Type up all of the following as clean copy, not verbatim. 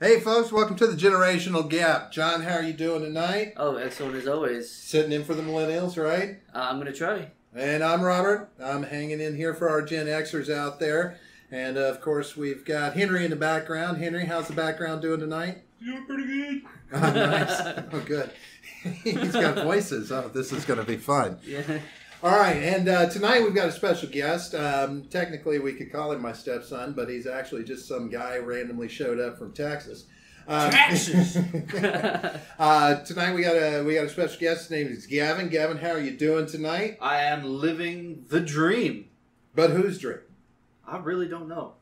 Hey folks, welcome to the Generational Gap. John, how are you doing tonight? Oh, excellent as always. Sitting in for the millennials, right? I'm going to try. And I'm Robert. I'm hanging in here for our Gen Xers out there. And of course, we've got Henry in the background. Henry, how's the background doing tonight? Doing pretty good. Oh, nice. Oh, good. He's got voices. Oh, this is going to be fun. Yeah. All right, and tonight we've got a special guest. Technically, we could call him my stepson, but he's actually just some guy randomly showed up from Texas. Texas. Tonight we got a special guest. His name is Gavin. Gavin, how are you doing tonight? I am living the dream. But whose dream? I really don't know.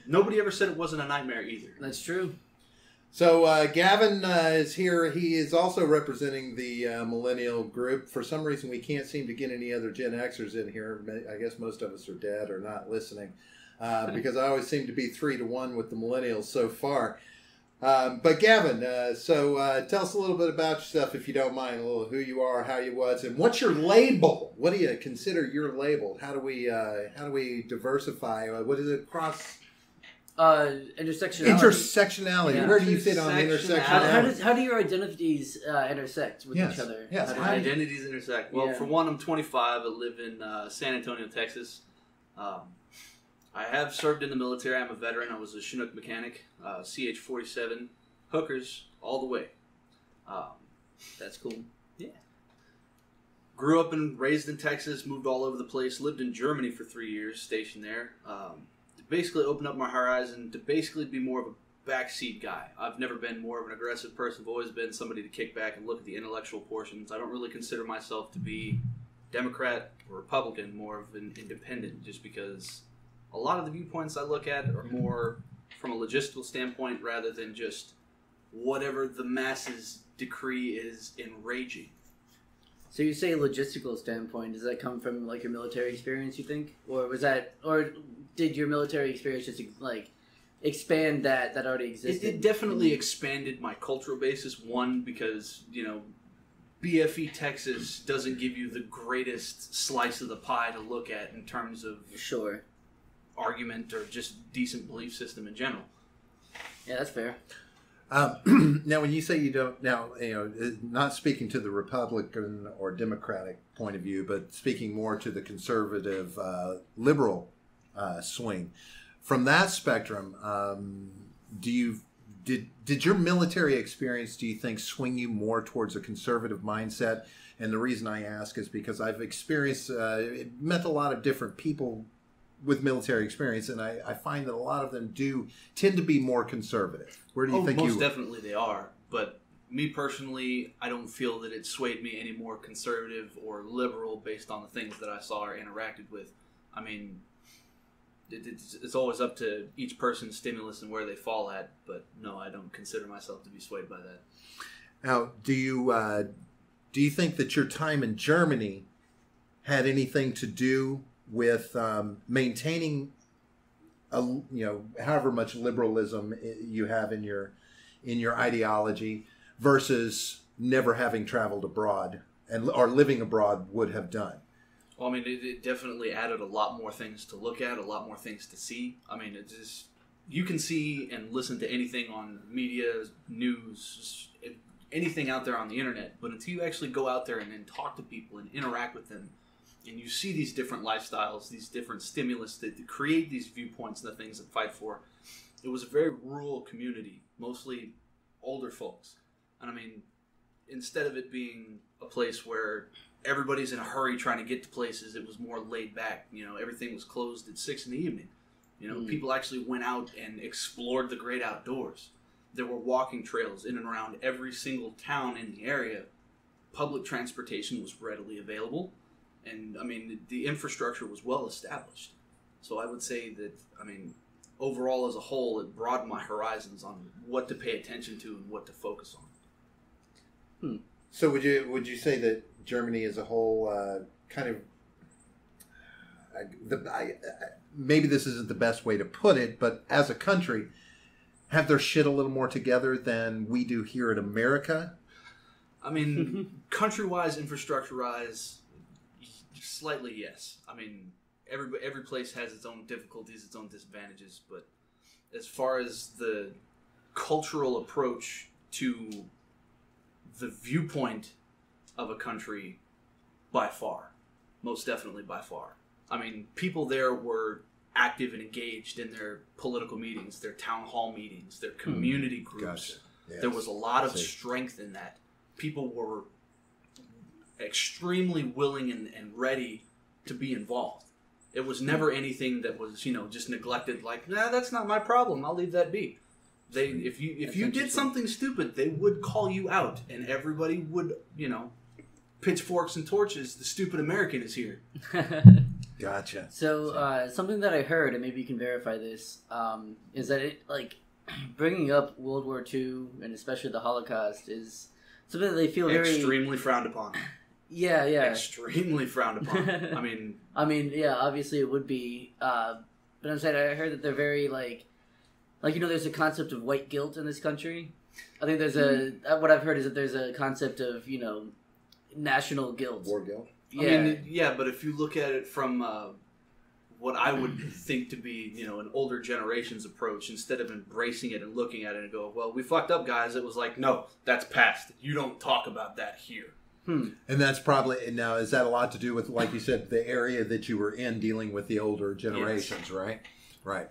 Nobody ever said it wasn't a nightmare either. That's true. So Gavin is here. He is also representing the millennial group. For some reason, we can't seem to get any other Gen Xers in here. I guess most of us are dead or not listening because I always seem to be 3-1 with the millennials so far. But Gavin, so tell us a little bit about yourself, if you don't mind, a little who you are, how you was, and what's your label? What do you consider your label? How do we diversify? What is it? Intersectionality. Intersectionality. Yeah. Where do you fit on intersectionality? How do your identities intersect with each other? Yes. How do identities intersect? Well, Yeah. for one, I'm 25. I live in San Antonio, Texas. I have served in the military. I'm a veteran. I was a Chinook mechanic, CH-47, hookers, all the way. That's cool. Yeah. Grew up and raised in Texas, moved all over the place, lived in Germany for 3 years, stationed there. Basically opened up my horizon to basically be more of a backseat guy. I've never been more of an aggressive person. I've always been somebody to kick back and look at the intellectual portions. I don't really consider myself to be Democrat or Republican, more of an independent, just because a lot of the viewpoints I look at are more from a logistical standpoint rather than just whatever the masses decree is enraging. So you say logistical standpoint, does that come from like your military experience, you think? Or did your military experience just like expand that already existed? It definitely expanded my cultural basis. One, because, BFE Texas doesn't give you the greatest slice of the pie to look at in terms of Sure. argument or just decent belief system in general. Yeah, that's fair. Now, when you say you don't, not speaking to the Republican or Democratic point of view, but speaking more to the conservative, liberal swing, from that spectrum, did your military experience, do you think, swing you more towards a conservative mindset? And the reason I ask is because I've experienced, met a lot of different people with military experience, and I find that a lot of them do tend to be more conservative. Where do you think most definitely they are. But me personally, I don't feel that it swayed me any more conservative or liberal based on the things that I saw or interacted with. I mean, it's always up to each person's stimulus and where they fall at. But no, I don't consider myself to be swayed by that. Now, do you think that your time in Germany had anything to do with maintaining however much liberalism you have in your ideology versus never having traveled abroad or living abroad would have done? Well, I mean, it definitely added a lot more things to look at, a lot more things to see. I mean, you can see and listen to anything on media, news, anything out there on the internet, but until you actually go out there and then talk to people and interact with them, and you see these different lifestyles, these different stimulus that create these viewpoints and the things that fight for. It was a very rural community, mostly older folks. And I mean, instead of it being a place where everybody's in a hurry trying to get to places, it was more laid back. Everything was closed at 6 p.m. People actually went out and explored the great outdoors. There were walking trails in and around every single town in the area. Public transportation was readily available. And, I mean, the infrastructure was well established. So I would say that, overall as a whole, it broadened my horizons on what to pay attention to and what to focus on. So would you say that Germany as a whole maybe this isn't the best way to put it, but as a country, have their shit a little more together than we do here in America? I mean, country-wise, infrastructure-wise, slightly yes. I mean, every place has its own difficulties, its own disadvantages, but as far as the cultural approach to the viewpoint of a country by far. Most definitely by far. I mean, people there were active and engaged in their political meetings, their town hall meetings, their community groups. Gotcha. Yes. There was a lot of strength in that. People were extremely willing and ready to be involved. It was never anything that was, just neglected, like, nah, that's not my problem, I'll leave that be. If you did something stupid, they would call you out, and everybody would, pitchforks and torches, the stupid American is here. Gotcha. So, something that I heard, and maybe you can verify this, is that bringing up World War II, and especially the Holocaust, is something that they feel extremely frowned upon. Yeah. Extremely frowned upon. I mean, yeah, obviously it would be, but I'm saying I heard that they're very, there's a concept of white guilt in this country. I think what I've heard is that there's a concept of, national guilt. War guilt? Yeah. But if you look at it from what I would think to be, an older generation's approach, instead of embracing it and looking at it and go, well, we fucked up, guys, it was like, no, that's past. You don't talk about that here. And that's probably, now, is that a lot to do with, like you said, the area that you were in dealing with the older generations, right? Right.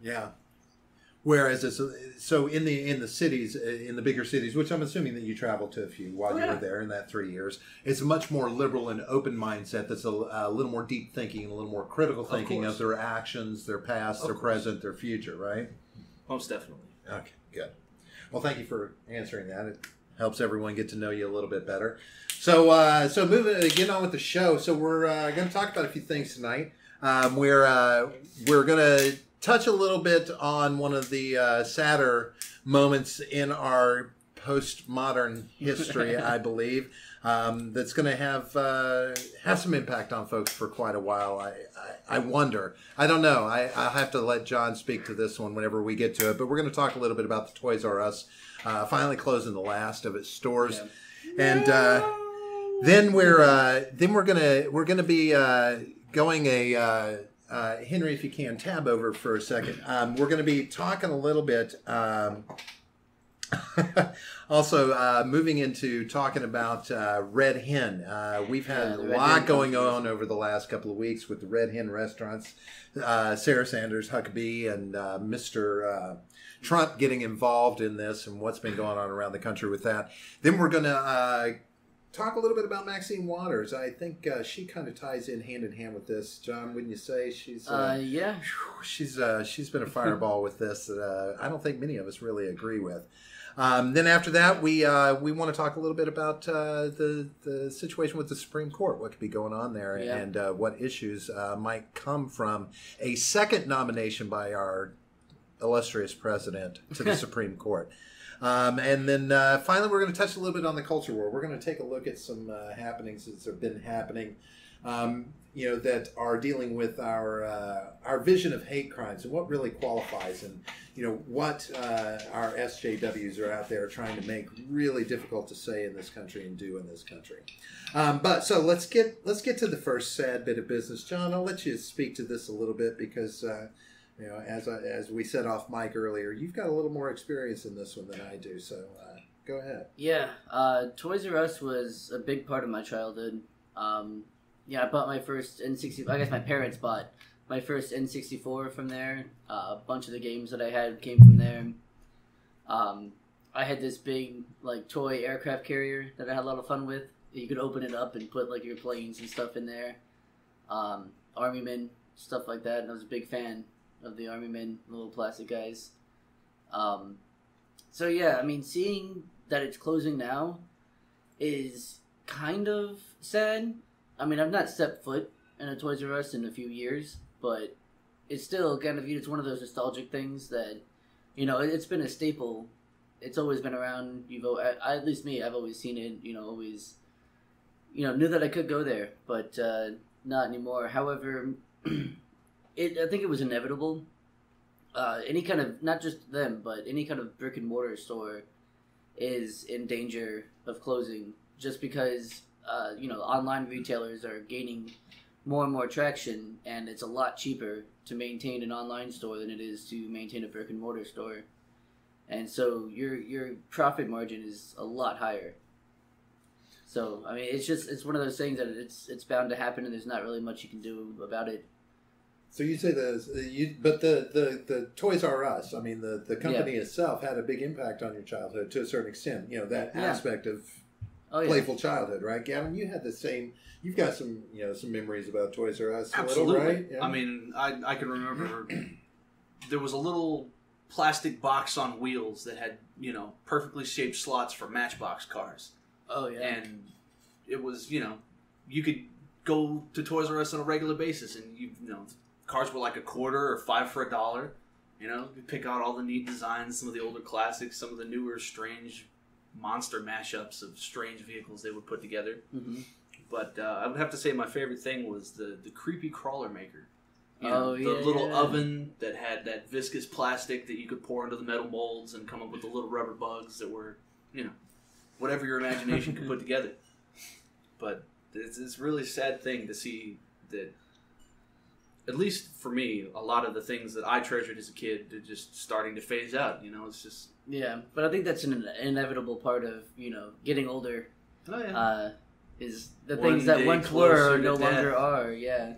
Yeah. Whereas, so in the cities, in the bigger cities, which I'm assuming that you traveled to a few while you were there in that 3 years, it's a much more liberal and open mindset that's a little more deep thinking and a little more critical thinking of their actions, their past, their present, their future, right? Most definitely. Okay, good. Well, thank you for answering that. It helps everyone get to know you a little bit better. So moving again on with the show. So we're going to talk about a few things tonight. We're going to touch a little bit on one of the sadder moments in our postmodern history, I believe, that's going to have some impact on folks for quite a while. I wonder. I don't know. I'll have to let John speak to this one whenever we get to it. But we're going to talk a little bit about the Toys R Us finally closing the last of its stores, and then we're gonna be going a. Henry, if you can, tab over for a second. We're going to be talking a little bit, also moving into talking about Red Hen. We've had a lot going on over the last couple of weeks with the Red Hen restaurants. Sarah Sanders, Huckabee, and Mr. Trump getting involved in this and what's been going on around the country with that. Then we're going to talk a little bit about Maxine Waters. I think she kind of ties in hand with this. John, wouldn't you say? She's yeah. She's been a fireball with this that I don't think many of us really agree with. Then after that, we want to talk a little bit about the situation with the Supreme Court, what could be going on there, and what issues might come from a second nomination by our illustrious president to the Supreme Court. And then finally, we're going to touch a little bit on the culture war. We're going to take a look at some happenings that have been happening, that are dealing with our vision of hate crimes and what really qualifies, and what our SJWs are out there trying to make really difficult to say in this country and do in this country. So let's get to the first sad bit of business. John, I'll let you speak to this a little bit because. As we said off mic earlier, you've got a little more experience in this one than I do, so go ahead. Yeah, Toys R Us was a big part of my childhood. I bought my first N64. I guess my parents bought my first N64 from there. A bunch of the games that I had came from there. I had this big toy aircraft carrier that I had a lot of fun with. You could open it up and put your planes and stuff in there. Army men, stuff like that, and I was a big fan of the Army men, little plastic guys. Seeing that it's closing now is kind of sad. I mean, I've not stepped foot in a Toys R Us in a few years, but it's still kind of, it's one of those nostalgic things that, it's been a staple. It's always been around. At least me, I've always seen it, always, knew that I could go there, but not anymore. However, I think it was inevitable. Any kind of, not just them, but any kind of brick and mortar store is in danger of closing just because, online retailers are gaining more and more traction, and it's a lot cheaper to maintain an online store than it is to maintain a brick and mortar store. and so your profit margin is a lot higher. So I mean, it's one of those things that it's bound to happen, and there's not really much you can do about it. So you say but the Toys R Us, I mean, the company itself had a big impact on your childhood to a certain extent. You know, that aspect of playful childhood, right? Gavin, you had the same. You've got some some memories about Toys R Us. Absolutely. Right? Yeah. I mean, I can remember there was a little plastic box on wheels that had perfectly shaped slots for Matchbox cars. Oh yeah. And it was you could go to Toys R Us on a regular basis, and cars were like $0.25 or $5 for $1. You pick out all the neat designs, some of the older classics, some of the newer strange monster mashups of strange vehicles they would put together. Mm-hmm. But I would have to say my favorite thing was the creepy crawler maker. The yeah, little oven that had that viscous plastic that you could pour into the metal molds and come up with the little rubber bugs that were, whatever your imagination could put together. But it's a really sad thing to see that, at least for me, a lot of the things that I treasured as a kid are just starting to phase out. It's just... Yeah, but I think that's an inevitable part of, getting older. Oh, yeah. Is the things that once were no longer are, yeah.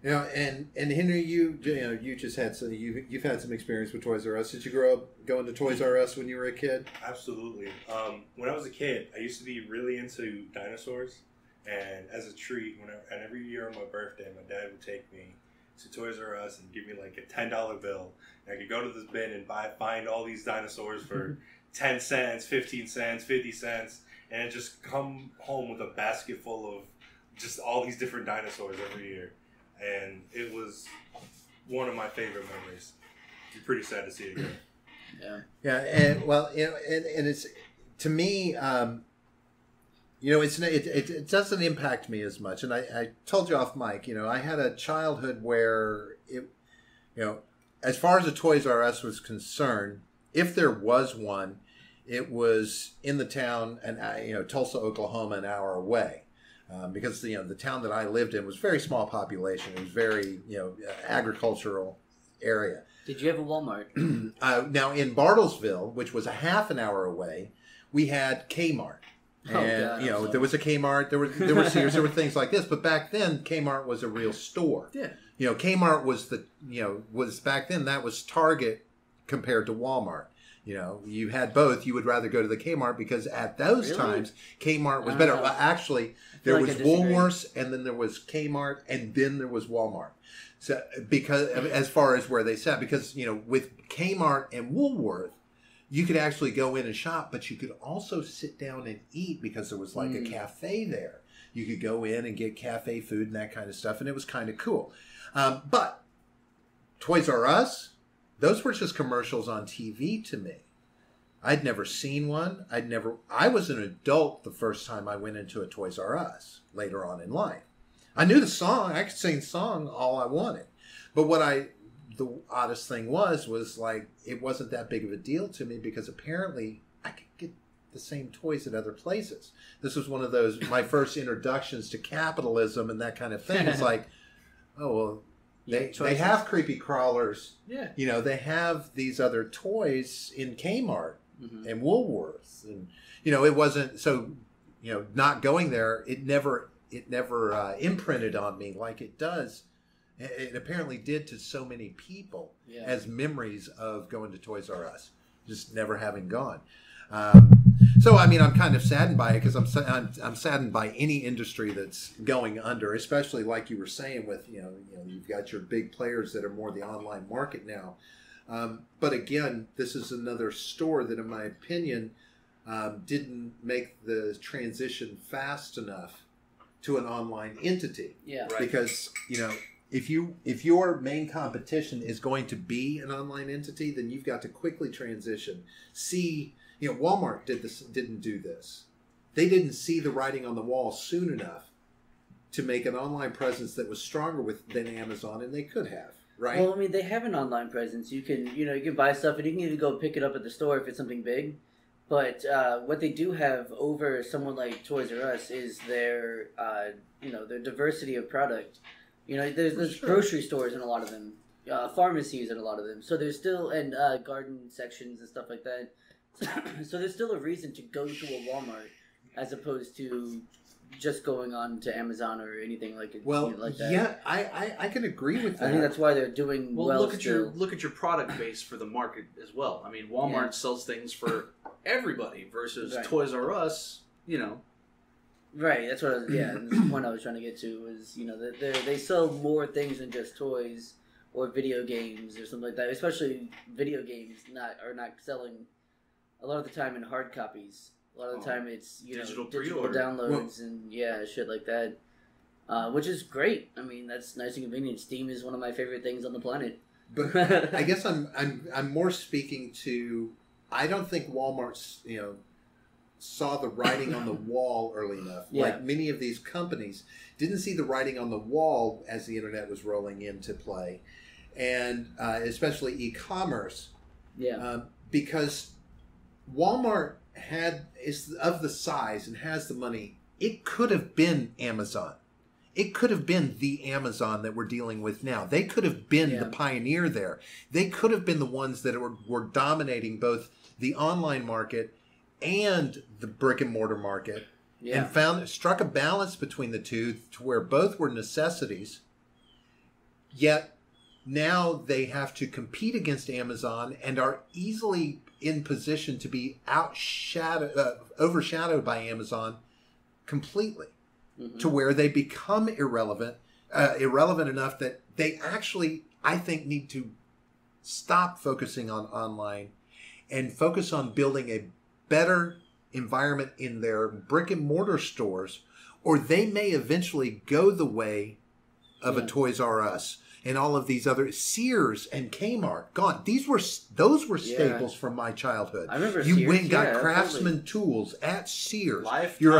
And Henry, you just had you've had some experience with Toys R Us. Did you grow up going to Toys R Us when you were a kid? Absolutely. When I was a kid, I used to be really into dinosaurs, and as a treat, and every year on my birthday, my dad would take me to Toys R Us and give me like a $10 bill. And I could go to this bin and find all these dinosaurs for 10 cents, 15 cents, 50 cents, and just come home with a basket full of just all these different dinosaurs every year. And it was one of my favorite memories. It's pretty sad to see it go. Yeah, and well, and it's, to me, it doesn't impact me as much. And I told you off mic, I had a childhood where as far as the Toys R Us was concerned, if there was one, it was in the town, and Tulsa, Oklahoma, an hour away. Because the town that I lived in was very small population. It was very agricultural area. Did you have a Walmart? Now in Bartlesville, which was a half an hour away, we had Kmart. And there was a Kmart. There were Sears. There were things like this. But back then, Kmart was a real store. Yeah. Kmart was was back then, that was Target compared to Walmart. You had both. You would rather go to the Kmart because at those times, Kmart was better. Well, actually, there was Woolworths, and then there was Kmart, and then there was Walmart. So, because as far as where they sat, because with Kmart and Woolworth, you could actually go in and shop, but you could also sit down and eat because there was like a cafe there. You could go in and get cafe food and that kind of stuff, and it was kind of cool. But Toys R Us, those were just commercials on TV to me. I'd never seen one. I was an adult the first time I went into a Toys R Us later on in life. I knew the song. I could sing the song all I wanted. But the oddest thing was like, it wasn't that big of a deal to me because apparently I could get the same toys at other places. This was one of those, my first introductions to capitalism and that kind of thing. It's like, oh, well, they have creepy crawlers. Yeah. They have these other toys in Kmart and Woolworths. And, it wasn't, so, not going there, it never imprinted on me like it does. It apparently did to so many people as memories of going to Toys R Us, just never having gone. So, I mean, I'm kind of saddened by it because I'm saddened by any industry that's going under, especially like you were saying with, you've got your big players that are more the online market now. But again, this is another store that, in my opinion, didn't make the transition fast enough to an online entity. Yeah. Right. Because, if your main competition is going to be an online entity, then you've got to quickly transition. See, Walmart didn't do this. They didn't see the writing on the wall soon enough to make an online presence that was stronger than Amazon, and they could have, right? Well, I mean, they have an online presence. You can buy stuff, and you can even go pick it up at the store if it's something big. But what they do have over someone like Toys R Us is their diversity of product. There's grocery stores in a lot of them. pharmacies in a lot of them. So there's still and garden sections and stuff like that. So there's still a reason to go to a Walmart as opposed to just going on to Amazon or anything like it. Well, like that. yeah, I can agree with that. I think that's why they're doing well. Look at your product base for the market as well. I mean, Walmart sells things for everybody versus Toys R Us. You know, right? That's what. The point I was trying to get to is they sell more things than just toys or video games or something like that. Especially video games are not selling a lot of the time in hard copies. A lot of the time it's digital downloads and shit like that, which is great. I mean, that's nice and convenient. Steam is one of my favorite things on the planet. But I guess I'm more speaking to. I don't think Walmart's saw the writing on the wall early enough. Yeah. Like many of these companies didn't see the writing on the wall as the internet was rolling into play, and especially e-commerce. Yeah, because Walmart is of the size and has the money. It could have been Amazon. It could have been the Amazon that we're dealing with now. They could have been the pioneer there. They could have been the ones that were dominating both the online market and the brick and mortar market, and struck a balance between the two to where both were necessities. Yet now they have to compete against Amazon and are easily in position to be overshadowed by Amazon completely, to where they become irrelevant enough that they actually, I think, need to stop focusing on online and focus on building a better environment in their brick and mortar stores, or they may eventually go the way of a Toys R Us. And all of these other Sears and Kmart gone. Those were staples from my childhood. I remember you Sears, went and got Craftsman tools at Sears. Your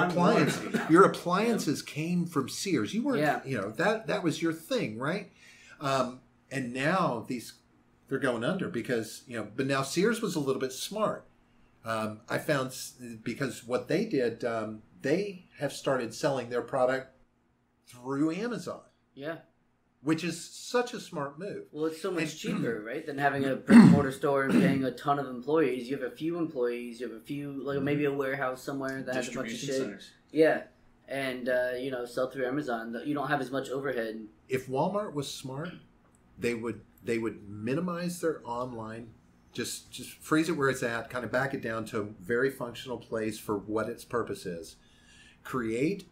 appliances came from Sears. You weren't, that was your thing, right? And now they're going under because But now Sears was a little bit smart. I found because what they did, they have started selling their product through Amazon. Yeah. Which is such a smart move. Well, it's so much cheaper, right, than having a brick and mortar store and paying a ton of employees. You have a few employees. You have a few, maybe a warehouse somewhere that has a bunch of shit. Centers. Yeah, and sell through Amazon. You don't have as much overhead. If Walmart was smart, they would minimize their online, just freeze it where it's at, kind of back it down to a very functional place for what its purpose is. Create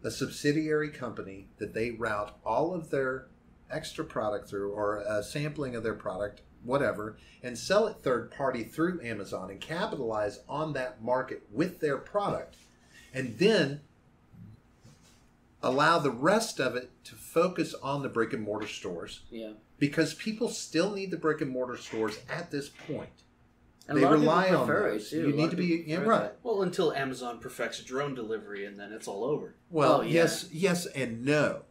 a subsidiary company that they route all of their extra product through, or a sampling of their product, whatever, and sell it third party through Amazon and capitalize on that market with their product. And then allow the rest of it to focus on the brick and mortar stores. Yeah. Because people still need the brick and mortar stores at this point. And they rely on those. Too. You need to be right. Well, until Amazon perfects drone delivery, and then it's all over. Well, yes, and no.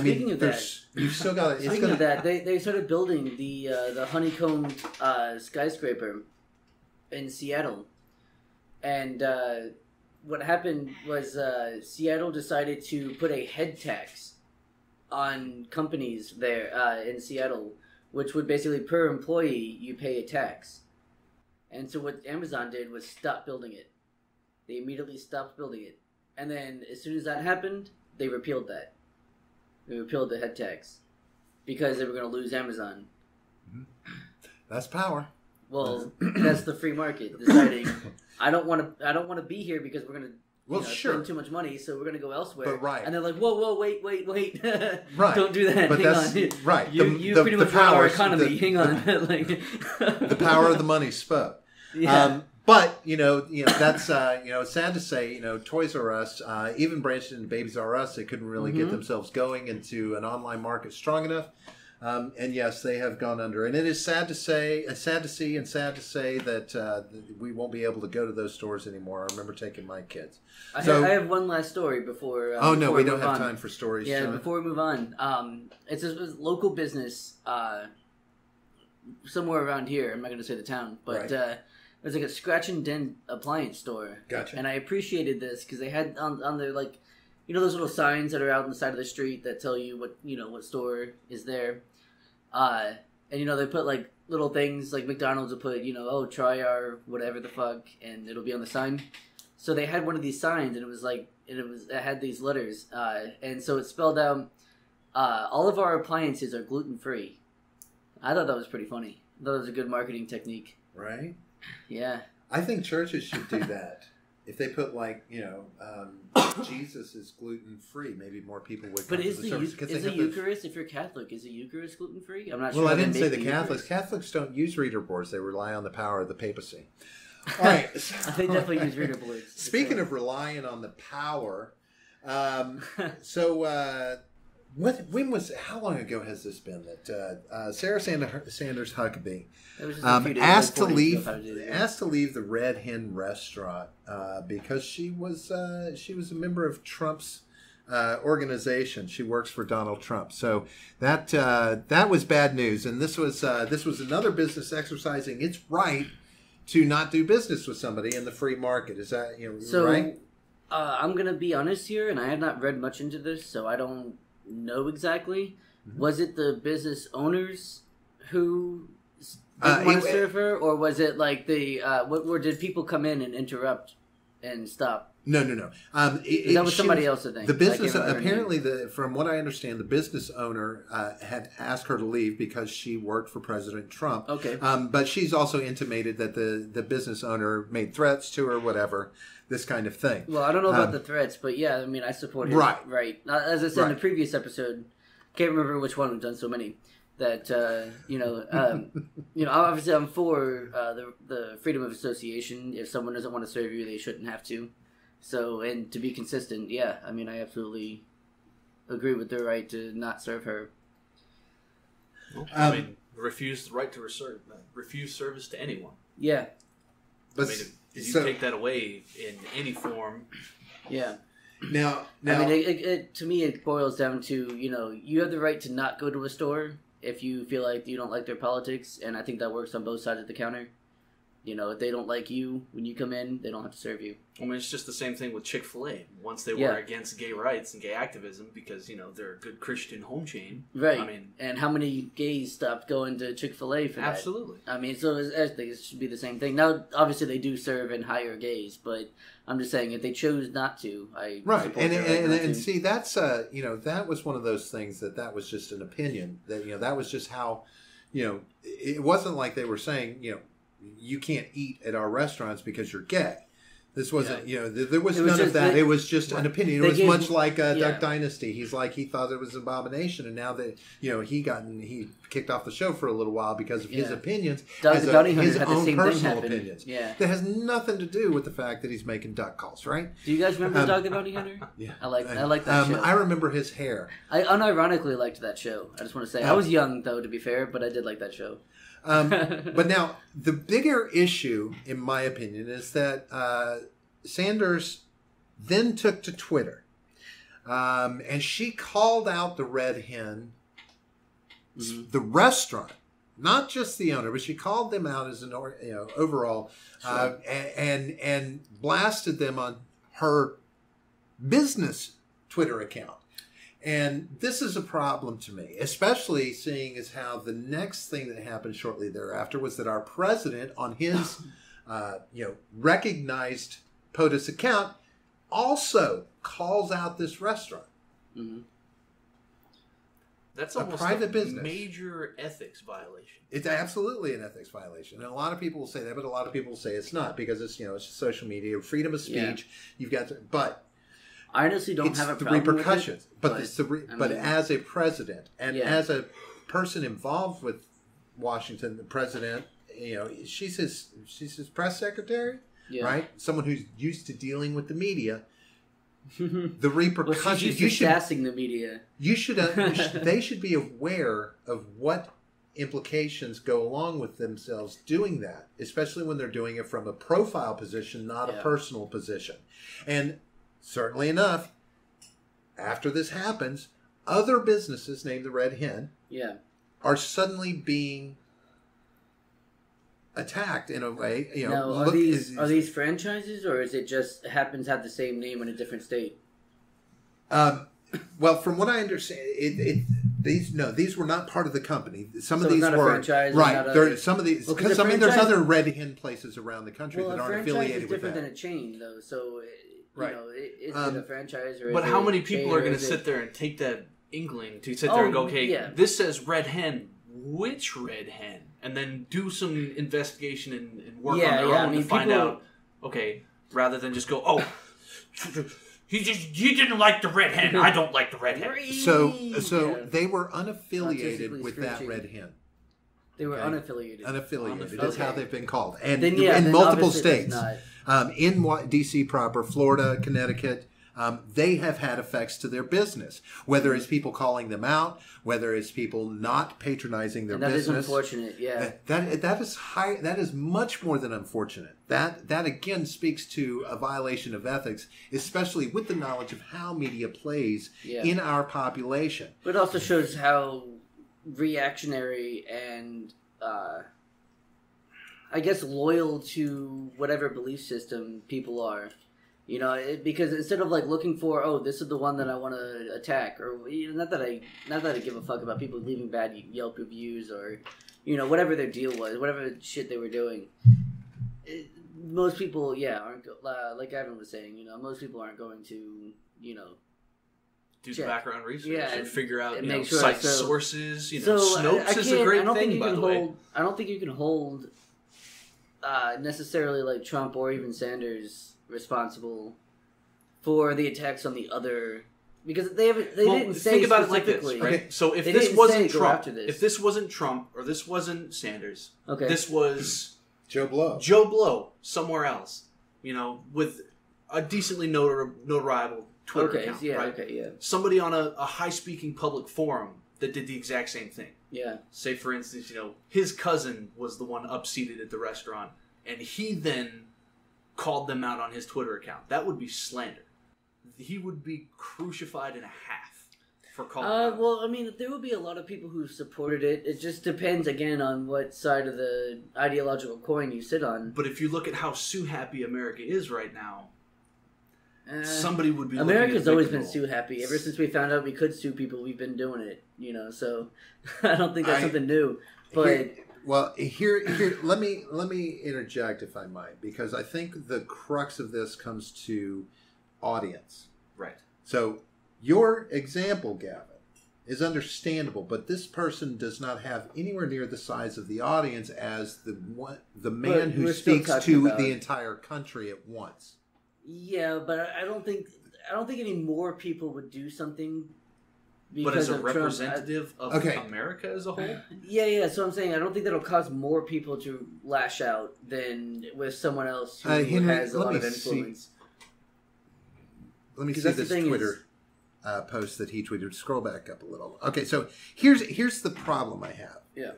Speaking of that, you've still got. Speaking of that, they started building the honeycomb skyscraper in Seattle, and what happened was Seattle decided to put a head tax on companies there in Seattle, which would basically per employee you pay a tax. And so what Amazon did was stop building it. They immediately stopped building it. And then as soon as that happened, they repealed that. They repealed the head tax because they were going to lose Amazon. That's power. Well, that's the free market deciding I don't want to be here because we're going to spend too much money, so we're going to go elsewhere. But and they're like, whoa, wait. Right. Don't do that. But Hang on. Right. You pretty much run our economy. Hang on. The power of the money spoke. Yeah. But that's sad to say. Toys R Us, even branched into Babies R Us, they couldn't really get themselves going into an online market strong enough. And yes, they have gone under, and it is sad to see, and sad to say that we won't be able to go to those stores anymore. I remember taking my kids. I have one last story before. No, we don't have time for stories. Yeah, before we move on, it's a local business somewhere around here. I'm not going to say the town, but there's like a scratch and dent appliance store. Gotcha. And I appreciated this because they had on their those little signs that are out on the side of the street that tell you what store is there. And they put like little things like McDonald's will put, oh, try our whatever the fuck, and it'll be on the sign. So they had one of these signs, and it had these letters, and so it spelled out, all of our appliances are gluten free. I thought that was pretty funny. I thought it was a good marketing technique. Right? Yeah. I think churches should do that. If they put Jesus is gluten free, maybe more people would come But to the service. is the Eucharist, if you're Catholic, is the Eucharist gluten free? I'm not sure. Well, I didn't say the Catholics. Catholics don't use reader boards. They rely on the power of the papacy. All right. They definitely use reader boards. Speaking of relying on the power, how long ago has this been that Sarah Sanders Huckabee asked to leave the Red Hen restaurant because she was a member of Trump's organization. She works for Donald Trump. So that was bad news, and this was another business exercising its right to not do business with somebody in the free market. Is that right? I'm gonna be honest here, and I have not read much into this, so I don't know exactly. Mm-hmm. Was it the business owners who didn't want to serve her, or was it like did people come in and interrupt and stop? No. That was somebody else, I think. The business apparently, from what I understand, the business owner had asked her to leave because she worked for President Trump. Okay. But she's also intimated that the business owner made threats to her, whatever, this kind of thing. Well, I don't know about the threats, but yeah, I mean, I support it. Right. As I said in the previous episode, can't remember which one. We've done so many that obviously I'm for the freedom of association. If someone doesn't want to serve you, they shouldn't have to. So, and to be consistent, yeah, I mean, I absolutely agree with their right to not serve her. Refuse the right to refuse service to anyone. Yeah. But if you take that away in any form. Yeah. Now I mean, to me, it boils down to, you have the right to not go to a store if you feel like you don't like their politics, and I think that works on both sides of the counter. If they don't like you when you come in, they don't have to serve you. I mean, it's just the same thing with Chick-fil-A. Once they were against gay rights and gay activism because, they're a good Christian home chain. Right. I mean, and how many gays stopped going to Chick-fil-A for that? Absolutely. I mean, so I think it should be the same thing. Now, obviously, they do serve and hire gays, but I'm just saying if they chose not to, I support and see, that's that was one of those things that was just an opinion that was just how it wasn't like they were saying you can't eat at our restaurants because you're gay. This wasn't, there was none of that. It was just an opinion. It was much like Duck Dynasty. He thought it was an abomination, and now that he kicked off the show for a little while because of his opinions, his own personal opinions. Yeah, that has nothing to do with the fact that he's making duck calls, right? Do you guys remember Dog the Bounty Hunter? Yeah, I like that show. I remember his hair. I unironically liked that show. I just want to say I was young though, to be fair, but I did like that show. But now, the bigger issue, in my opinion, is that Sanders then took to Twitter, and she called out the Red Hen, the restaurant, not just the owner, but she called them out as an overall, and blasted them on her business Twitter account. And this is a problem to me, especially seeing as how the next thing that happened shortly thereafter was that our president, on his recognized POTUS account, also calls out this restaurant. Mm-hmm. That's almost a private business. Major ethics violation. It's absolutely an ethics violation, and a lot of people will say that, but a lot of people will say it's not because it's it's social media, freedom of speech. Yeah. You've got to, but. I honestly don't have a problem repercussions, with it, but as a president and as a person involved with Washington, the president, she's his press secretary, right? Someone who's used to dealing with the media. The repercussions. Well, she's used to sassing the media. They should be aware of what implications go along with themselves doing that, especially when they're doing it from a profile position, not a personal position, and. Certainly enough, after this happens, other businesses named the Red Hen are suddenly being attacked in a way. Now, are these franchises, or is it just happens to have the same name in a different state? Well, from what I understand, These were not part of the company. Some So of these it's not a were franchise, right. not a- There, some of these, Well, 'cause because a there's franchise- other Red Hen places around the country Well, that a aren't franchise affiliated is with different that. than a chain, though. So, Right. is it a franchise or? But is how it many a people chain, are or going to is sit it- there and take that inkling to sit there and go, okay, yeah. this says Red Hen. Which Red Hen? And then do some investigation and work on their own to find out. Okay, rather than just go, oh, he didn't like the Red Hen. I don't like the Red Hen. So Yeah. they were unaffiliated Artistically with that screeching. Red Hen. They were Okay. unaffiliated. Unaffiliated is Okay. how they've been called, and Then yeah, in then multiple obviously states, that's in D.C. proper, Florida, Connecticut. They have had effects to their business, whether it's people calling them out, whether it's people not patronizing their And that is business. unfortunate. Yeah. That is much more than unfortunate. That again speaks to a violation of ethics, especially with the knowledge of how media plays Yeah. in our population. But it also shows how reactionary and, I guess, loyal to whatever belief system people are. You know, because instead of like looking for, oh, this is the one that I want to attack, or not that I give a fuck about people leaving bad Yelp reviews or, whatever their deal was, whatever shit they were doing. Most people, aren't like Gavin was saying. Most people aren't going to, Do check. the background research Yeah, and figure out, and make sure, cite so- sources. So Snopes is a great thing, by the way. I don't think you can hold necessarily like Trump or even Sanders responsible for the attacks on the other, because they didn't say think about it like this, specifically. right? Okay. So if They this didn't wasn't say go Trump, after this. if this wasn't Trump or this wasn't Sanders, Okay. this was Joe Blow. Joe Blow somewhere else, with a decently notoriable Twitter account, yeah, right? okay, yeah, Somebody on a high-speaking public forum that did the exact same thing. yeah. Say, for instance, his cousin was the one upseated at the restaurant, and he then called them out on his Twitter account. That would be slander. He would be crucified in a half for calling out. Well, I mean, there will be a lot of people who supported it. It just depends, again, on what side of the ideological coin you sit on. But if you look at how sue-happy America is right now, somebody would be. America's looking at always victim been role. sue happy. Ever since we found out we could sue people, we've been doing it. So I don't think that's something new. But Here, let me interject if I might, because I think the crux of this comes to audience. Right. So your example, Gavin, is understandable, but this person does not have anywhere near the size of the audience as the man But who we're still speaks talking to about- the entire country at once. yeah, but I don't think any more people would do something. But as Because a of Trump. representative of Okay. America as a whole, Yeah. So I'm saying I don't think that'll cause more people to lash out than with someone else who Henry, has a let lot me of influence. Let me 'Cause see that's the this thing is- Twitter post that he tweeted. Scroll back up a little. Okay, so here's the problem I have. Yeah.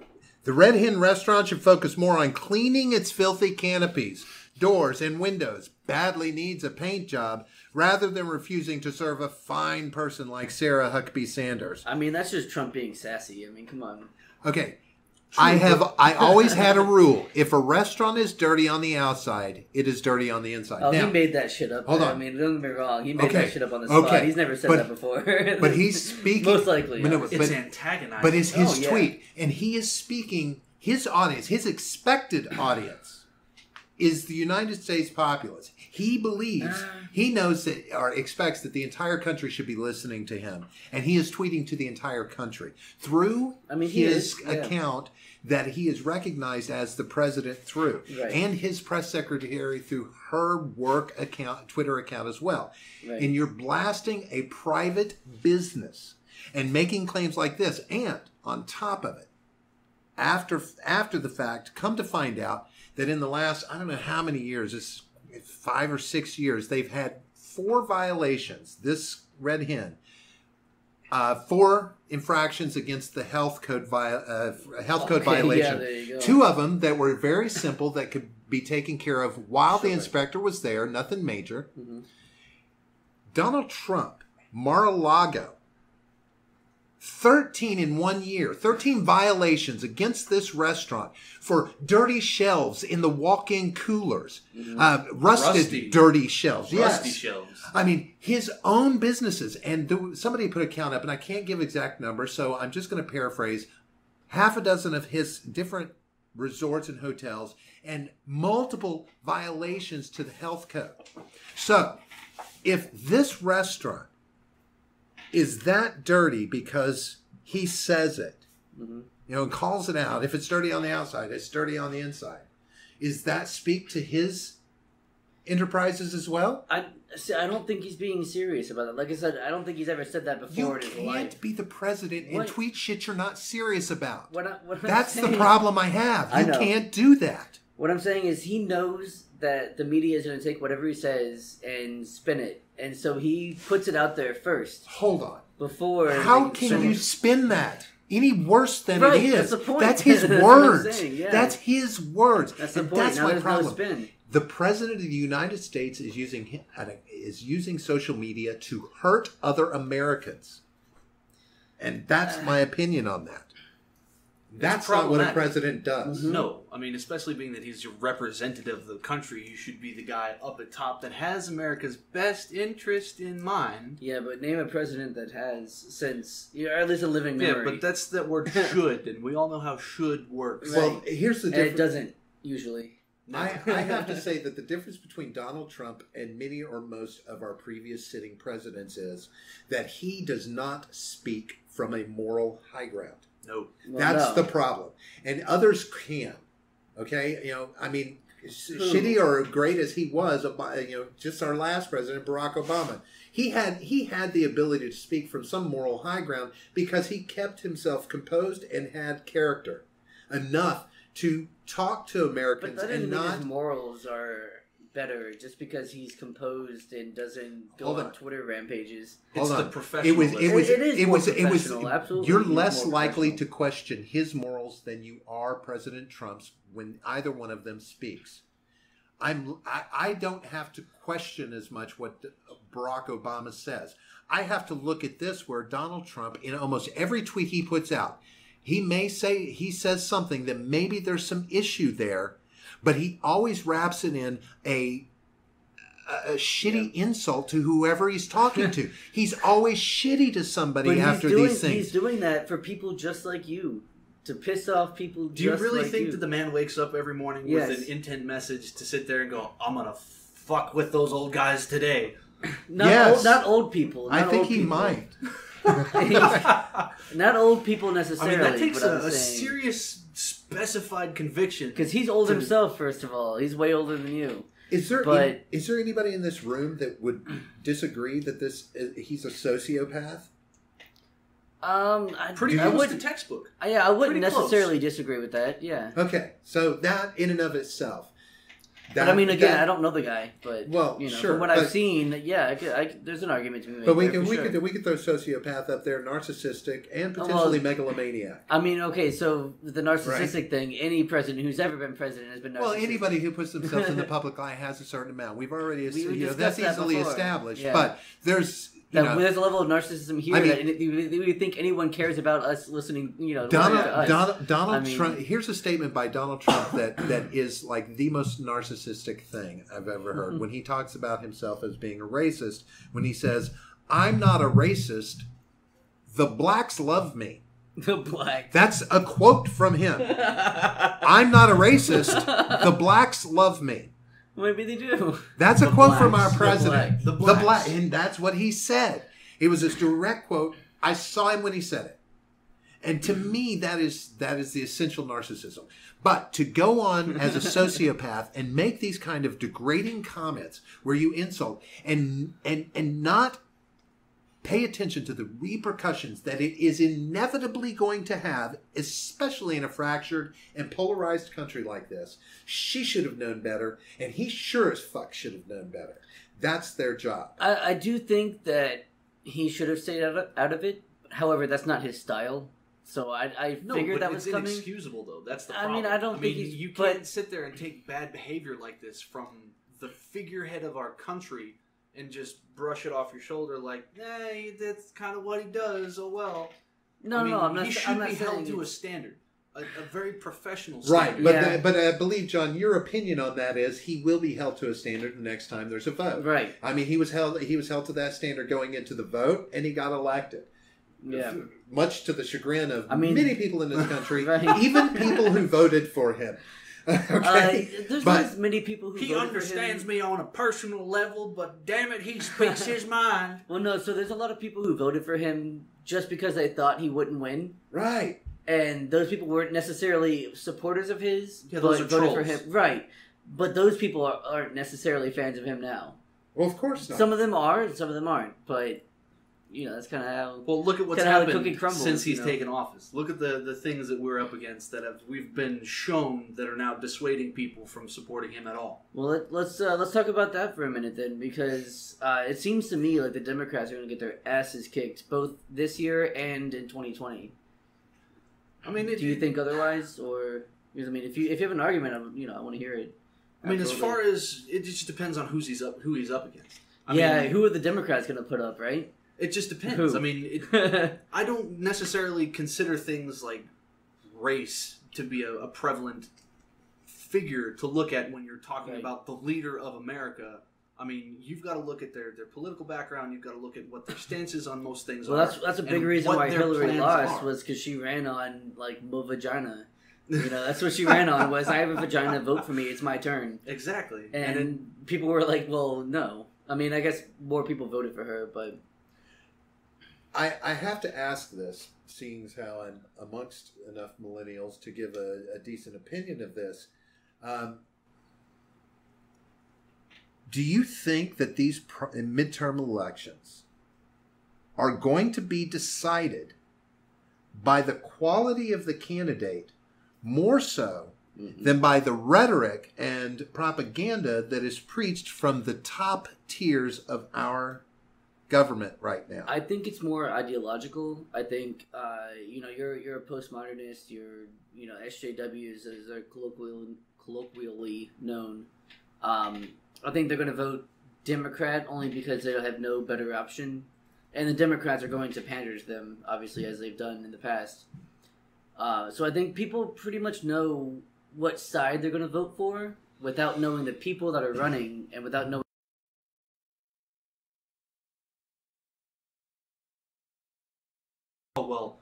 The Red Hen restaurant should focus more on cleaning its filthy canopies, doors, and windows. Badly needs a paint job, rather than refusing to serve a fine person like Sarah Huckabee Sanders. I mean, that's just Trump being sassy. I mean, come on. Okay, I always had a rule: if a restaurant is dirty on the outside, it is dirty on the inside. Oh, Now, he made that shit up. hold I on. mean, don't get me wrong. He made Okay. that shit up on the spot. Okay. He's never said But- that before. but he's speaking. Most likely. But no, obviously. it's but- antagonizing. But it's his Oh, yeah. tweet, and he is speaking. His audience, his expected audience, is the United States populace. He believes, he knows that, or expects that the entire country should be listening to him, and he is tweeting to the entire country through He his is, yeah. account that he is recognized as the president through, Right. and his press secretary through her work account, Twitter account as well. Right. And you're blasting a private business and making claims like this, and on top of it, after the fact, come to find out that in the last, I don't know how many years, it's 5 or 6 years, they've had 4 violations, this Red Hen, 4 infractions against the health code violation. Yeah, there you go. 2 of them that were very simple that could be taken care of while the inspector was there, nothing major. Mhm. Donald Trump, Mar-a-Lago, 13 in 1 year, 13 violations against this restaurant for dirty shelves in the walk-in coolers. Rusty, dirty shelves. Rusty Yes. shelves. I mean, his own businesses. And somebody put a count up, and I can't give exact numbers, so I'm just going to paraphrase. Half a dozen of his different resorts and hotels, and multiple violations to the health code. So, if this restaurant is that dirty because he says it, and calls it out. If it's dirty on the outside, it's dirty on the inside. Is that speak to his enterprises as well? I don't think he's being serious about it. Like I said, I don't think he's ever said that before in his life. You can't be the president and tweet shit you're not serious about. That's the problem I have. You can't do that. What I'm saying is he knows that the media is going to take whatever he says and spin it. And so he puts it out there first. Hold on. Before. How can you spin that any worse than it is? That's the point. That's his that's words. Yeah. That's his words. That's the and point. That's now my there's problem. No spin. The president of the United States is using social media to hurt other Americans. And that's my opinion on that. That's not what a president does. No. I mean, especially being that he's your representative of the country, you should be the guy up at top that has America's best interest in mind. Yeah, but name a president that has since, or at least a living memory. Yeah, but that's that word should, and we all know how should works. Right. Well, here's the difference. And it doesn't, usually. I have to say that the difference between Donald Trump and many or most of our previous sitting presidents is that he does not speak from a moral high ground. No. That's the problem. And others can. Okay? I mean, shitty or great as he was, just our last president, Barack Obama, he had the ability to speak from some moral high ground because he kept himself composed and had character enough to talk to Americans. But that doesn't and mean not his morals are better just because he's composed and doesn't go on Twitter rampages. It's the professional. It was absolutely. You're less likely to question his morals than you are President Trump's when either one of them speaks. I don't have to question as much what Barack Obama says. I have to look at this where Donald Trump, in almost every tweet he puts out, he says something that maybe there's some issue there, but he always wraps it in a shitty insult to whoever he's talking to. He's always shitty to somebody after these things. He's doing that for people just like you, to piss off people just like you. Do you really think that the man wakes up every morning with an intent message to sit there and go, I'm going to fuck with those old guys today? Not old people. I think he might. Not old people necessarily. I mean, that takes a serious specified conviction. Because he's old himself, first of all. He's way older than you. Is there anybody in this room that would disagree that he's a sociopath? Pretty close to textbook. Yeah, I wouldn't necessarily disagree with that. Yeah. Okay, so that in and of itself. But I mean, again, I don't know the guy, but sure, from what I've seen, there's an argument to be made. But we could throw sociopath up there, narcissistic, and potentially megalomaniac. I mean, okay, so the narcissistic thing, any president who's ever been president has been narcissistic. Well, anybody who puts themselves in the public eye has a certain amount. We've already that's easily established, but there's. There's a level of narcissism here that we think anyone cares about us listening. Donald Trump. Here's a statement by Donald Trump that is like the most narcissistic thing I've ever heard. When he talks about himself as being a racist, when he says, "I'm not a racist. The blacks love me." The black. That's a quote from him. I'm not a racist. The blacks love me. Maybe they do. That's a quote from our president. The black. And that's what he said. It was his direct quote. I saw him when he said it. And to me, that is the essential narcissism. But to go on as a sociopath and make these kind of degrading comments where you insult and not pay attention to the repercussions that it is inevitably going to have, especially in a fractured and polarized country like this. She should have known better, and he sure as fuck should have known better. That's their job. I do think that he should have stayed out of it. However, that's not his style. So I figured that was coming. It's inexcusable, though. That's the problem. I mean, I don't think you can't sit there and take bad behavior like this from the figurehead of our country and just brush it off your shoulder like, hey, that's kind of what he does. Oh, well. No, I mean, no, I'm not. He should I'm not be held saying to a it's- standard, a very professional Right, standard. but Yeah. but I believe, John, your opinion on that is he will be held to a standard the next time there's a vote. Right. I mean, he was held to that standard going into the vote, and he got elected. Yeah. Much to the chagrin of I mean- many people in this country, Right. even people who voted for him. Okay, There's but- not as many people who He voted understands for him. me on a personal level, but damn it, he speaks his mind. Well, no. So there's a lot of people who voted for him just because they thought he wouldn't win, right. and those people weren't necessarily supporters of his. Yeah, those but are voted for trolls. him, right? But those people aren't necessarily fans of him now. Well, of course not. Some of them are, and some of them aren't. But that's kind of how. Well, look at what's Kinda how the happened cookie crumbles, since he's you know? taken office. Look at the things that we're up against that we've been shown that are now dissuading people from supporting him at all. Well, let's talk about that for a minute then, because it seems to me like the Democrats are going to get their asses kicked both this year and in 2020. I mean, Do you think otherwise, or because I mean, if you have an argument, I want to hear it. I mean, as Absolutely. far as it just depends on who he's up against. I yeah, mean, who are the Democrats going to put up, right? it just depends. Who? I mean, I don't necessarily consider things like race to be a prevalent figure to look at when you're talking Right. about the leader of America. I mean, you've got to look at their political background. You've got to look at what their stances on most things Well, are. that's a big and reason what why their Hillary plans lost are. was because she ran on like mo vagina. That's what she ran on was I have a vagina, vote for me, it's my turn. Exactly. And people were like, well, no. I mean, I guess more people voted for her, but I have to ask this, seeing as how I'm amongst enough millennials to give a decent opinion of this. Do you think that these midterm elections are going to be decided by the quality of the candidate more so than by the rhetoric and propaganda that is preached from the top tiers of our government right now? I think it's more ideological. I think you're a postmodernist. You're SJWs as they're colloquially known. I think they're going to vote Democrat only because they have no better option, and the Democrats are going to pander to them, obviously, as they've done in the past. So I think people pretty much know what side they're going to vote for without knowing the people that are running and without knowing. Oh, well,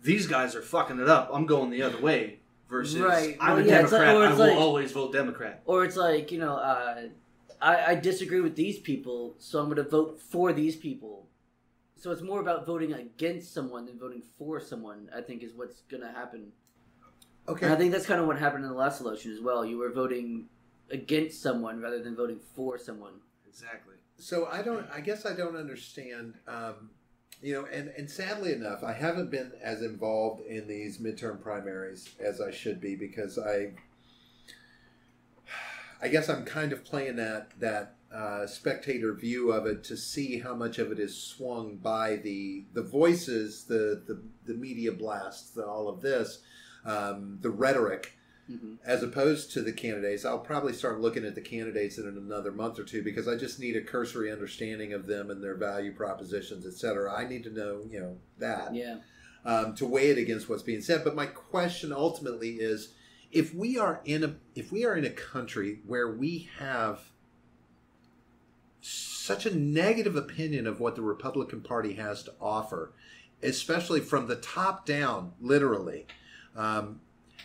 these guys are fucking it up. I'm going the other way. Versus, Right. I'm Well, a yeah, it's like- Democrat. or I it's will like- always vote Democrat. Or it's like, I disagree with these people, so I'm going to vote for these people. So it's more about voting against someone than voting for someone, I think, is what's going to happen. Okay. And I think that's kind of what happened in the last election as well. You were voting against someone rather than voting for someone. Exactly. So I guess I don't understand, and sadly enough, I haven't been as involved in these midterm primaries as I should be because I guess I'm kind of playing that spectator view of it to see how much of it is swung by the voices, the media blasts, all of this, the rhetoric. Mm-hmm. As opposed to the candidates. I'll probably start looking at the candidates in another month or two because I just need a cursory understanding of them and their value propositions, etc. I need to know, that Yeah. to weigh it against what's being said. But my question ultimately is, if we are in a country where we have such a negative opinion of what the Republican Party has to offer, especially from the top down, literally.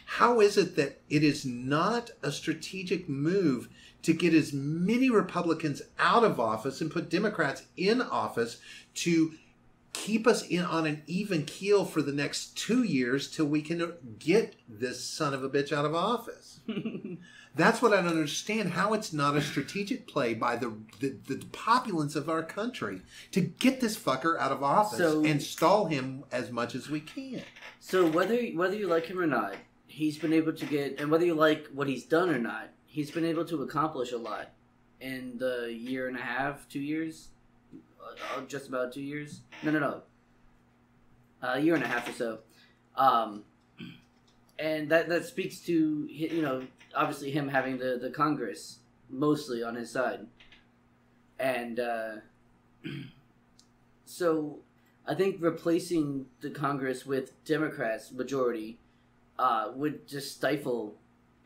How is it that it is not a strategic move to get as many Republicans out of office and put Democrats in office to keep us on an even keel for the next 2 years till we can get this son of a bitch out of office? That's what I don't understand, how it's not a strategic play by the populace of our country to get this fucker out of office and stall him as much as we can. So whether you like him or not, he's been able to get, and whether you like what he's done or not, he's been able to accomplish a lot in the year and a half, 2 years, just about 2 years. No, a year and a half or so, and that speaks to obviously him having the Congress mostly on his side, and so I think replacing the Congress with Democrats majority would just stifle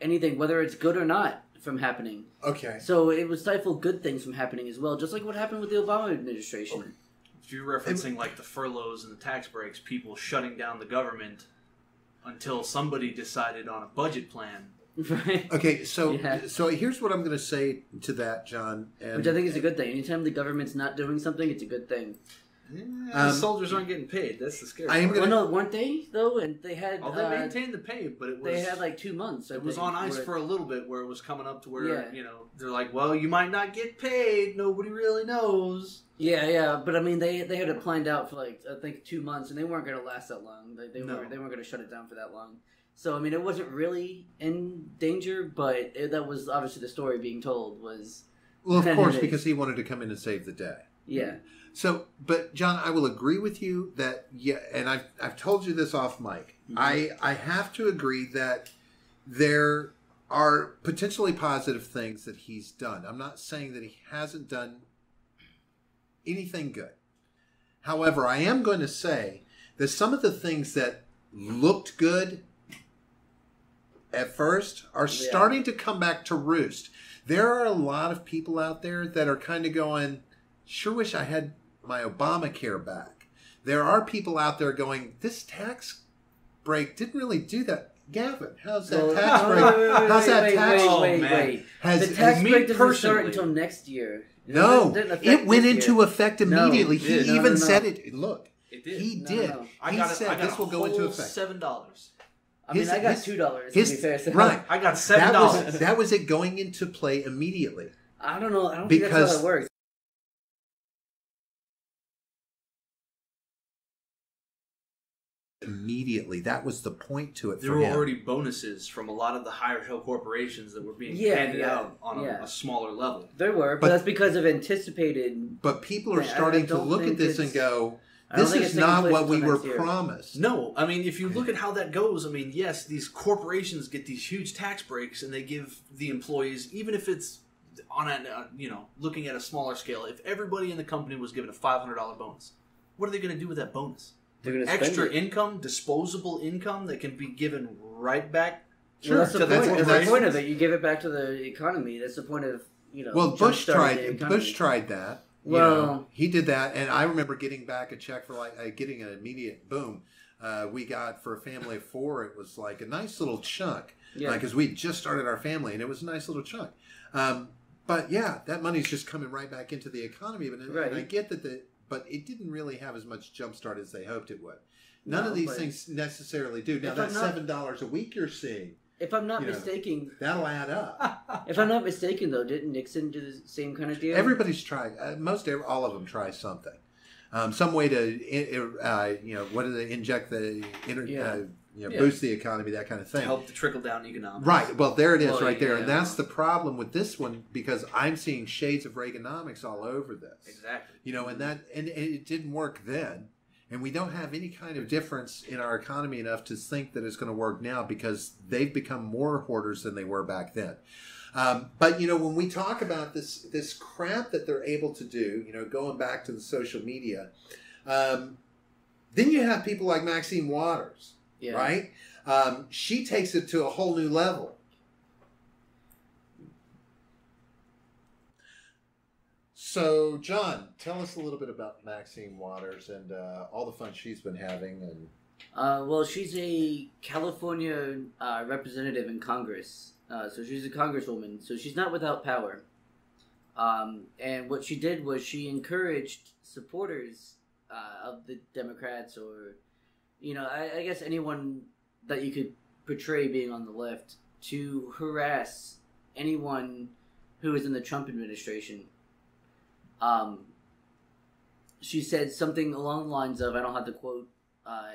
anything, whether it's good or not, from happening. Okay. So it would stifle good things from happening as well, just like what happened with the Obama administration. If you're referencing like the furloughs and the tax breaks, people shutting down the government until somebody decided on a budget plan. Right. Okay, so here's what I'm going to say to that, John. Which I think is a good thing. Anytime the government's not doing something, it's a good thing. Yeah, soldiers aren't getting paid. That's the scary part. Well, no, weren't they, though? And they had... they maintained the pay, but it was... They had like 2 months. It was on ice for a little bit where it was coming up to where, they're like, well, you might not get paid. Nobody really knows. Yeah, but I mean, they had it planned out for like, I think 2 months, and they weren't going to last that long. They weren't going to shut it down for that long. So, I mean, it wasn't really in danger, but that was obviously the story being told was... Well, of course, because he wanted to come in and save the day. Yeah. So, but John, I will agree with you that, and I've told you this off mic. Mm-hmm. I have to agree that there are potentially positive things that he's done. I'm not saying that he hasn't done anything good. However, I am going to say that some of the things that looked good at first are starting to come back to roost. There are a lot of people out there that are kind of going, sure wish I had my Obamacare back. There are people out there going, this tax break didn't really do that. Gavin, how's that tax break? How's that tax break? The tax break doesn't start until next year. No, it went into effect immediately. He even said it. Look, it did. He did. He said this will go into effect. $7. I mean, I got $2. To be fair, so. Right, I got $7. That was it going into play immediately. I don't know. I don't think that's how it works. Immediately, that was the point to it. There were already bonuses from a lot of the higher hill corporations that were being handed out on a smaller level. There were, but that's because of anticipated. But people are starting to look at this and go, this is not what we were promised. No, I mean, if you look at how that goes, I mean, yes, these corporations get these huge tax breaks and they give the employees, even if it's on a, looking at a smaller scale, if everybody in the company was given a $500 bonus, what are they going to do with that bonus? Extra income, disposable income that can be given right back. Sure, that's the point of it. You give it back to the economy. That's the point of Well, Bush tried that. Well, he did that, and I remember getting back a check for getting an immediate boom. We got for a family of 4. It was like a nice little chunk, because we just started our family, and it was a nice little chunk. But yeah, that money's just coming right back into the economy. And I get that but it didn't really have as much jumpstart as they hoped it would. None of these things necessarily do. Now, that $7 a week you're seeing, if I'm not mistaken, that'll add up. If I'm not mistaken, though, didn't Nixon do the same kind of deal? Everybody's tried. All of them try something. Some way to, what do they inject boost the economy, that kind of thing. To help the trickle-down economics. Right. Well, there it is right there. And that's the problem with this one, because I'm seeing shades of Reaganomics all over this. Exactly. And it didn't work then. And we don't have any kind of difference in our economy enough to think that it's going to work now, because they've become more hoarders than they were back then. But, when we talk about this crap that they're able to do, going back to the social media, then you have people like Maxine Waters. Yeah. Right? She takes it to a whole new level. So, John, tell us a little bit about Maxine Waters and all the fun she's been having. And well, she's a California representative in Congress. So she's a congresswoman. So she's not without power. And what she did was she encouraged supporters of the Democrats, or I guess anyone that you could portray being on the left, to harass anyone who is in the Trump administration. She said something along the lines of, I don't have the quote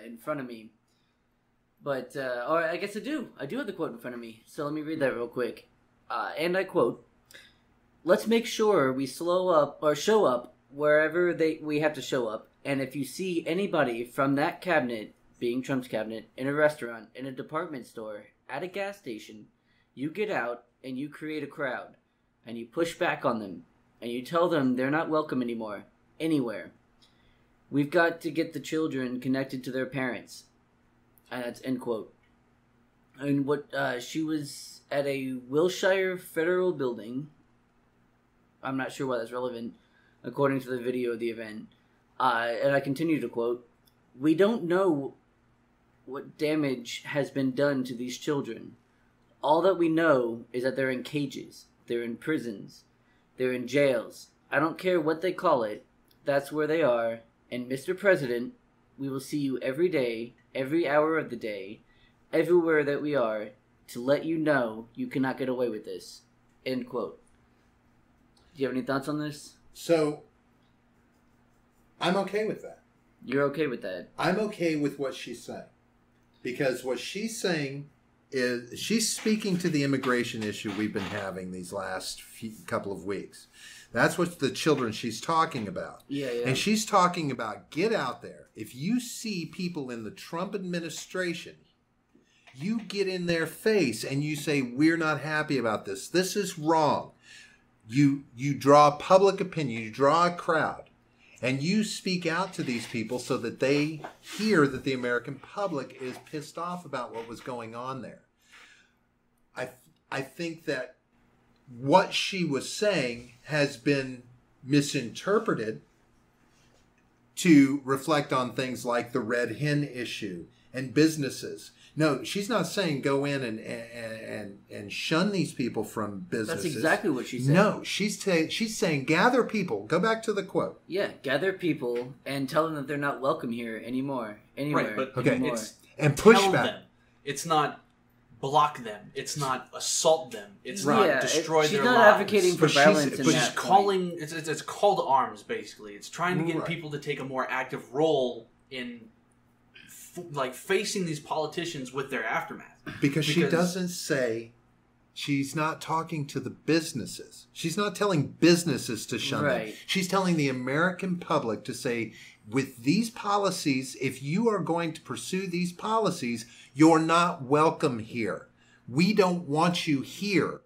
in front of me, but, or I guess I do have the quote in front of me, so let me read that real quick. And I quote, "Let's make sure we show up wherever we have to show up. And if you see anybody from that cabinet," being Trump's cabinet, "in a restaurant, in a department store, at a gas station, you get out and you create a crowd, and you push back on them, and you tell them they're not welcome anymore, anywhere. We've got to get the children connected to their parents. And that's end quote. And what she was at a Wilshire federal building. I'm not sure why that's relevant, according to the video of the event. And I continue to quote, "We don't know what damage has been done to these children. All that we know is that they're in cages, they're in prisons, they're in jails. I don't care what they call it, that's where they are. And Mr. President, we will see you every day, every hour of the day, everywhere that we are, to let you know you cannot get away with this." End quote. Do you have any thoughts on this? So, I'm okay with that. You're okay with that? I'm okay with what she's saying. Because what she's saying is she's speaking to the immigration issue we've been having these last couple of weeks. That's what the children she's talking about. Yeah. And she's talking about, get out there. If you see people in the Trump administration, you get in their face and you say, we're not happy about this. This is wrong. You draw public opinion. You draw a crowd. And you speak out to these people so that they hear that the American public is pissed off about what was going on there. I think that what she was saying has been misinterpreted to reflect on things like the red hen issue and businesses. No, she's not saying go in and shun these people from businesses. That's exactly what she said. No, she's saying gather people. Go back to the quote. Yeah, gather people and tell them that they're not welcome here anymore, anywhere. Right, but anymore. And push tell back. them. It's not block them. It's not assault them. It's Right. not destroy she's their not lives. advocating for But she's- violence in but She's that point. calling. It's call to arms, basically. It's trying to get Right. people to take a more active role in facing these politicians with their aftermath. Because she doesn't say, she's not talking to the businesses. She's not telling businesses to shun them. Right. She's telling the American public to say, with these policies, if you are going to pursue these policies, you're not welcome here. We don't want you here.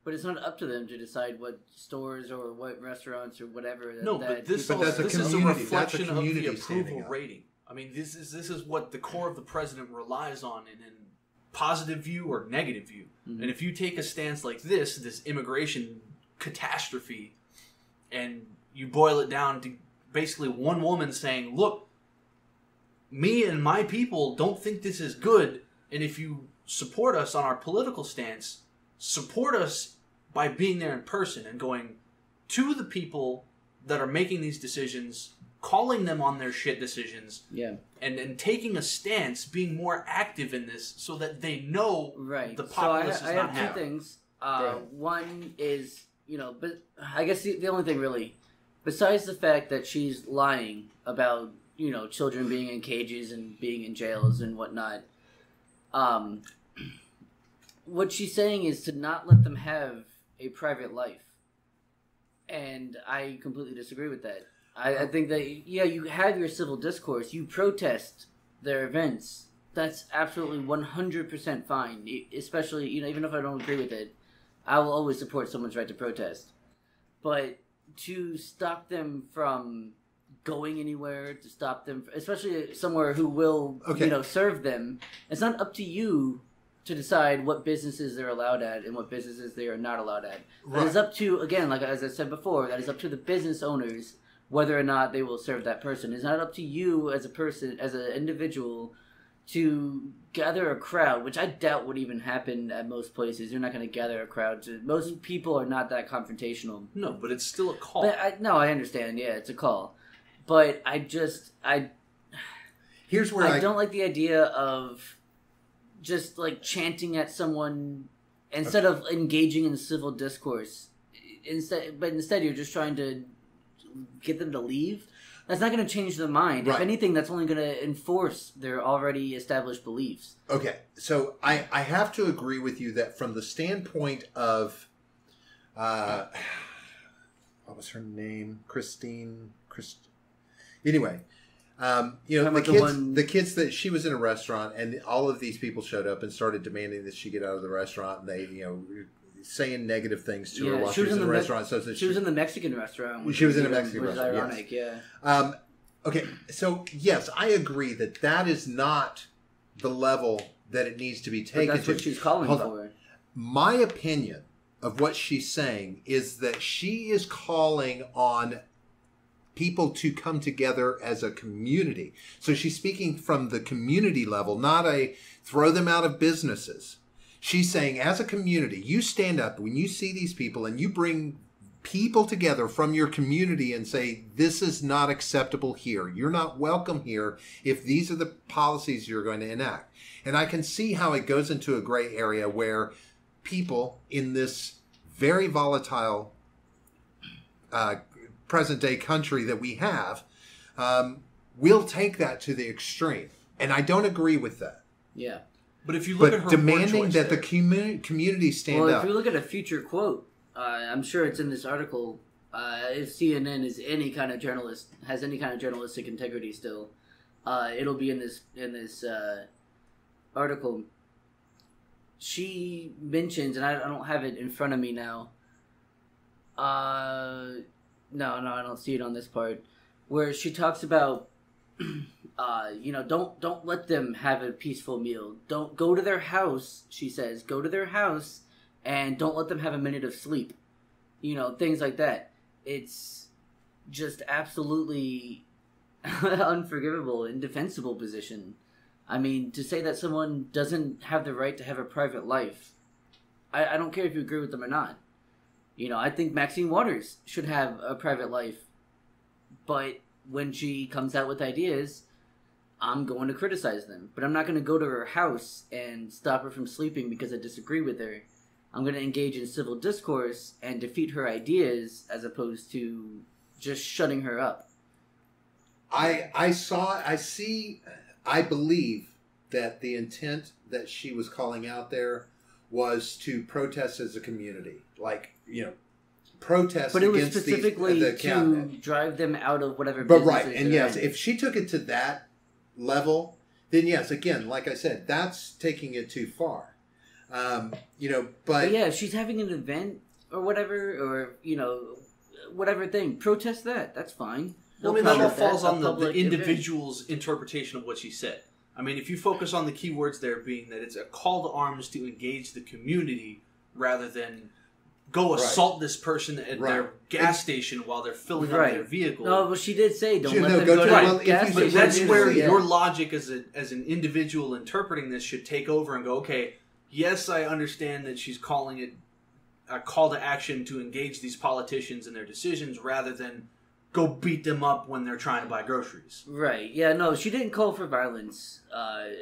But it's not up to them to decide what stores or what restaurants or whatever. But this But that's a is a community. reflection That's a of the community standing approval up. rating. I mean, this is what the core of the president relies on in positive view or negative view. Mm-hmm. And if you take a stance like this immigration catastrophe, and you boil it down to basically one woman saying, look, me and my people don't think this is good, and if you support us on our political stance, support us by being there in person and going to the people that are making these decisions, calling them on their shit decisions, and taking a stance, being more active in this so that they know the populace so is I not have happy. two things. One is, but I guess the only thing really, besides the fact that she's lying about, children being in cages and being in jails and whatnot, what she's saying is to not let them have a private life. And I completely disagree with that. I think that, you have your civil discourse. You protest their events. That's absolutely 100% fine. Especially, even if I don't agree with it, I will always support someone's right to protest. But to stop them from going anywhere, to stop them, especially somewhere who will, serve them, it's not up to you to decide what businesses they're allowed at and what businesses they are not allowed at. That is up to, again, like as I said before, that is up to the business owners whether or not they will serve that person. It's not up to you as a person, as an individual, to gather a crowd, which I doubt would even happen at most places. You're not going to gather a crowd. Most people are not that confrontational. No, but it's still a call. But I understand. Yeah, it's a call. But Here's where I don't like the idea of just like chanting at someone instead of engaging in civil discourse. Instead you're just trying to get them to leave. That's not going to change their mind. If anything, that's only going to enforce their already established beliefs. Okay, so I have to agree with you that from the standpoint of, what was her name? Anyway, the kids that she was in a restaurant, and all of these people showed up and started demanding that she get out of the restaurant, and they, saying negative things to her while she was in the restaurant. She was in the Mexican restaurant. She was in a Mexican restaurant. Which is ironic, Okay, so yes, I agree that is not the level that it needs to be taken But that's to. what she's calling Hold for. on. My opinion of what she's saying is that she is calling on people to come together as a community. So she's speaking from the community level, not a throw them out of businesses. She's saying, as a community, you stand up when you see these people and you bring people together from your community and say, this is not acceptable here. You're not welcome here if these are the policies you're going to enact. And I can see how it goes into a gray area where people in this very volatile present day country that we have will take that to the extreme. And I don't agree with that. Yeah. But if you look at her demanding word choice that there, the community stand Well, up. if you look at a future quote, I'm sure it's in this article. If CNN is any kind of journalist, has any kind of journalistic integrity still, it'll be in this article. She mentions, and I don't have it in front of me now. No, I don't see it on this part, where she talks about, don't let them have a peaceful meal. Don't go to their house. She says, go to their house, and don't let them have a minute of sleep. Things like that. It's just absolutely unforgivable, indefensible position. I mean, to say that someone doesn't have the right to have a private life, I don't care if you agree with them or not. I think Maxine Waters should have a private life. But when she comes out with ideas, I'm going to criticize them. But I'm not going to go to her house and stop her from sleeping because I disagree with her. I'm going to engage in civil discourse and defeat her ideas as opposed to just shutting her up. I believe that the intent that she was calling out there was to protest as a community. Protest but it was against specifically the to cabinet. drive them out of whatever But businesses right, and they're yes, in. if she took it to that level, then yes, again, like I said, that's taking it too far. But yeah, if she's having an event or whatever, or whatever thing, protest that. That's fine. Well, I No mean, that all problem with falls A on the public event. individual's interpretation of what she said. I mean, if you focus on the key words there being that it's a call to arms to engage the community rather than go assault this person at their gas station while they're filling up their vehicle. No, well, she did say don't let them go go to- to well, the if gas you- station. But that's where Yeah. your logic as an individual interpreting this should take over and go, okay, yes, I understand that she's calling it a call to action to engage these politicians in their decisions rather than go beat them up when they're trying to buy groceries. Right. Yeah, no, she didn't call for violence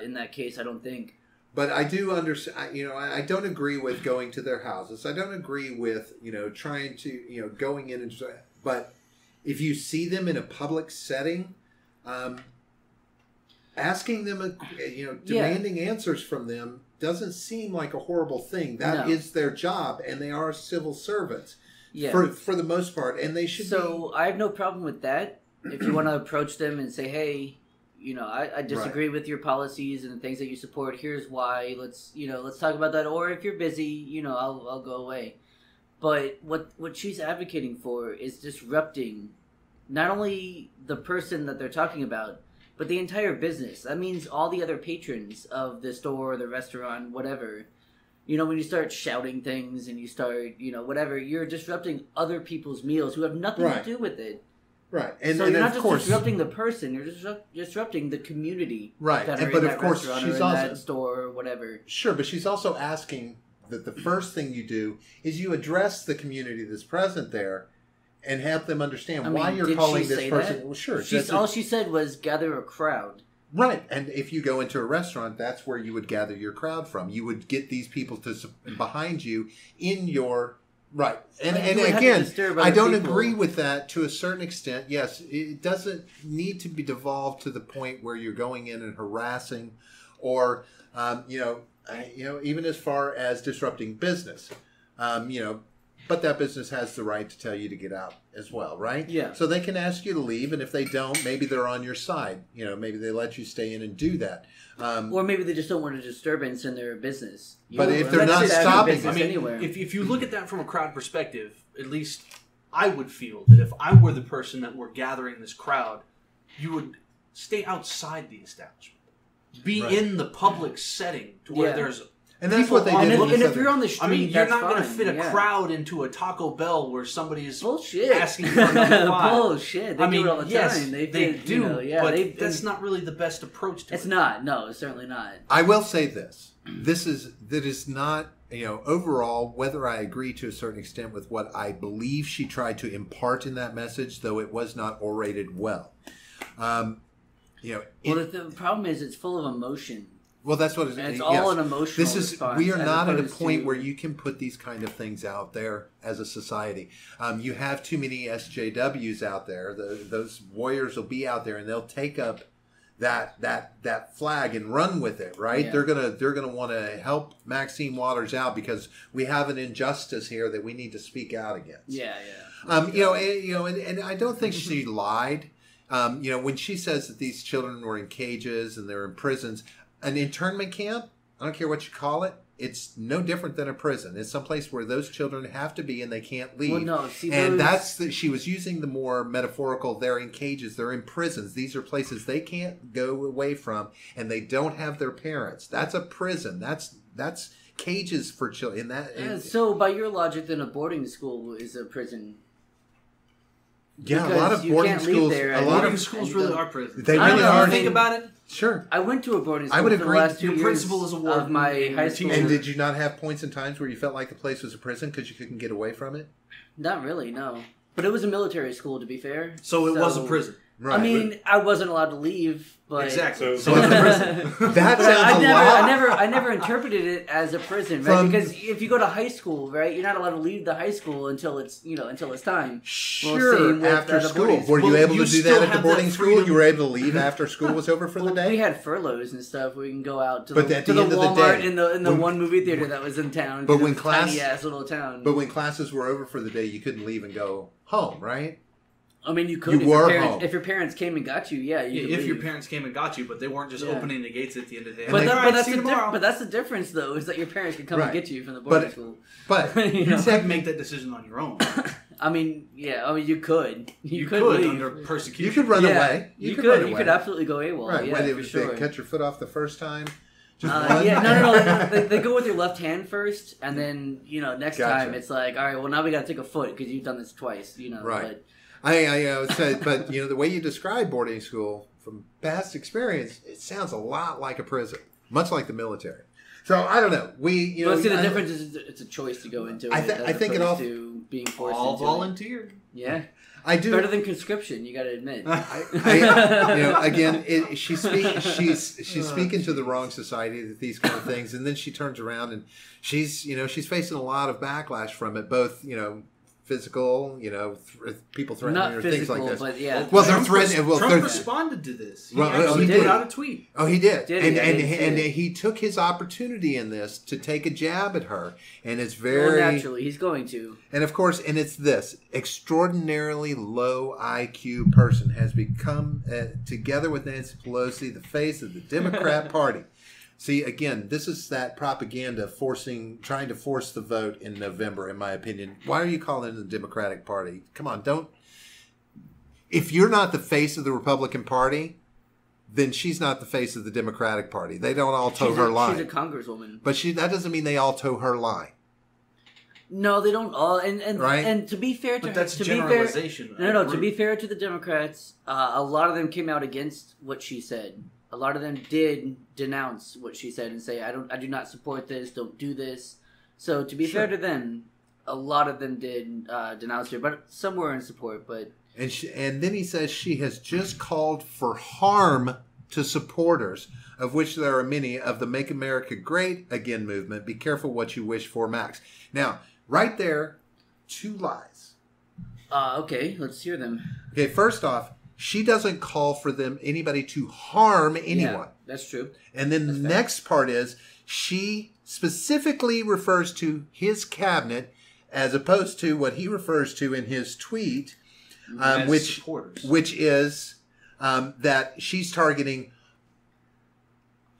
in that case, I don't think. But I do understand, I don't agree with going to their houses. I don't agree with, trying to, going in and, but if you see them in a public setting, asking them, demanding answers from them doesn't seem like a horrible thing. That is their job, and they are civil servants for the most part, and they should be. So I have no problem with that. If you want to approach them and say, hey, I disagree with your policies and the things that you support. Here's why. Let's talk about that. Or if you're busy, I'll go away. But what she's advocating for is disrupting not only the person that they're talking about, but the entire business. That means all the other patrons of the store, the restaurant, whatever. When you start shouting things and you start, whatever, you're disrupting other people's meals who have nothing to do with it. Right, So you're not just disrupting the person; you're just disrupting the community. Right, that are but in of that course restaurant she's or in also that store or whatever. Sure, but she's also asking that the first thing you do is you address the community that's present there, and help them understand why you're calling this person. Well, sure, All she said was gather a crowd. Right, and if you go into a restaurant, that's where you would gather your crowd from. You would get these people behind you in your. Right. And again, I don't agree with that to a certain extent. Yes, it doesn't need to be devolved to the point where you're going in and harassing or, even as far as disrupting business, but that business has the right to tell you to get out as well, right? Yeah. So they can ask you to leave, and if they don't, maybe they're on your side. Maybe they let you stay in and do that. Or maybe they just don't want a disturbance in their business. But if they're not stopping, I mean, anywhere. if you look at that from a crowd perspective, at least I would feel that if I were the person that were gathering this crowd, you would stay outside the establishment, be in the public setting to where there's. And that's what they did. And if you're on the street, I mean, you're not going to fit a crowd into a Taco Bell where somebody is bullshit asking for a number 5. Bullshit. They do it all the time. They do, but that's not really the best approach to it. It's not. No, it's certainly not. I will say this. That is not, overall, whether I agree to a certain extent with what I believe she tried to impart in that message, though it was not orated well. The problem is it's full of emotion. Well, that's what it is. And it's all an emotional response. We are not at a point where you can put these kind of things out there as a society. You have too many SJWs out there. Those warriors will be out there, and they'll take up that flag and run with it. Right? Yeah. They're gonna want to help Maxine Waters out because we have an injustice here that we need to speak out against. Yeah. And I don't think she lied. When she says that these children were in cages and they're in prisons. An internment camp, I don't care what you call it, it's no different than a prison. It's someplace where those children have to be and they can't leave. Well, no, see, and she was using the more metaphorical, they're in cages, they're in prisons. These are places they can't go away from and they don't have their parents. That's a prison. That's cages for children. So by your logic, then a boarding school is a prison. Yeah, a lot of boarding schools. A lot of schools really are prisons. They really are. Think about it. Sure. I went to a boarding school I would for the agree. last 2 Your years principal is a warden of my high school. And did you not have points and times where you felt like the place was a prison because you couldn't get away from it? Not really, no. But it was a military school, to be fair. So it was a prison. Right. I mean, I wasn't allowed to leave, but Exactly. So it's a prison. That sounds a lot. I never interpreted it as a prison, right? Because if you go to high school, right, you're not allowed to leave the high school until it's time. Sure, after school. Were you able to do that at the boarding school? You were able to leave after school was over for the day? We had furloughs and stuff. We can go out to But the at the end of the Walmart day, in the one movie theater that was in town. But when tiny ass little town. But when classes were over for the day, you couldn't leave and go home, right? I mean, you could if your parents came and got you. Yeah, if your parents came and got you, but they weren't just opening the gates at the end of the day. But that's the difference, though, is that your parents could come and get you from the boarding school. But you can't make that decision on your own. I mean, you could. You could leave. Under persecution. You could run away. You could absolutely go AWOL. Right? Yeah, for sure. They cut your foot off the first time. No. They go with your left hand first, and then next time it's like, all right, well now we got to take a foot because you've done this twice. Right. But, I said, but the way you describe boarding school from past experience, it sounds a lot like a prison, much like the military. So I don't know. But see, the difference is it's a choice to go into. I think it all to being forced all into volunteer. Yeah, I do better than conscription. You got to admit. Again, she's speaking to the wrong society with these kind of things, and then she turns around and she's facing a lot of backlash from it, both physical, people threatening her, things like this. But yeah. Well, they're threatening. Trump responded to this. He did. put out a tweet. Oh, he did. And he took his opportunity in this to take a jab at her, and it's very naturally he's going to. And of course, and it's this extraordinarily low IQ person has become, together with Nancy Pelosi, the face of the Democrat Party. See, again, this is that propaganda trying to force the vote in November, in my opinion. Why are you calling it the Democratic Party? Come on, don't. If you're not the face of the Republican Party, then she's not the face of the Democratic Party. They don't all toe her line. She's a congresswoman. But that doesn't mean they all toe her line. No, they don't all. And right? And to be fair to but that's her, generalization. To be fair to the Democrats, a lot of them came out against what she said. A lot of them did denounce what she said and say, I do not support this, don't do this. So to be fair to them, a lot of them did denounce her, but some were in support. But and then he says she has just called for harm to supporters, of which there are many, of the Make America Great Again movement. Be careful what you wish for, Max. Now, right there, 2 lies. Okay, let's hear them. Okay, first off, she doesn't call for anybody to harm anyone. Yeah, that's true. And then the next part is she specifically refers to his cabinet as opposed to what he refers to in his tweet, which is that she's targeting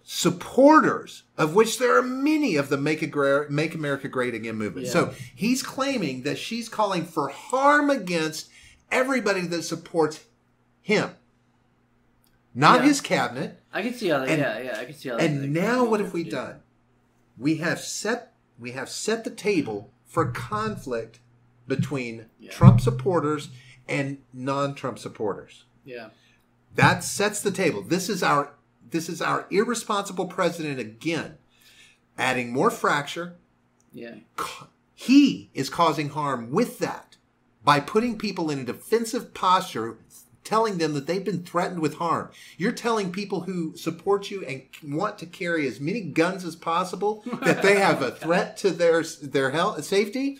supporters, of which there are many of the Make America Great Again movement. Yeah. So he's claiming that she's calling for harm against everybody that supports him. not his cabinet. I can see how that. I can see how. And now, what have we done? We have set the table for conflict between Trump supporters and non-Trump supporters. Yeah, that sets the table. This is our irresponsible president again, adding more fracture. Yeah, he is causing harm with that by putting people in a defensive posture, telling them that they've been threatened with harm. You're telling people who support you and want to carry as many guns as possible that they have a threat to their health safety.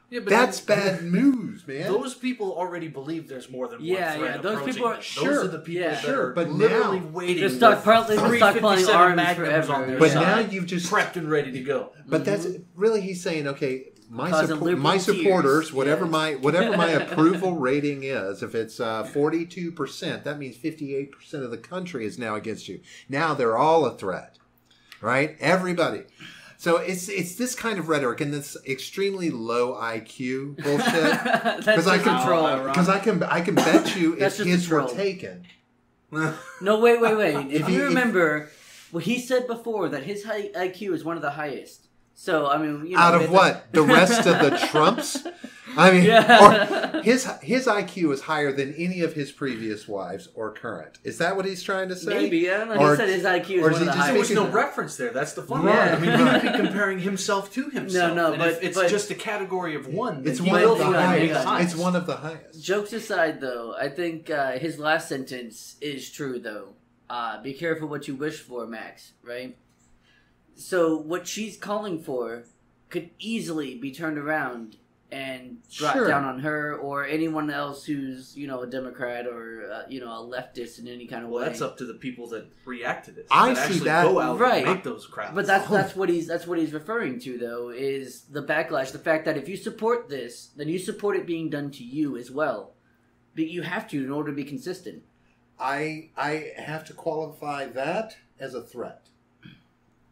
Yeah, but that's bad news, man. Those people already believe there's more than one threat. Yeah, those people are Those are the people that are but literally now, waiting. They're stockpiling arms magnums on their but side. now you've just prepped and ready to go. But that's really he's saying, okay, my supporters, whatever my approval rating is, if it's 42%, that means 58% of the country is now against you. Now they're all a threat, right? Everybody. So it's this kind of rhetoric and this extremely low IQ bullshit. Because I can bet you if his were taken. No, wait. If you remember what he said before, that his IQ is one of the highest. So I mean, out of what? The rest of the Trumps? I mean, or his IQ is higher than any of his previous wives or current. Is that what he's trying to say? Maybe, I don't know. He said his IQ is one of the highest. There was no reference there. That's the fun part. I mean, he would be comparing himself to himself. No, but it's just a category of one. It's one of the highest. It's one of the highest. Jokes aside, though, I think his last sentence is true, though. Be careful what you wish for, Max, right? So what she's calling for could easily be turned around and brought down on her or anyone else who's, a Democrat or, a leftist in any kind of way. Well, that's up to the people that react to this. I see that. Go out and make those crowds. But that's what he's referring to, though, is the backlash. The fact that if you support this, then you support it being done to you as well. But you have to in order to be consistent. I have to qualify that as a threat.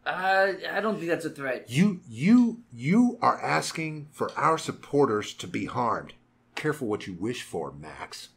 I don't think that's a threat. You are asking for our supporters to be harmed. Careful what you wish for, Max.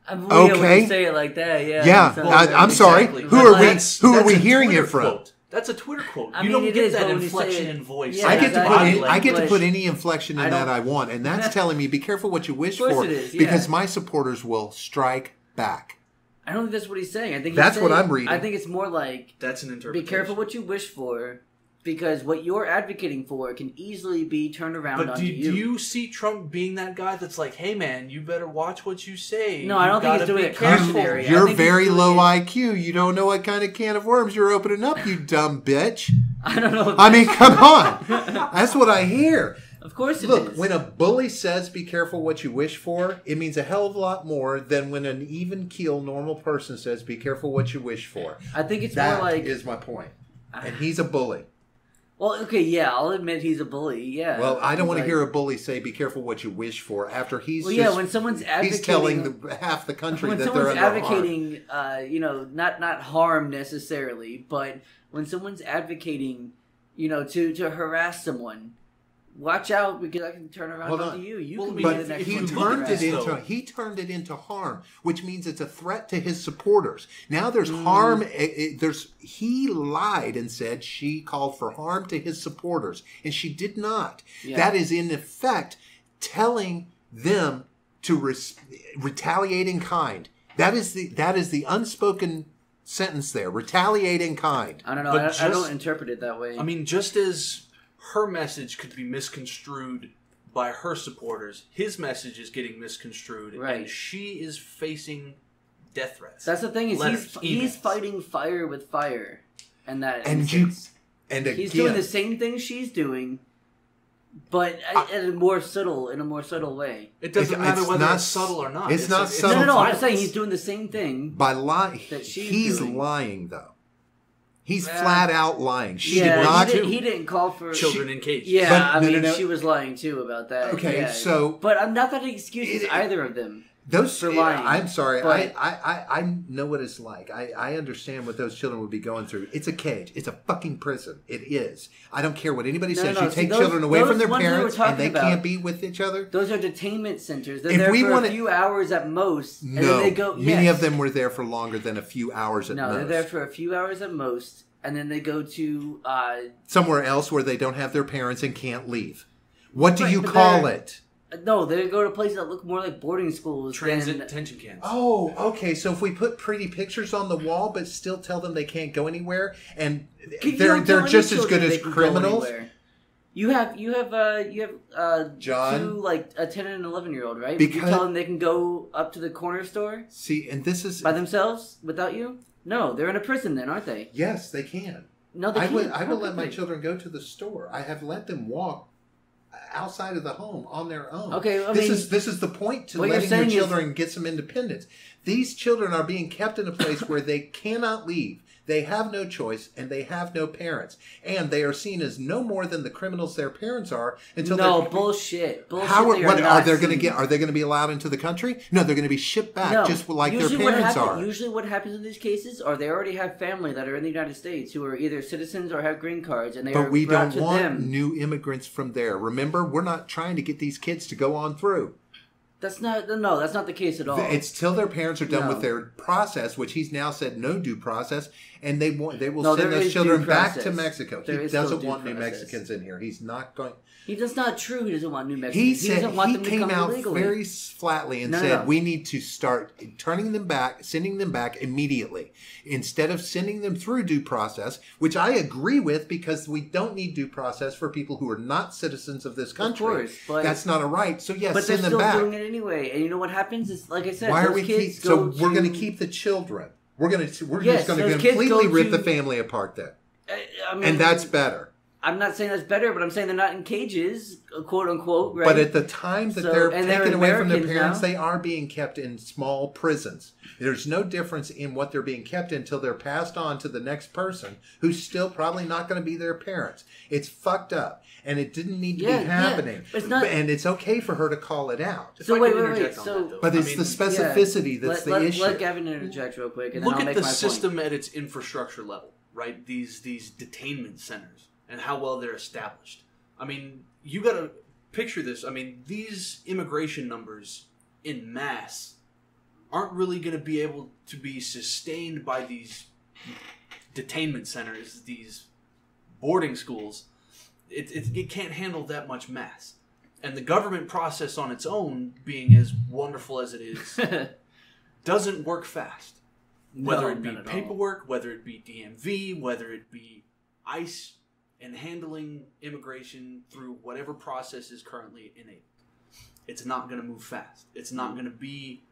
I'm weird when you say it like that. Yeah. Yeah. I'm sorry. Who are we hearing it from? Quote. That's a Twitter quote. You don't get that inflection in voice. Yeah, I get to put any inflection in that I want, and that's telling me be careful what you wish for, because my supporters will strike back. I don't think that's what he's saying. I think that's what I'm reading. I think it's more like that's an interpretation. Be careful what you wish for, because what you're advocating for can easily be turned around onto you. Do you see Trump being that guy that's like, "Hey, man, you better watch what you say"? No, I don't think he's doing it cautionary. You're very low IQ. You don't know what kind of can of worms you're opening up, you dumb bitch. I don't know. I mean, come on. That's what I hear. Of course it is. Look, when a bully says be careful what you wish for, it means a hell of a lot more than when an even-keel normal person says be careful what you wish for. I think it's more like... That is my point. And he's a bully. Well, okay, yeah, I'll admit he's a bully, yeah. Well, I don't want to hear a bully say be careful what you wish for after he's when someone's advocating... He's telling half the country that they're under harm. When someone's advocating, not harm necessarily, but when someone's advocating, to harass someone... Watch out, because I can turn around onto you. You can be the next one. He turned it into harm, which means it's a threat to his supporters. Now there's harm. He lied and said she called for harm to his supporters, and she did not. Yeah. That is in effect telling them to retaliate in kind. That is the unspoken sentence there. Retaliate in kind. I don't know. I don't interpret it that way. I mean, just as her message could be misconstrued by her supporters, his message is getting misconstrued, and she is facing death threats. That's the thing, is he's fighting fire with fire, he's doing the same thing she's doing, but in a more subtle way. It doesn't matter whether it's subtle or not. It's not subtle. No. I'm saying he's doing the same thing by lying. He's lying though. He's flat out lying. She did not. He didn't call for children in cages. Yeah, but, she was lying too about that. Okay, but I'm not that excuses either of them. Those, for lying. I'm sorry. But- I know what it's like. I understand what those children would be going through. It's a cage. It's a fucking prison. It is. I don't care what anybody says. You take children away from their parents and they can't be with each other. Those are detainment centers. They're there for a few hours at most. And then they go, many of them were there for longer than a few hours at most. No, they're there for a few hours at most. And then they go to... somewhere else where they don't have their parents and can't leave. What do you call it? No, they go to places that look more like boarding schools. Transit detention camps. Oh, okay. So if we put pretty pictures on the wall, but still tell them they can't go anywhere, and they're just as good as criminals. You have John, two, like a 10 and 11-year-old, right? Because, you tell them they can go up to the corner store. See, and this is by themselves without you. No, they're in a prison then, aren't they? Yes, they can. No, they can't. I will let my children go to the store. I have let them walk outside of the home on their own. Okay, this is the point to letting your children get some independence. These children are being kept in a place where they cannot leave. They have no choice, and they have no parents, and they are seen as no more than the criminals their parents are until bullshit. How are they going to be allowed into the country? No, they're going to be shipped back just like their parents are. Usually, what happens in these cases are they already have family that are in the United States who are either citizens or have green cards, and but we don't want new immigrants from there. Remember, we're not trying to get these kids to go on through. That's not the case at all. It's till their parents are done with their process, which he's now said no due process, and they will send those children back to Mexico. He doesn't want new Mexicans in here. He's not going. That's not true. He doesn't want new Mexicans. He doesn't want them to come illegally. He came out very flatly and said we need to start sending them back immediately instead of sending them through due process, which I agree with because we don't need due process for people who are not citizens of this country. Of course, but that's not a right. So yes, send them back. But they're still doing it anyway. And you know what happens is, like I said, we're going to keep the children. We're just going to completely rip the family apart then, and that's better. I'm not saying that's better, but I'm saying they're not in cages, quote unquote, right? But at the time that they're taken away from their parents, they are being kept in small prisons. There's no difference in what they're being kept in until they're passed on to the next person who's still probably not going to be their parents. It's fucked up. And it didn't need to be happening. It's not, and it's okay for her to call it out. So wait. But it's the specificity that's the issue. Let Gavin interject real quick, and look then I'll at make the my system point. At its infrastructure level, right? These detainment centers and how well they're established. I mean, you got to picture this. I mean, these immigration numbers in mass aren't really going to be able to be sustained by these detainment centers, these boarding schools. It can't handle that much mass. And the government process on its own, being as wonderful as it is, doesn't work fast. Whether it be paperwork, whether it be DMV, whether it be ICE, and handling immigration through whatever process is currently enabled. It's not going to move fast. It's not going to be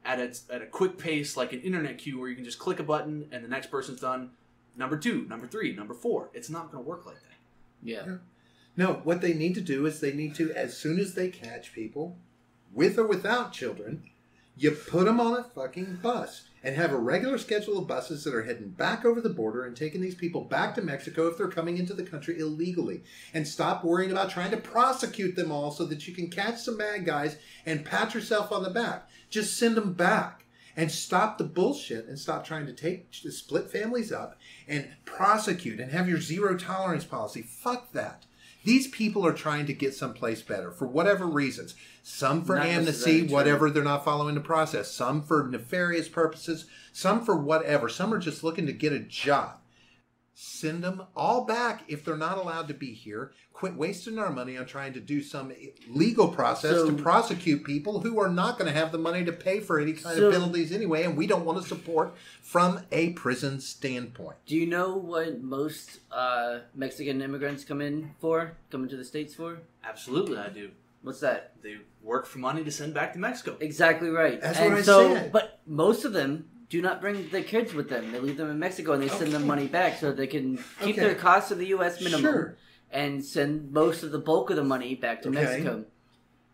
at a quick pace like an internet queue where you can just click a button and the next person's done. Number 2, number 3, number 4. It's not going to work like that. Yeah. No, what they need to do is they need to, as soon as they catch people, with or without children, you put them on a fucking bus and have a regular schedule of buses that are heading back over the border and taking these people back to Mexico if they're coming into the country illegally. And stop worrying about trying to prosecute them all so that you can catch some bad guys and pat yourself on the back. Just send them back. And stop the bullshit and stop trying to split families up and prosecute and have your zero tolerance policy. Fuck that. These people are trying to get someplace better for whatever reasons. Some for amnesty, whatever, they're not following the process. Some for nefarious purposes. Some for whatever. Some are just looking to get a job. Send them all back if they're not allowed to be here. Quit wasting our money on trying to do some legal process to prosecute people who are not going to have the money to pay for any kind of penalties anyway, and we don't want to support from a prison standpoint. Do you know what most Mexican immigrants come into the States for? Absolutely, I do. What's that? They work for money to send back to Mexico. Exactly right. That's what I said. But most of them do not bring their kids with them. They leave them in Mexico and they send them money back so they can keep their costs of the U.S. minimum and send most of the bulk of the money back to Mexico.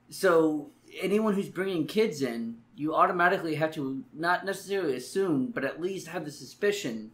So anyone who's bringing kids in, you automatically have to not necessarily assume, but at least have the suspicion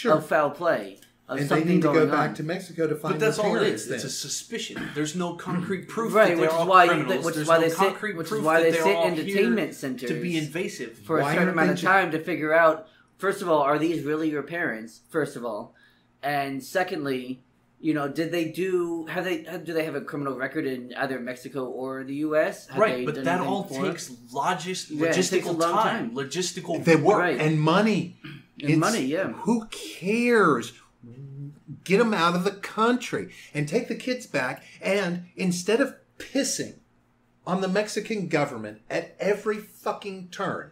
of foul play. of and something they need to going go back on. to Mexico to find But that's their all it parents. is. It's a suspicion. There's no concrete proof Right, that which they're is all why criminals. which is There's why no they sit concrete which is proof why that they they're sit all in here detainment centers to be invasive. for a Why certain aren't amount they of ju- time to figure out. First of all, are these really your parents? First of all, and secondly, you know, do they have a criminal record in either Mexico or the U.S.? Right, but that all takes it logistical takes a long time. logistical They work Right. and money. And money, yeah. Who cares? Get them out of the country and take the kids back. And instead of pissing on the Mexican government at every fucking turn,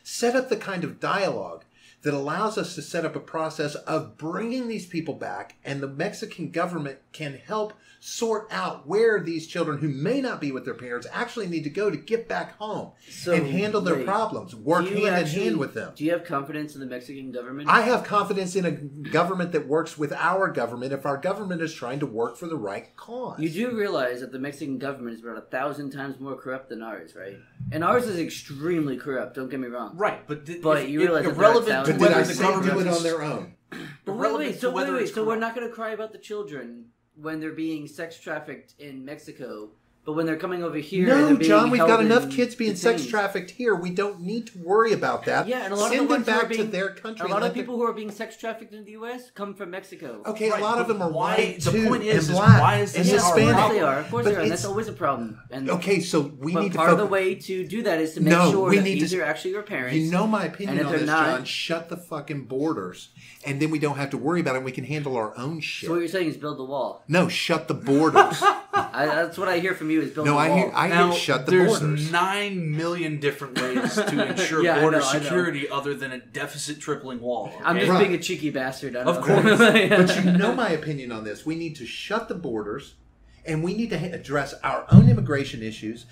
set up the kind of dialogue that allows us to set up a process of bringing these people back, and the Mexican government can help sort out where these children who may not be with their parents actually need to go to get back home and handle their problems, work hand in hand with them. Do you have confidence in the Mexican government? I have confidence in a government that works with our government if our government is trying to work for the right cause. You do realize that the Mexican government is about 1,000 times more corrupt than ours, right? And ours is extremely corrupt, don't get me wrong. Right, but you realize that irrelevant they're to But did whether I the say do government it is on their own? But irrelevant to whether it's so we're corrupt. not going to cry about the children when they're being sex trafficked in Mexico, but when they're coming over here, No, they're being John, we've got held enough and kids being sex detained. trafficked here. We don't need to worry about that. Yeah, and a lot Send of the them ones who are back to being, their country. a lot Let of people who are being sex trafficked in the U.S. come from Mexico. Okay, Right, a lot of but them are why- white the too, point is and black, why is and this our Of course Hispanic. they are. Of course But they are. And that's it's- always a problem. And Okay, so we need to part of the focus. way to do that is to make No, sure we that need these to- are actually your parents. You know my And opinion if on they're this, not- John. Shut the fucking borders, and then we don't have to worry about it. And we can handle our own shit. So what you're saying is build the wall. No, shut the borders. That's what I hear from you is build No, the wall. I Now, hear shut the there's borders. 9 million different ways to ensure Yeah, I border know, I know. security other than a deficit tripling wall. I'm okay? just Right. being a cheeky bastard. I Of don't know. course. But you know my opinion on this. We need to shut the borders, and we need to address our own immigration issues,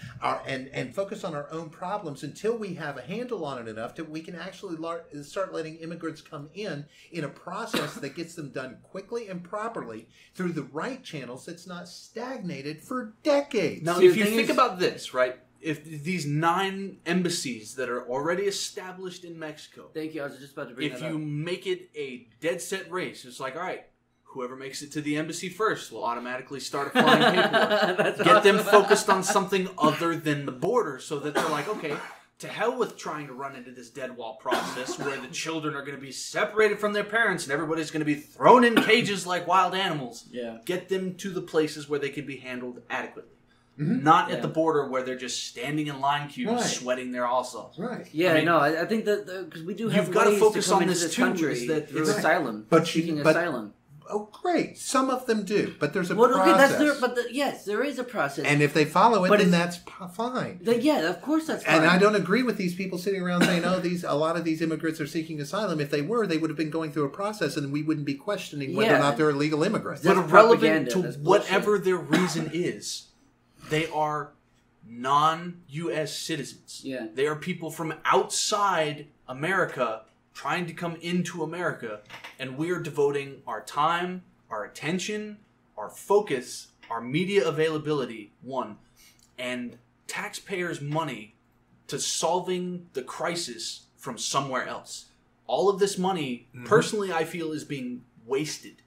and focus on our own problems until we have a handle on it enough that we can actually start letting immigrants come in a process that gets them done quickly and properly through the right channels that's not stagnated for decades. Now, See, if the you thing think is- about this, right? If these 9 embassies that are already established in Mexico, Thank you. I was just about to bring if that you up. make it a dead set race, it's like, all right, whoever makes it to the embassy first will automatically start applying paperwork. That's Get them awesome. focused on something other than the border so that they're like, okay, to hell with trying to run into this dead wall process where the children are going to be separated from their parents and everybody's going to be thrown in cages like wild animals. Yeah. Get them to the places where they can be handled adequately. Not at the border where they're just standing in line queues, Right. sweating their ass off. Right. Yeah, I mean, no, I think that because we do have you've gotta ways focus to come on into this this too, country is that through it's- asylum, But seeking but- asylum. Oh, great. Some of them do, but there's a Well, okay, process. that's there, but yes, there is a process. And if they follow it, But then it's- that's fine. Yeah, of course that's fine. And I don't agree with these people sitting around saying, "Oh, a lot of these immigrants are seeking asylum." If they were, they would have been going through a process, and we wouldn't be questioning whether or Yeah. not they're illegal immigrants. That's But irrelevant propaganda. to That's bullshit. whatever their reason is, they are non-U.S. citizens. Yeah. They are people from outside America trying to come into America, and we are devoting our time, our attention, our focus, our media availability, and taxpayers' money to solving the crisis from somewhere else. All of this money, personally, I feel is being wasted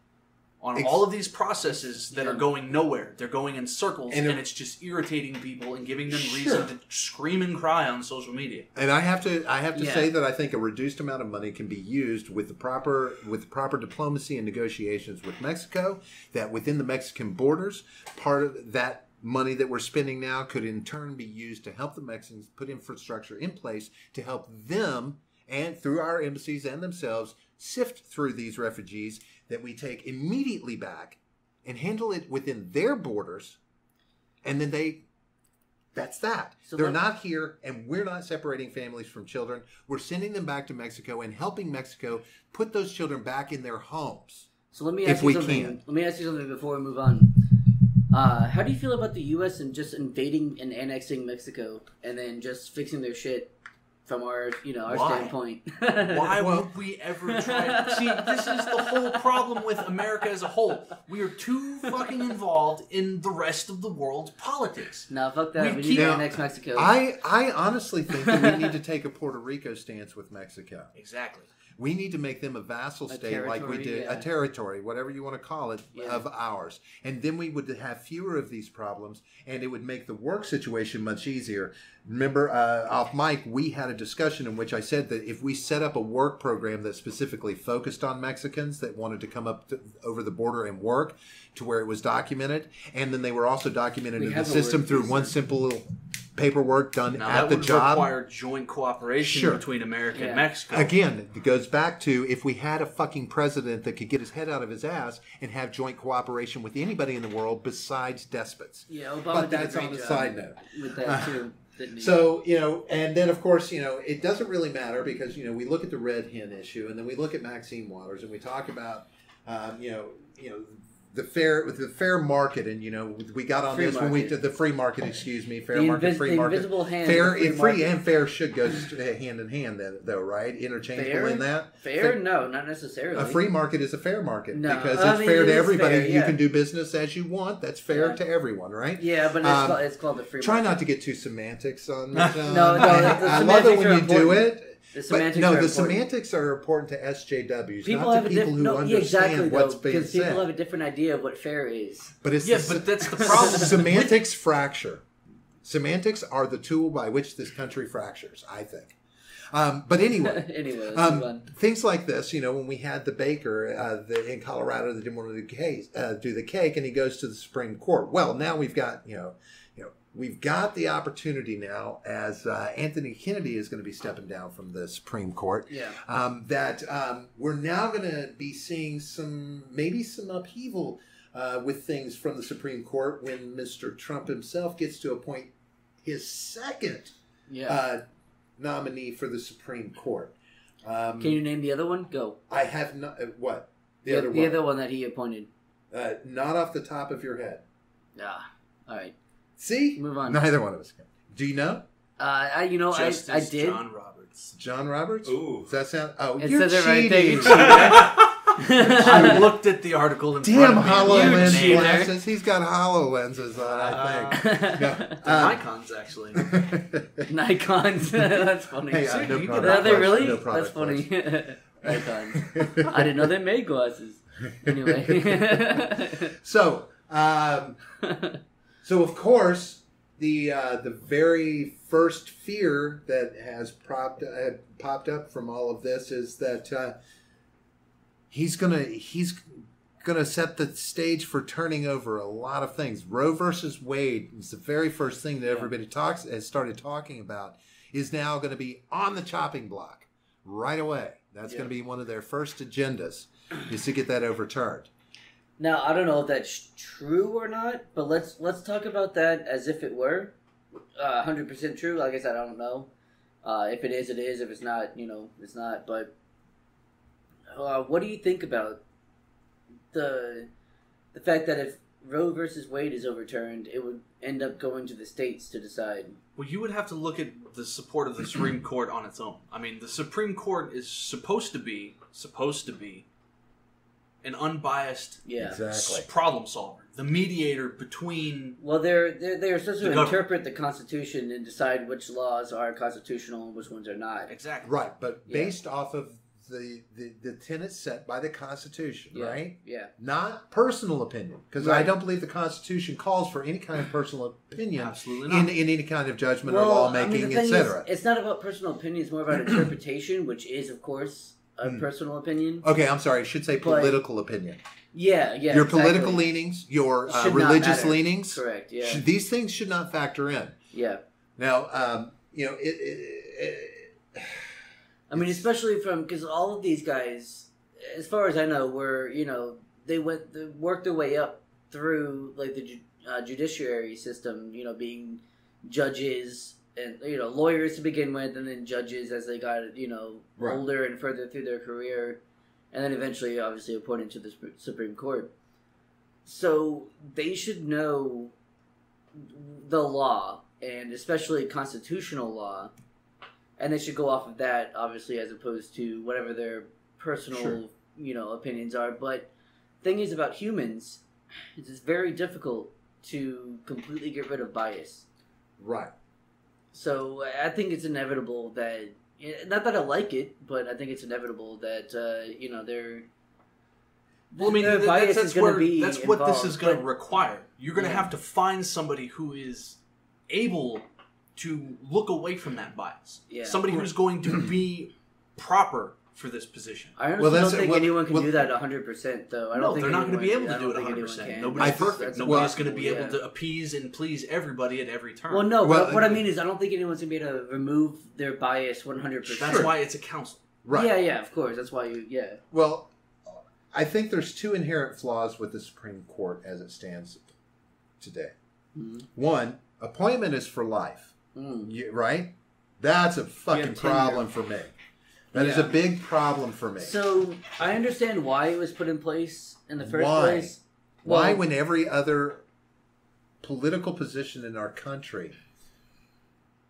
on all of these processes that are going nowhere. They're going in circles, and it's just irritating people and giving them reason to scream and cry on social media. And I have to Yeah. say that I think a reduced amount of money can be used with the proper diplomacy and negotiations with Mexico. That within the Mexican borders, part of that money that we're spending now could in turn be used to help the Mexicans put infrastructure in place to help them, and through our embassies and themselves, sift through these refugees that we take immediately back and handle it within their borders. And then that's that. So They're not here, and we're not separating families from children. We're sending them back to Mexico and helping Mexico put those children back in their homes. So let me if ask you we something. can. Let me ask you something before we move on. How do you feel about the U.S. and just invading and annexing Mexico and then just fixing their shit from our Why? standpoint? Why would we ever try? See, this is the whole problem with America as a whole. We are too fucking involved in the rest of the world's politics. No, fuck that. We We need keep- to Now, annex Mexico. I honestly think that we need to take a Puerto Rico stance with Mexico. Exactly. We need to make them a vassal state like we did, a territory, whatever you want to call it, of ours. And then we would have fewer of these problems, and it would make the work situation much easier. Remember, off mic, we had a discussion in which I said that if we set up a work program that specifically focused on Mexicans that wanted to come up over the border and work, to where it was documented, and then they were also documented in the system through one simple little paperwork done at the job. That would require joint cooperation between America and Mexico. Again, it goes back to if we had a fucking president that could get his head out of his ass and have joint cooperation with anybody in the world besides despots. Yeah, Obama but that's on the side note. With that too. So, and then of course, it doesn't really matter because, we look at the red hen issue and then we look at Maxine Waters and we talk about, the fair market, and we got on this when we did the free market. Excuse me, fair market, free market. Invisible hand. Free and fair should go hand in hand, though, right? Interchangeable in that. Fair? No, not necessarily. A free market is a fair market because it's fair to everybody. Fair, You can do business as you want. That's fair to everyone, right? Yeah, but it's called the free market. Try not to get too semantics on this. No, I love it when you do it. The semantics are important to SJWs, people not to people who understand what's being said. People have a different idea of what fair is. But it's but that's the problem. Semantics fracture. Semantics are the tool by which this country fractures, I think. But anyway, things like this, when we had the baker in Colorado that didn't want to do the cake, and he goes to the Supreme Court. Well, now we've got, we've got the opportunity now, as Anthony Kennedy is going to be stepping down from the Supreme Court, that we're now going to be seeing maybe some upheaval with things from the Supreme Court when Mr. Trump himself gets to appoint his second nominee for the Supreme Court. Can you name the other one? Go. I have not. What? The other one that he appointed. Not off the top of your head. All right. See? Move on. Neither one of us can. Do you know? I did. John Roberts. John Roberts? Ooh. Does that sound... Oh, it you're says cheating. It right there. I looked at the article in front of me. Damn HoloLens glasses. He's got HoloLenses on, I think. Nikons, actually. Nikons. That's funny. Hey, no product Are they really? No That's funny. Nikons. I didn't know they made glasses. Anyway. So of course, the very first fear that has popped up from all of this is that he's gonna set the stage for turning over a lot of things. Roe versus Wade is the very first thing that everybody has started talking about. Is now going to be on the chopping block right away. That's going to be one of their first agendas, is to get that overturned. Now, I don't know if that's true or not, but let's talk about that as if it were 100% true. Like I said, I don't know. If it is, it is. If it's not, it's not. But what do you think about the fact that if Roe versus Wade is overturned, it would end up going to the states to decide? Well, you would have to look at the support of the Supreme Court on its own. I mean, the Supreme Court is supposed to be an unbiased problem solver, the mediator between. Well, they're supposed to interpret the Constitution and decide which laws are constitutional and which ones are not. Exactly. Right, but based off of the tenets set by the Constitution, right? Yeah. not personal opinion, because I don't believe the Constitution calls for any kind of personal opinion. Absolutely not. In any kind of judgment or lawmaking, etc. It's not about personal opinion; it's more about interpretation, which is, of course, a personal opinion. Okay, I'm sorry. I should say political opinion. Yeah. Your political leanings, your religious leanings. Correct. Yeah. These things should not factor in. Yeah. Now, I mean, especially because all of these guys, as far as I know, were they worked their way up through like the judiciary system. Being judges and lawyers to begin with, and then judges as they got older and further through their career, and then eventually, obviously, appointed to the Supreme Court. So they should know the law, and especially constitutional law. And they should go off of that, obviously, as opposed to whatever their personal, opinions are. But the thing is about humans, it's very difficult to completely get rid of bias. Right. So I think it's inevitable that, Not that I like it, but I think it's inevitable that they're. Well, I mean, their bias is going to be that's what this involved, is going to but- require. You're going to have to find somebody who is able to look away from that bias. Yeah. Somebody who's going to be proper for this position. I honestly that's- don't think well- anyone can well- do that 100%, though. I don't No, think they're not going to be able to I do it don't think 100%. anyone can. Nobody's perfect. That's Nobody's going to impossible, be able yeah. to appease and please everybody at every turn. Well, no. Well, what I mean is, I don't think anyone's going to be able to remove their bias 100%. That's why it's a council. Right. Yeah, of course. That's why you. Yeah. Well, I think there's two inherent flaws with the Supreme Court as it stands today. Mm-hmm. One, appointment is for life. Right? That's a fucking tenure. problem for me. That is a big problem for me. So I understand why it was put in place in the first Why? place. Why, Well, when every other political position in our country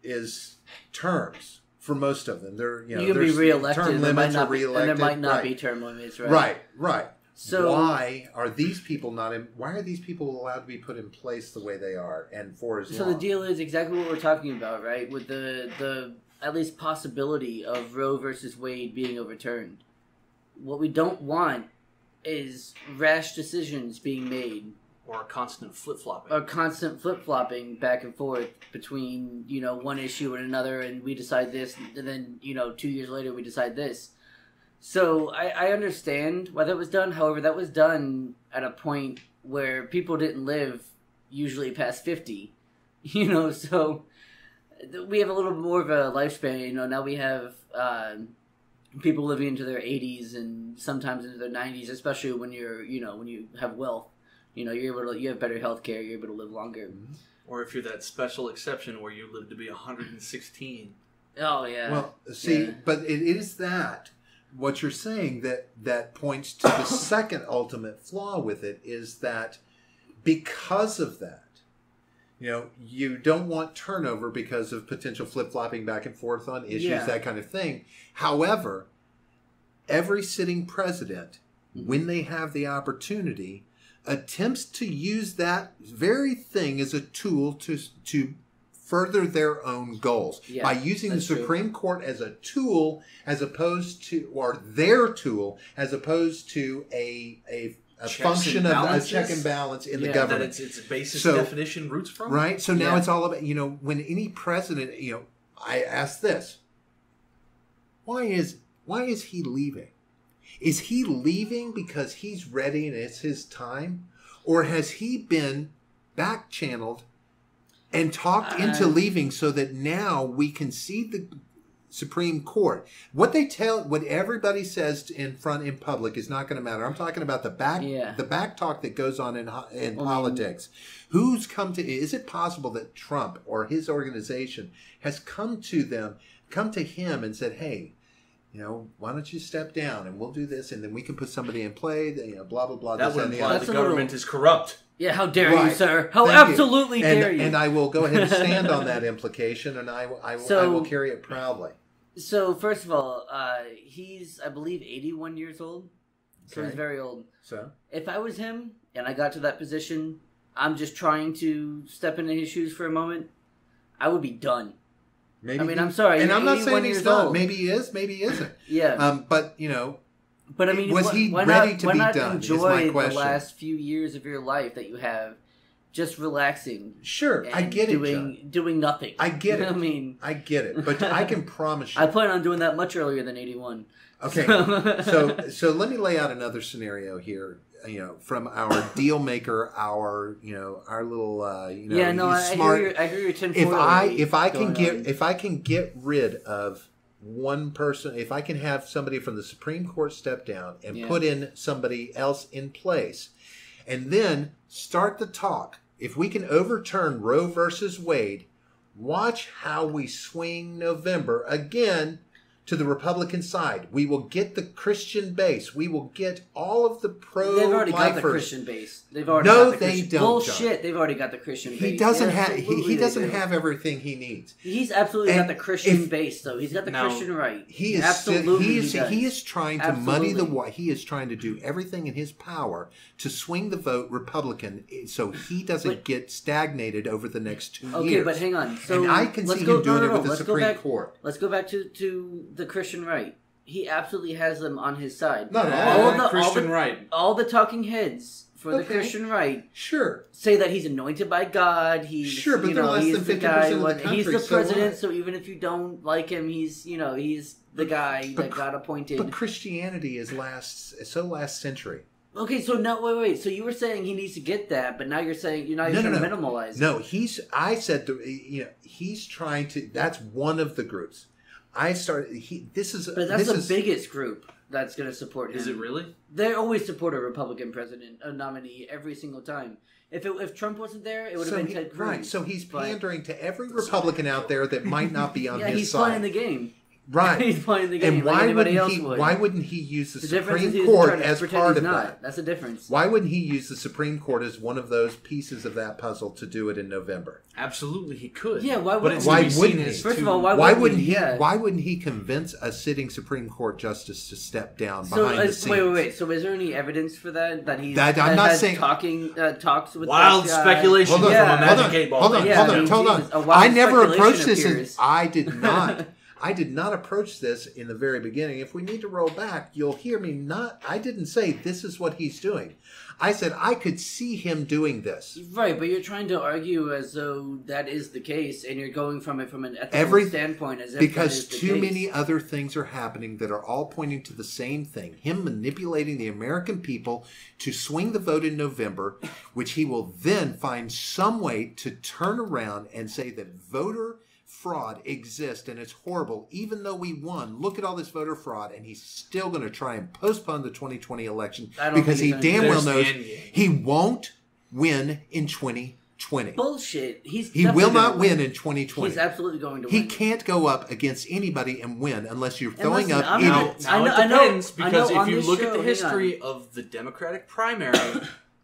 is terms for most of them, they're you can be there's reelected, term and there might limits or not be, and reelected. there might not right. be term limits, right? Right. So why are these people not in? Why are these people allowed to be put in place the way they are and for as So long? the deal is exactly what we're talking about, right? With the at least possibility of Roe versus Wade being overturned. What we don't want is rash decisions being made Or a constant flip-flopping. or constant flip-flopping back and forth between, one issue and another, and we decide this, and then, 2 years later we decide this. So I understand why that was done. However, that was done at a point where people didn't live usually past 50. So we have a little bit more of a lifespan. Now we have people living into their 80s and sometimes into their 90s, especially when when you have wealth. You have better health care. You're able to live longer. Or if you're that special exception where you live to be 116. Oh yeah. Well, see, but it is that what you're saying that points to the second ultimate flaw with it is that because of that, you don't want turnover because of potential flip-flopping back and forth on issues, that kind of thing. However, every sitting president, when they have the opportunity, attempts to use that very thing as a tool to further their own goals by using the Supreme Court as a tool, as opposed to, or their tool, as opposed to a function of a check and balance in the government. That its basis definition roots from. Right? So now it's all about, when any president, I ask this, why is he leaving? Is he leaving because he's ready and it's his time? Or has he been back-channeled and talked into leaving so that now we can see the Supreme Court? What everybody says in public is not going to matter. I'm talking about the back talk that goes on in politics. Who's come to? Is it possible that Trump or his organization has come to him and said, "Hey, why don't you step down and we'll do this, and then we can put somebody in play, blah, blah, blah." That would imply That's the a government is corrupt. Yeah, how dare you, sir? How Thank you. absolutely dare you? And I will go ahead and stand on that implication, and I will carry it proudly. So, first of all, he's, I believe, 81 years old. So he's very old. So? If I was him, and I got to that position, I'm just trying to step into his shoes for a moment, I would be done. Maybe I'm sorry. And I'm not saying he's not. Old. Maybe he is. Maybe he isn't. Yeah. But But I mean, was he why ready not, to why be not done? Is enjoy my question. the last few years of your life that you have, just relaxing? Sure, I get it, John. Doing nothing. I get it. I get it, but I can promise you. I plan on doing that much earlier than 81. Okay, so let me lay out another scenario here. From our deal maker, our little smart. I hear your tinfoil. If I can get rid of one person, if I can have somebody from the Supreme Court step down and put in somebody else in place, and then start the talk. If we can overturn Roe versus Wade, watch how we swing November again to the Republican side. We will get the Christian base. We will get all of the pro-lifers. They've already got the Christian base. They've already No, got the they Christian... don't, Bullshit. John. They've already got the Christian base. He doesn't Yeah, have. He absolutely doesn't they do. have everything he needs. He's absolutely got And the Christian if- base, though. He's got the Now, Christian right. He is absolutely. he is trying to muddy the Absolutely. water. He is trying to do everything in his power to swing the vote Republican, so he doesn't But- get stagnated over the next 2 Okay, years. but hang on. So and I can let's see go, him doing no, it with the let's go Supreme back, Court. Let's go back to the Christian right. He absolutely has them on his side. Not Christian right. All the talking heads for the Okay. Christian right Sure. say that he's anointed by God. He's Sure, but you they're know, less he's than the 50% guy. of the He's country, the so president. what? So even if you don't like him, he's he's the guy that got appointed. But Christianity is last century. Okay, so now wait. So you were saying he needs to get that, but now you're saying you're trying to minimalize. No, I said he's trying to. That's one of the groups. I started. But that's the biggest group that's going to support him. Is it really? They always support a Republican president, a nominee, every single time. If Trump wasn't there, it would have been Ted Cruz. Right, so he's But- pandering to every Republican out there that might not be on yeah, his he's side. playing the game. Right. He's playing the game And like why anybody wouldn't else he? would. Why wouldn't he use the difference is Supreme he's Court trying to as pretend part he's of not. that? That's the difference. Why wouldn't he use the Supreme Court as one of those pieces of that puzzle to do it in November? Absolutely, he could. Yeah, why But wouldn't it's he? to Why be seen wouldn't as he? First of too- all, Why wouldn't he? Yeah. Why wouldn't he convince a sitting Supreme Court justice to step down So behind the scenes? wait. So is there any evidence for that? That he's That- I'm not had saying- talks with Wild that guy? speculation Hold on, Yeah. from a magic 8 ball. Hold on, Yeah, hold I on, mean, hold Jesus, a on. wild I never speculation approached this. appears. I did not. I did not approach this in the very beginning. If we need to roll back, you'll hear me not. I didn't say this is what he's doing. I said I could see him doing this. Right, but you're trying to argue as though that is the case, and you're going from it from an ethical standpoint as if Because that is the too case. many other things are happening that are all pointing to the same thing. Him manipulating the American people to swing the vote in November, which he will then find some way to turn around and say that voter fraud exists and it's horrible. Even though we won, look at all this voter fraud, and he's still going to try and postpone the 2020 election I don't because he think he's damn gonna well do knows this. The end game. he won't win in 2020. Bullshit. He definitely will not gonna win in 2020. He's absolutely going to He win. can't go up against anybody and win unless you're And throwing listen, up I'm Now, not- idiots. now I it know- depends, I know because on if you this look show- at the hang history of the Democratic primary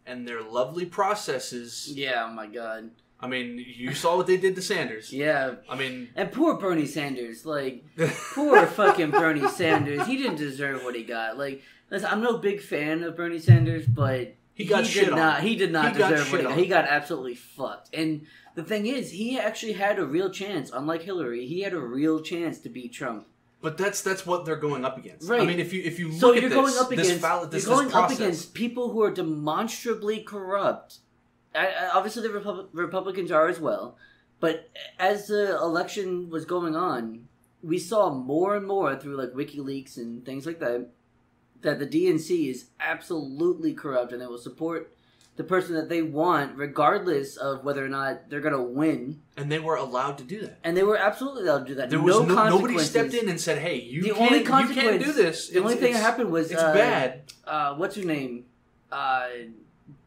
and their lovely processes, Yeah, oh my god. I mean, you saw what they did to Sanders. Yeah. I mean, And poor Bernie Sanders. Like, poor fucking Bernie Sanders. He didn't deserve what he got. Like, listen, I'm no big fan of Bernie Sanders, but He got shit did on. not. He did not He got deserve what shit he got. on. He got absolutely fucked. And the thing is, he actually had a real chance. Unlike Hillary, he had a real chance to beat Trump. but that's what they're going up against. Right. I mean, if you look So at you're this, going up this against this you're going up process, against people who are demonstrably corrupt. Obviously, the Republicans are as well. But as the election was going on, we saw more and more through like WikiLeaks and things like that the DNC is absolutely corrupt, and they will support the person that they want, regardless of whether or not they're going to win. and they were allowed to do that. And they were absolutely allowed to do that. There was nobody consequences. stepped in and said, "Hey, you The can't, only you consequence, can't do this." The only thing that happened was it's bad. What's her name?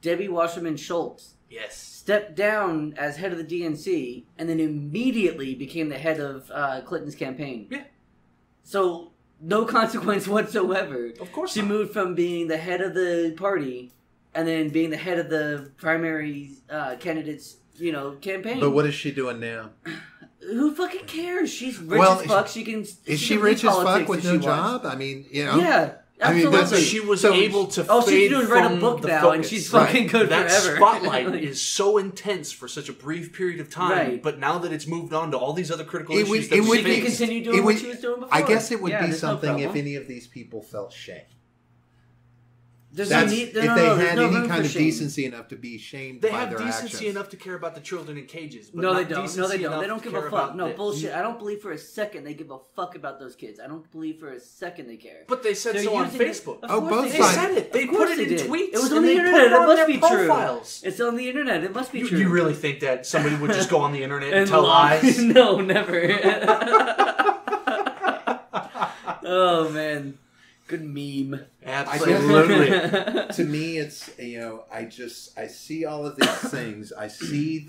Debbie Wasserman Schultz Yes. stepped down as head of the DNC and then immediately became the head of Clinton's campaign. Yeah. So no consequence whatsoever. Of course She not. moved from being the head of the party and then being the head of the primary candidate's, campaign. But what is she doing now? Who fucking cares? She's rich Well, as fuck. She can. Is she can rich do as fuck politics with if no she wants. job? I mean, Yeah. I mean, Absolutely. that's- She was So- able to Oh, she's fade doing write a from book the now, focus. and she's Right. fucking good That forever. spotlight Like, is so intense for such a brief period of time, Right. but now that it's moved on to all these other critical It would- issues it that would she we can be- face, continue doing it what would- she was doing before. I guess it would Yeah, be there's no something if problem. any of these people felt shame. There's That's, no need. if No, they there's had no any room kind for of shame. decency enough to be shamed they by have their decency actions. enough to care about the children in cages. But No, not they don't. No, they decency don't. They enough don't to give a care fuck. about No, this. bullshit. I don't believe for a second they give a fuck about those kids. I don't believe for a second they care. But they said They're so on using it- Facebook. Of Oh, course both they They sides. did. said it. They Of put course it they in did. tweets. It was and on the they internet. put It on must their be true. profiles. It's on the internet. It must be You, true. you really think that somebody would just go on the internet and and tell lie. lies? No, never. Oh man, good meme. Absolutely. To me, it's I see all of these things. I see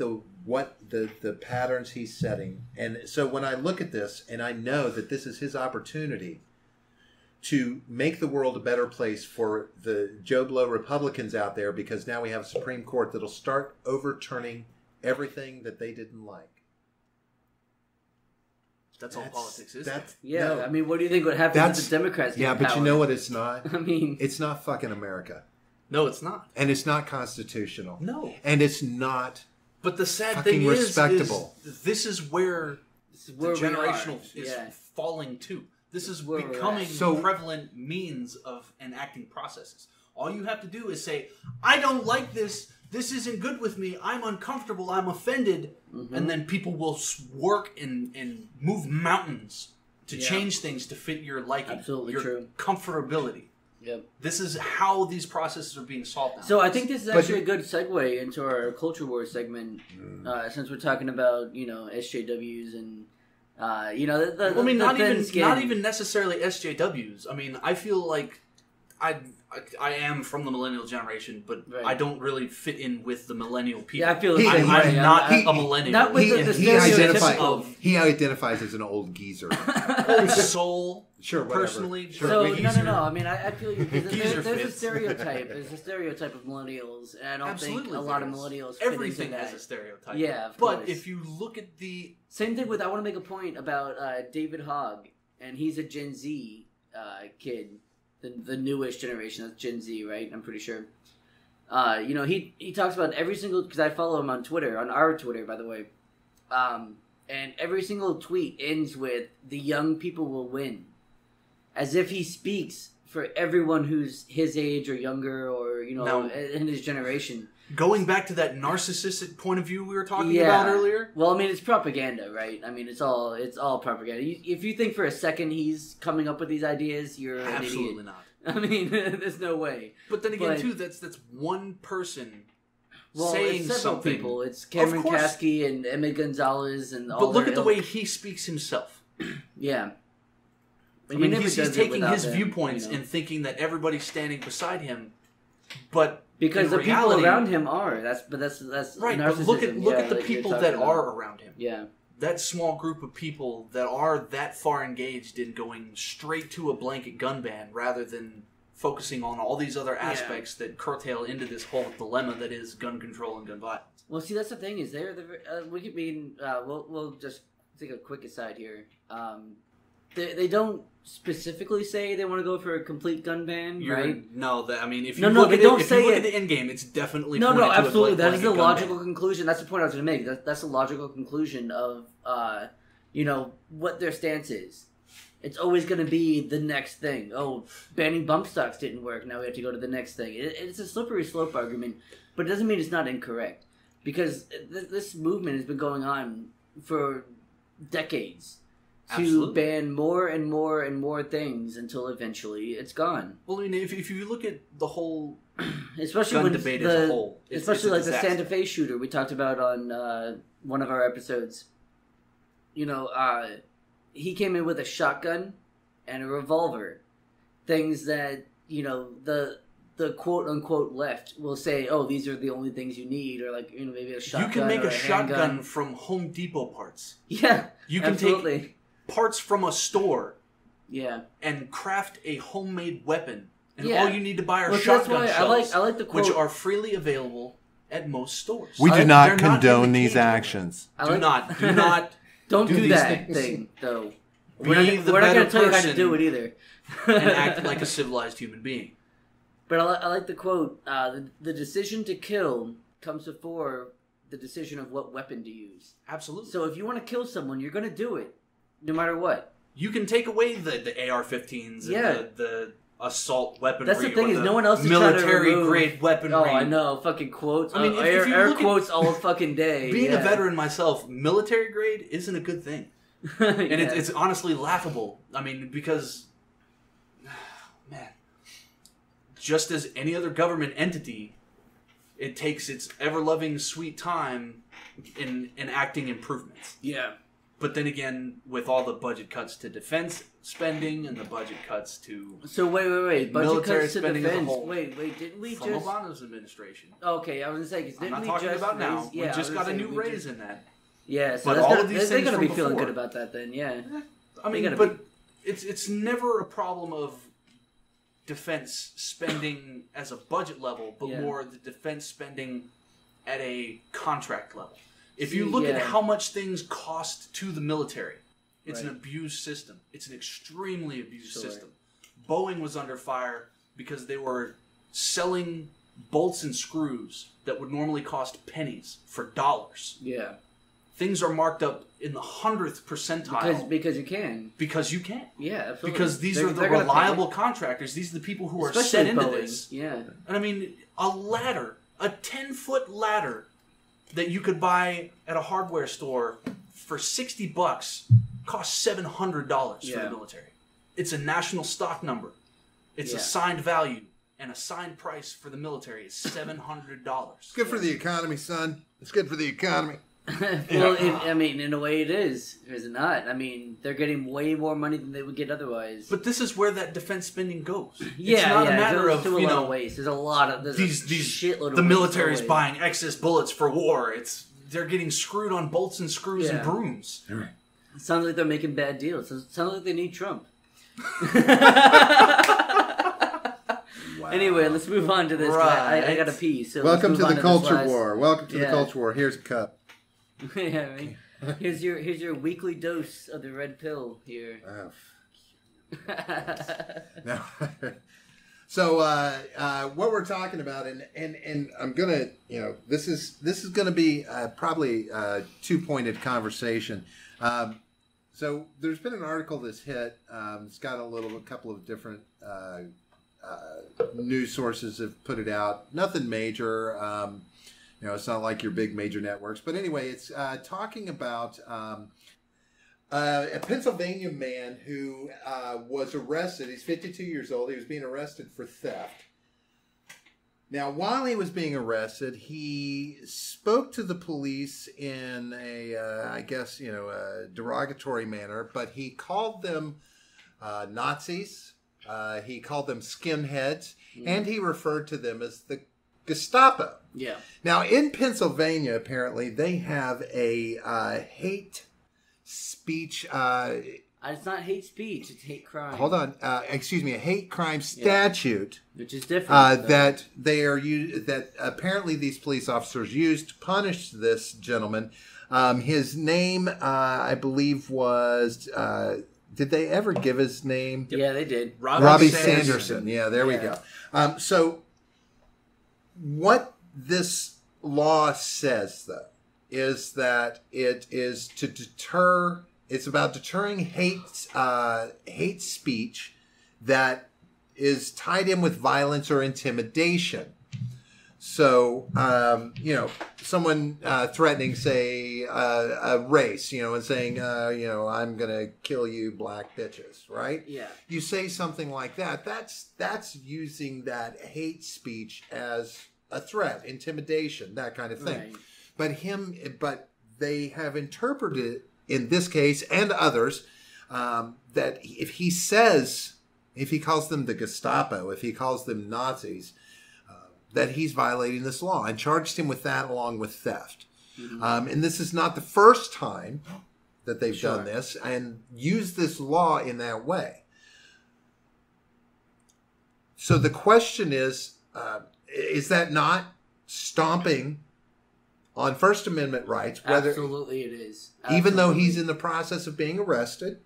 what the patterns he's setting. And so when I look at this and I know that this is his opportunity to make the world a better place for the Joe Blow Republicans out there, because now we have a Supreme Court that'll start overturning everything that they didn't like. That's all politics is. Yeah, no, I mean, what do you think would happen if the Democrats get but power? you know what it's not? I mean... It's not fucking America. No, it's not. And it's not constitutional. No. And it's not But the sad fucking thing respectable. is this is where the generational is Yeah. falling to. This is Where we're becoming So- prevalent means of enacting processes. All you have to do is say, I don't like this. This isn't good with me. I'm uncomfortable. I'm offended. Mm-hmm. And then people will work and move mountains to change things to fit your liking. Absolutely your true. comfortability. Yep. This is how these processes are being solved now. So I think this is actually a good segue into our Culture War segment, since we're talking about, SJWs and, not even necessarily SJWs. I mean, I feel like I am from the millennial generation, but Right. I don't really fit in with the millennial people. Yeah, I feel the same way. I'm not I'm- a millennial. Not with the stereotypical. he identifies as an old geezer. Old soul. Sure, whatever. Personally, Sure. So geezer. no. I mean, I feel you. Geezer There's a fits. stereotype. There's a stereotype of millennials, and I don't think a lot of millennials fit Everything into that. has a stereotype. Yeah, of but course. if you look at the Same thing with. I want to make a point about David Hogg, and he's a Gen Z kid, the newish generation. That's Gen Z, right? I'm pretty sure. He talks about every single, because I follow him on Twitter, on our Twitter, by the way. And every single tweet ends with "the young people will win," as if he speaks for everyone who's his age or younger, or in his generation. going back to that narcissistic point of view we were talking about earlier. Well, I mean, it's propaganda, right? I mean, it's all propaganda. If you think for a second he's coming up with these ideas, you're an Absolutely idiot. not. I mean, there's no way. But then again, too, that's one person Well, saying it's several something. people. It's Cameron Of course. Kasky and Emmett Gonzalez and all. But look their at the ilk. way he speaks himself. Yeah. I mean, he's taking his viewpoints and thinking that everybody's standing beside him, but because in the reality, people around him are. That's right. But narcissism. look at the like you're people talking that about. are around him. Yeah. That small group of people that are that far engaged in going straight to a blanket gun ban rather than focusing on all these other aspects that curtail into this whole dilemma that is gun control and gun violence. Well, see, that's the thing is we'll just take a quick aside here. They don't specifically say they want to go for a complete gun ban, right? No, I mean, if you No, look they at don't if say you look it. at the end game, it's definitely No, pointed to absolutely. a That is the blanket gun logical ban. conclusion. That's the point I was going to make. That's the logical conclusion of what their stance is. It's always going to be the next thing. Oh, banning bump stocks didn't work. Now we have to go to the next thing. It's a slippery slope argument, but it doesn't mean it's not incorrect. Because this movement has been going on for decades to Absolutely. ban more and more and more things until eventually it's gone. Well, I mean, if you look at the whole Especially gun when debate as a whole, especially it's like a the disaster. Santa Fe shooter we talked about on one of our episodes. He came in with a shotgun and a revolver. Things that, the quote unquote left will say, oh, these are the only things you need, or like, maybe a shotgun. You can make or a shotgun handgun. from Home Depot parts. Yeah. You can absolutely. take parts from a store Yeah. and craft a homemade weapon. And Yeah. all you need to buy are Well, that's shotgun why shells, I like the quote. which are freely available at most stores. We do They're not in condone the these cage anymore. actions. Do not. Don't do do these that things. thing, though. Be We're not the going better to tell you how to person do it either. and act like a civilized human being. But I like the quote, the decision to kill comes before the decision of what weapon to use. Absolutely. So if you want to kill someone, you're going to do it, no matter what. You can take away the AR-15s Yeah. and the assault weaponry. That's the thing or is the no one else is trying to military remove... grade weaponry. Oh, I know, fucking quotes. I mean, if you air look at- quotes all fucking day. Being yeah. a veteran myself, military grade isn't a good thing. And it's honestly laughable. I mean, because, man, just as any other government entity, it takes its ever-loving sweet time in enacting improvements. Yeah. But then again, with all the budget cuts to defense spending and the budget cuts to wait. Budget military cuts to spending as a defense. whole. Wait, didn't we from just... Obama's administration. Okay, I was going to say, because I'm didn't not we talking just about raise... now. Yeah, we just got a new raise in that. Yeah, so But that's all gonna, of these they're things going to be from feeling before. good about that then, yeah. I mean, but it's never a problem of defense spending as a budget level, but more the defense spending at a contract level. If you look at how much things cost to the military, it's an abused system. It's an extremely abused system. Boeing was under fire because they were selling bolts and screws that would normally cost pennies for dollars. Yeah. Things are marked up in the 100th percentile. Because you can. Because you can. Yeah, absolutely. Because these are the reliable contractors. These are the people who are set into this. Yeah. And I mean, a ladder, a 10-foot ladder that you could buy at a hardware store for $60 costs $700 for the military. It's a national stock number. It's a signed value. And a signed price for the military is $700. It's good for the economy, son. It's good for the economy. Well, I mean, in a way it is it not? I mean, they're getting way more money than they would get otherwise. But this is where that defense spending goes. Yeah, it's not a matter of, you know, ways. There's a lot of these shitload of the military's buying excess bullets for war. They're getting screwed on bolts and screws and brooms. All right. It sounds like they're making bad deals. It sounds like they need Trump. Wow. Anyway, let's move on to this. Right. I got to pee. So welcome let's to move the on to culture war. Welcome to the culture war. Here's a cup. Yeah, I mean, here's your weekly dose of the red pill here. No. So what we're talking about, and I'm gonna, this is gonna be probably a two-pointed conversation. So there's been an article that's hit. It's got a couple of different news sources have put it out. Nothing major. It's not like your big major networks. But anyway, it's talking about a Pennsylvania man who was arrested. He's 52 years old. He was being arrested for theft. Now, while he was being arrested, he spoke to the police in a derogatory manner, but he called them Nazis. He called them skinheads, and he referred to them as the Gestapo. Yeah. Now, in Pennsylvania, apparently, they have a hate speech. It's not hate speech; it's hate crime. Hold on, a hate crime statute, which is different. that that apparently these police officers used to punish this gentleman. His name, I believe, was. Did they ever give his name? Yeah, they did. Robbie Sanderson. Yeah, there we go. So, what this law says, though, is that it is to deter. It's about deterring hate speech that is tied in with violence or intimidation. So, someone threatening, say, a race, and saying, I'm going to kill you black bitches, right? Yeah. You say something like that. That's using that hate speech as a threat, intimidation, that kind of thing. Right. But they have interpreted it in this case and others that if he calls them the Gestapo, if he calls them Nazis, that he's violating this law, and charged him with that along with theft. Mm-hmm. And this is not the first time that they've done this and used this law in that way. So the question is that not stomping on First Amendment rights? Absolutely it is. Absolutely. Even though he's in the process of being arrested.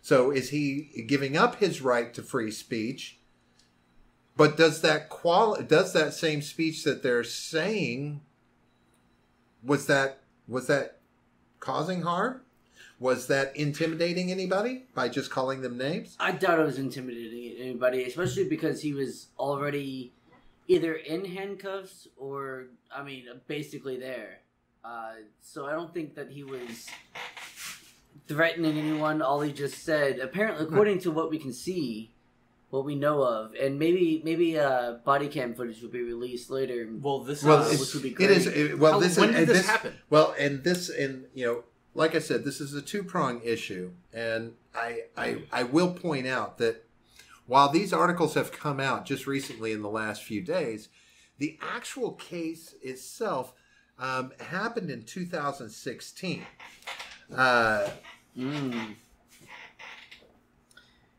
So is he giving up his right to free speech? But does that same speech that they're saying, was that causing harm? Was that intimidating anybody by just calling them names? I doubt it was intimidating anybody, especially because he was already either in handcuffs or, basically there. So I don't think that he was threatening anyone. All he just said, apparently, according to what we can see, what we know of, and maybe body cam footage will be released later. Well, which would be great. When did this happen? Well, like I said, this is a two-pronged issue, and I will point out that while these articles have come out just recently in the last few days, the actual case itself happened in 2016.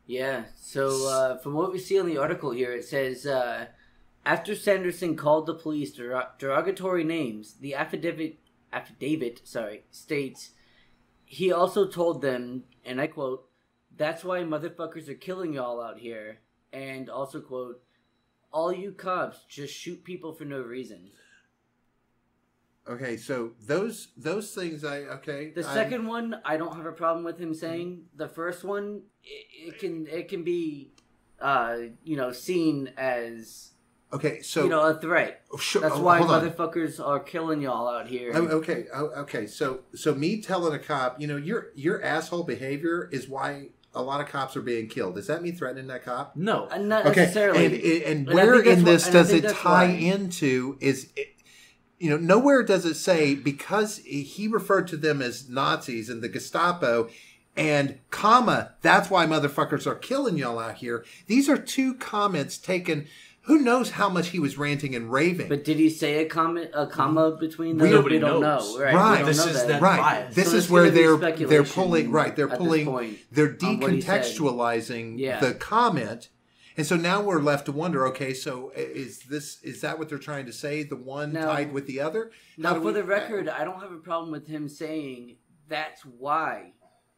Yeah, so from what we see on the article here, it says, after Sanderson called the police derogatory names, the affidavit states, he also told them, and I quote, "That's why motherfuckers are killing y'all out here," and also quote, "All you cops just shoot people for no reason." Okay, so those things The second one, I don't have a problem with him saying. The first one, it can be, seen as a threat. Sure, That's why motherfuckers are killing y'all out here. Okay. So me telling a cop, your asshole behavior is why a lot of cops are being killed. Does that mean threatening that cop? No, not necessarily. And where in this does it tie into is. Nowhere does it say, because he referred to them as Nazis and the Gestapo, and comma, that's why motherfuckers are killing y'all out here. These are two comments taken. Who knows how much he was ranting and raving? But did he say a comma between them? Nobody we don't knows. know. Right. Right. This is that bias. This is where they're pulling. Right. They're decontextualizing the comment. And so now we're left to wonder, okay, so is that what they're trying to say? The one tied with the other? Now, for the record, I don't have a problem with him saying that's why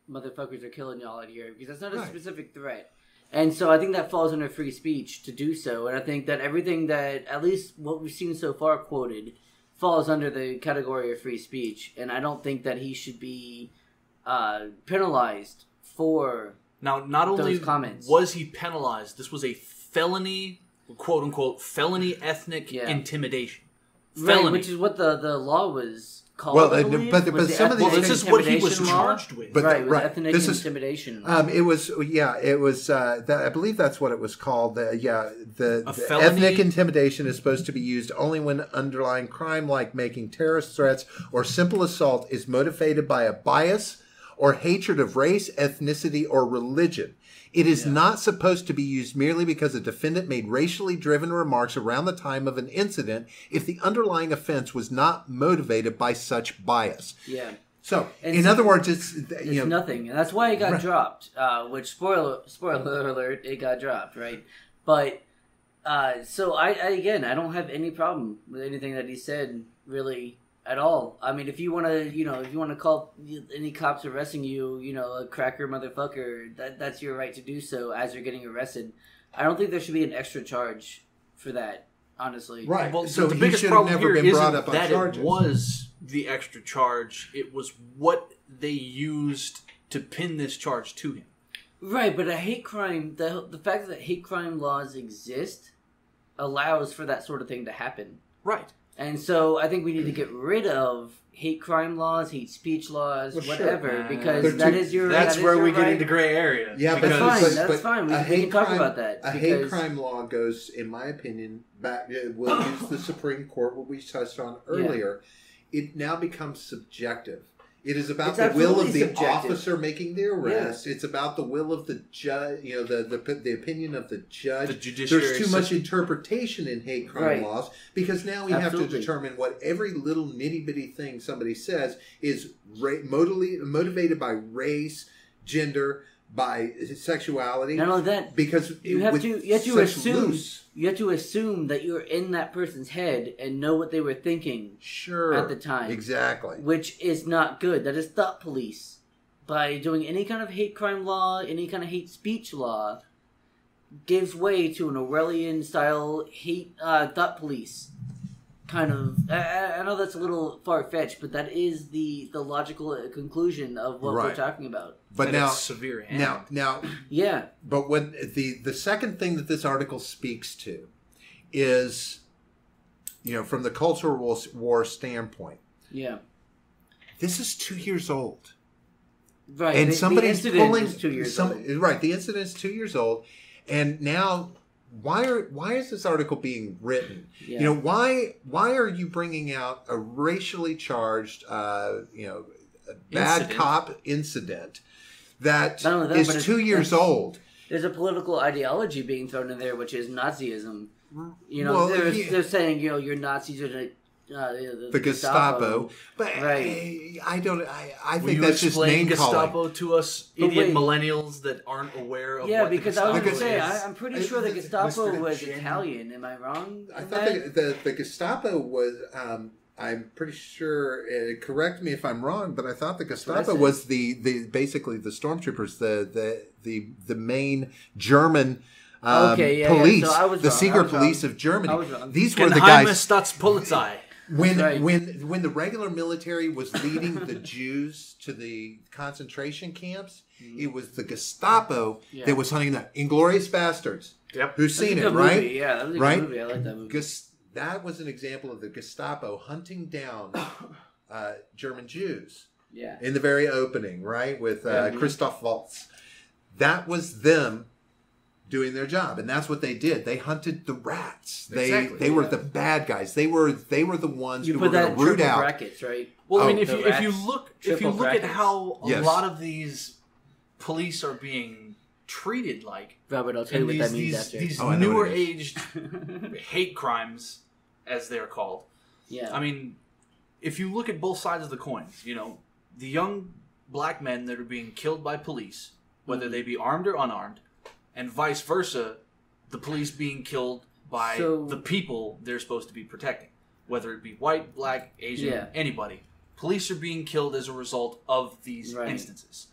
motherfuckers are killing y'all out here, because that's not a specific threat. And so I think that falls under free speech to do so. And I think that everything that, at least what we've seen so far quoted, falls under the category of free speech. And I don't think that he should be penalized for... Now, not only was he penalized, this was a felony, quote unquote, felony ethnic intimidation. Felony. Right, which is what the law was called. Well, but some of these this is what he was charged with. Ethnic intimidation. It was. I believe that's what it was called. The ethnic intimidation is supposed to be used only when underlying crime, like making terrorist threats or simple assault, is motivated by a bias or hatred of race, ethnicity, or religion. It is not supposed to be used merely because a defendant made racially driven remarks around the time of an incident if the underlying offense was not motivated by such bias. Yeah. So, in other words, it's nothing. And that's why it got dropped, which, spoiler alert, it got dropped, right? But, so I don't have any problem with anything that he said, really, at all. I mean, if you want to call any cops arresting you, a cracker motherfucker, that's your right to do so as you're getting arrested. I don't think there should be an extra charge for that, honestly. Right. Well, so the he biggest should problem have never here been brought isn't up on that charges. It was the extra charge. It was what they used to pin this charge to him. Right, but a hate crime, the fact that hate crime laws exist allows for that sort of thing to happen. Right. And so I think we need to get rid of hate crime laws, hate speech laws, whatever, because that's where we get into gray area. Yeah, that's fine. We can talk about that. A hate crime law goes, in my opinion, back. We'll use the Supreme Court, what we touched on earlier. Yeah. It now becomes subjective. It is about the will of the officer making the arrest. Yeah. It's about the will of the judge, the opinion of the judge. The judiciary There's too much interpretation in hate crime laws, because now we have to determine what every little nitty-bitty thing somebody says is motivated by race, gender, by sexuality. Not only that, because you have to assume that you're in that person's head and know what they were thinking at the time. Exactly. Which is not good. That is thought police. By doing any kind of hate crime law, any kind of hate speech law, gives way to an Orwellian-style hate thought police. Kind of. I know that's a little far-fetched, but that is the logical conclusion of what we're talking about. But now, it's severe. Now, yeah. But when the second thing that this article speaks to is, from the cultural war standpoint. Yeah. This is 2 years old. Right. And somebody's pulling. Is 2 years old. Right. The incident is 2 years old, and now. Why is this article being written? Yeah. Why are you bringing out a racially charged, bad Incident. cop incident that Not only that, but is 2 years old. There's a political ideology being thrown in there, which is Nazism. You know, Well, they're saying, you know, you're Nazis or the Gestapo. But Right. I Will think you that's just explain name Gestapo calling. to us But idiot wait. millennials that aren't aware of Yeah, what because the I was Gestapo going to say, is? I'm pretty sure the Gestapo Mr. was Jen- Italian. Am I wrong? I in thought that? the Gestapo was. I'm pretty sure. Correct me if I'm wrong, but I thought the Gestapo said. was the basically the stormtroopers, the main German police, So I was the wrong. secret police of I Germany. was wrong. These were the Geheime guys. Staatspolizei. When That's right. when the regular military was leading the Jews to the concentration camps, it was the Gestapo Yeah. that was hunting them. Inglorious Bastards. Yep. Who's That's a seen it, good right? movie. Yeah, that was a Right? good movie. I like that movie. That was an example of the Gestapo hunting down German Jews Yeah. in the very opening, right? With Mhm. Christoph Waltz. That was them doing their job, and that's what they did. They hunted the rats. Exactly, They were yeah. the bad guys. They were the ones You who were put that going in to root triple out. brackets, right? Well, I Oh, mean, the if you rats, look at triple brackets. how a Yes. lot of these police are being treated like, Robert, I'll tell you and what that these means these, after. these Oh, I know newer what it is. aged hate crimes, as they're called. Yeah. I mean, if you look at both sides of the coins, you know, the young black men that are being killed by police, whether they be armed or unarmed, and vice versa, the police being killed by So- the people they're supposed to be protecting, whether it be white, black, Asian, Yeah. anybody. Police are being killed as a result of these Right. instances.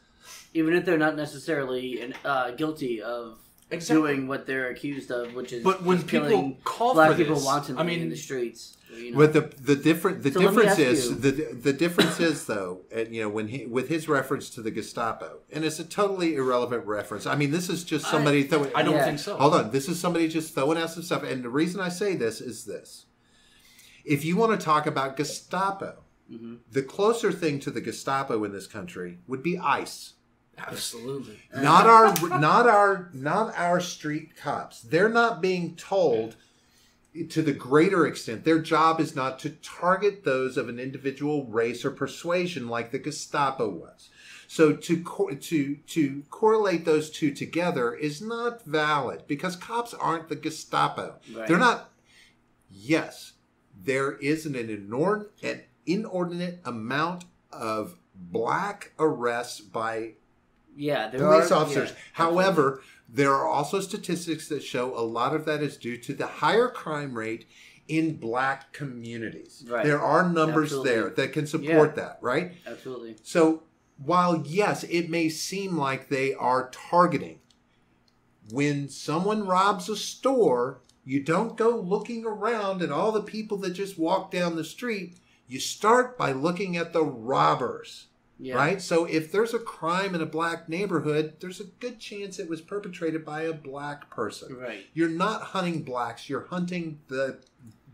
Even if they're not necessarily guilty of Exactly. doing what they're accused of, which is But when just people killing call black for people this, wantonly I mean, in the streets. You know. But the difference So let me ask is you- the difference is though, and, you know, when with his reference to the Gestapo, and it's a totally irrelevant reference. I mean, this is just somebody throwing. I don't Yeah. think so. Hold on, this is somebody just throwing out some stuff, and the reason I say this is this: if you want to talk about Gestapo, Mhm. the closer thing to the Gestapo in this country would be ICE. Absolutely. Not our street cops. They're not being told to the greater extent. Their job is not to target those of an individual race or persuasion like the Gestapo was. So to correlate those two together is not valid because cops aren't the Gestapo. Right. They're not. Yes, there is an inordinate amount of black arrests by Yeah, there police are officers. yeah, However, there are also statistics that show a lot of that is due to the higher crime rate in black communities. Right. There are numbers Absolutely. there that can support Yeah. that, right? absolutely. So while, yes, it may seem like they are targeting, when someone robs a store, you don't go looking around at all the people that just walk down the street. You start by looking at the robbers. Yeah. Right? So if there's a crime in a black neighborhood, there's a good chance it was perpetrated by a black person. Right. You're not hunting blacks, you're hunting the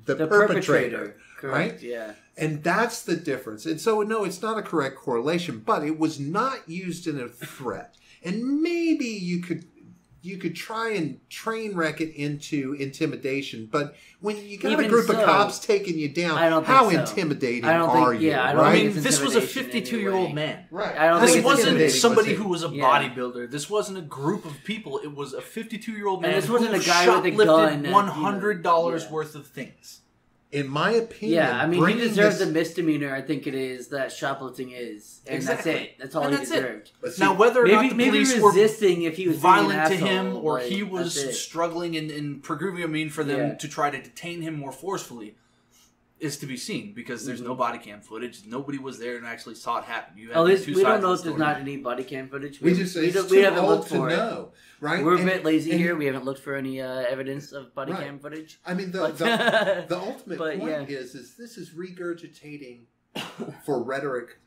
The perpetrator. Correct. right? Yeah. And that's the difference. And so, no, it's not a correct correlation, but it was not used in a threat. And maybe you could try and train wreck it into intimidation, but when you got Even a group of so, cops taking you down, I don't think how so. intimidating I don't think- are you? yeah, I don't I right? mean, it's this was a intimidation 52-year-old anyway. man. Right. I don't This think it's wasn't intimidating, somebody was it? who was a Yeah. bodybuilder. This wasn't a group of people. It was a 52-year-old man And this wasn't who a guy with a shoplifted gun and, $100 yeah. worth of things. In my opinion, Yeah, I mean, he bringing deserves this- the misdemeanor. I think it is that shoplifting is, and Exactly. that's it. That's all And he that's it. deserved. But see, Now, whether or not the Maybe police were resisting if he was violent to being an him asshole, or like, he was that's it. struggling and proving a mean for them Yeah. to try to detain him more forcefully is to be seen because there's no body cam footage. Nobody was there and actually saw it happen. You had At the least two we don't sides know of if the there's story. not any body cam footage. we just it's don't- too haven't old looked to for it. know, right? We're a And- bit lazy and- here. We haven't looked for any evidence of body Right. cam footage. I mean, But- the ultimate but, point yeah. is this is regurgitating for rhetoric,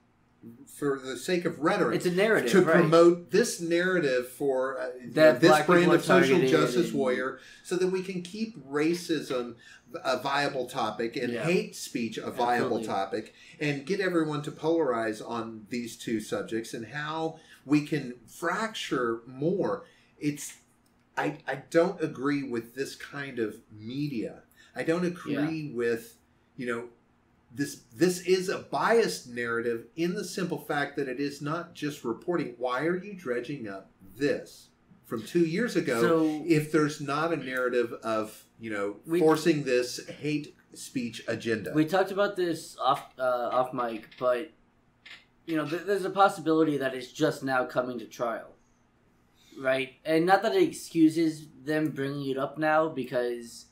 for the sake of rhetoric. It's a narrative, to right? promote this narrative for That this black brand people of are social targeted justice and- warrior, so that we can keep racism a viable topic and Yeah. hate speech a viable Absolutely. topic, and get everyone to polarize on these two subjects and how we can fracture more. I don't agree with this kind of media. I don't agree with, this is a biased narrative in the simple fact that it is not just reporting. Why are you dredging up this from 2 years ago if there's not a narrative of, forcing this hate speech agenda? We talked about this off mic, but there's a possibility that it's just now coming to trial, right? And not that it excuses them bringing it up now, because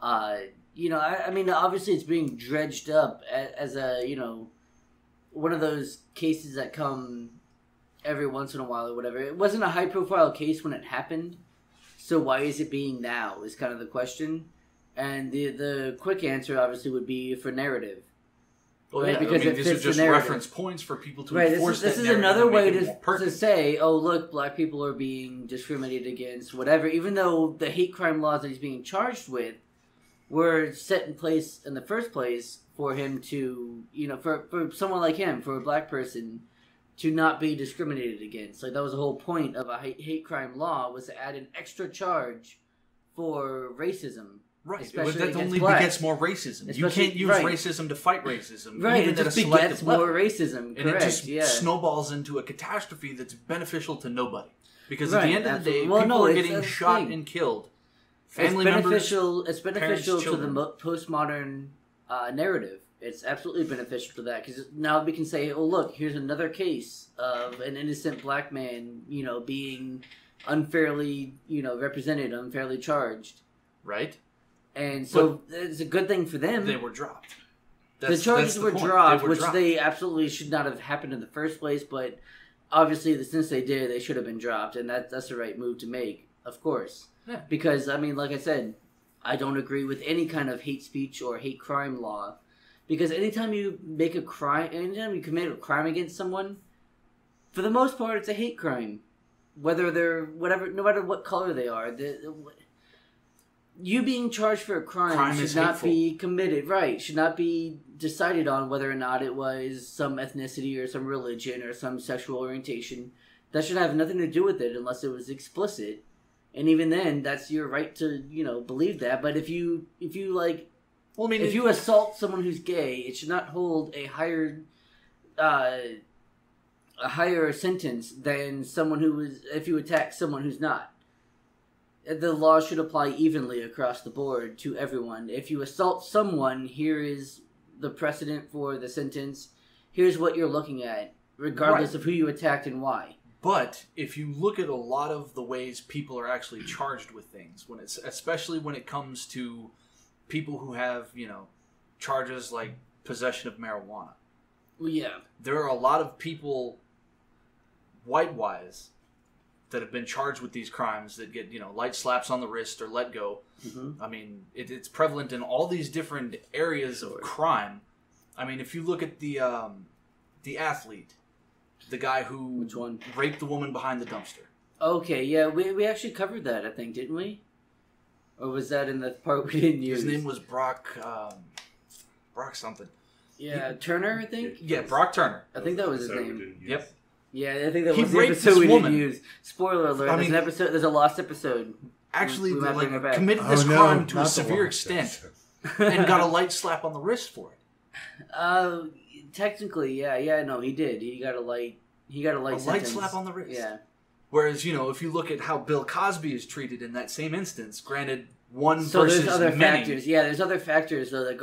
I mean, obviously it's being dredged up as a one of those cases that come every once in a while or whatever. It wasn't a high profile case when it happened, so why is it being now is kind of the question. And the quick answer obviously would be for narrative. Well, right? yeah, Because these are just reference points for people to enforce that this is narrative another way and make it more to say, oh, look, black people are being discriminated against, whatever, even though the hate crime laws that he's being charged with were set in place in the first place for him to, for someone like him, for a black person, to not be discriminated against. Like, that was the whole point of a hate crime law, was to add an extra charge for racism. Right, that only begets more racism. You can't use racism to fight racism. Right, it just begets more racism. And it just snowballs into a catastrophe that's beneficial to nobody. Because at the end of the day, people are getting shot and killed. Family members, it's beneficial to the postmodern narrative. It's absolutely beneficial to that, because now we can say, oh, look, here's another case of an innocent black man, being unfairly, represented, unfairly charged. Right. And so it's a good thing for them. They were dropped. The charges were dropped, which they absolutely should not have happened in the first place, but obviously since they did, they should have been dropped, and that's the right move to make, of course. Yeah. Because, I mean, like I said, I don't agree with any kind of hate speech or hate crime law. Because anytime you commit a crime against someone, for the most part, it's a hate crime. Whether they're, no matter what color they are. You being charged for a crime should not be committed, right? Should not be decided on whether or not it was some ethnicity or some religion or some sexual orientation. That should have nothing to do with it unless it was explicit. And even then, that's your right to, believe that. But if you if you assault someone who's gay, it should not hold a higher sentence than someone who is, if you attack someone who's not. The law should apply evenly across the board to everyone. If you assault someone, here is the precedent for the sentence. Here's what you're looking at, regardless of who you attacked and why. But if you look at a lot of the ways people are actually charged with things, especially when it comes to people who have, charges like possession of marijuana. Well, yeah. There are a lot of people, white-wise, that have been charged with these crimes that get, light slaps on the wrist or let go. Mm-hmm. I mean, it's prevalent in all these different areas of crime. I mean, if you look at the athlete, the guy who raped the woman behind the dumpster. Okay, yeah, we actually covered that, I think, didn't we? Or was that in the part we didn't use? His name was Brock something. Yeah, Turner, I think? Yeah, Brock Turner. I think that was his name. Yep. Yeah, I think that was the episode we didn't use. Spoiler alert, there's a lost episode. Actually, committed this crime to a severe extent and got a light slap on the wrist for it. Technically, no, he did. He got a light light slap on the wrist. Yeah. Whereas, if you look at how Bill Cosby is treated in that same instance, granted, versus there's other many. Factors. Yeah, there's other factors though that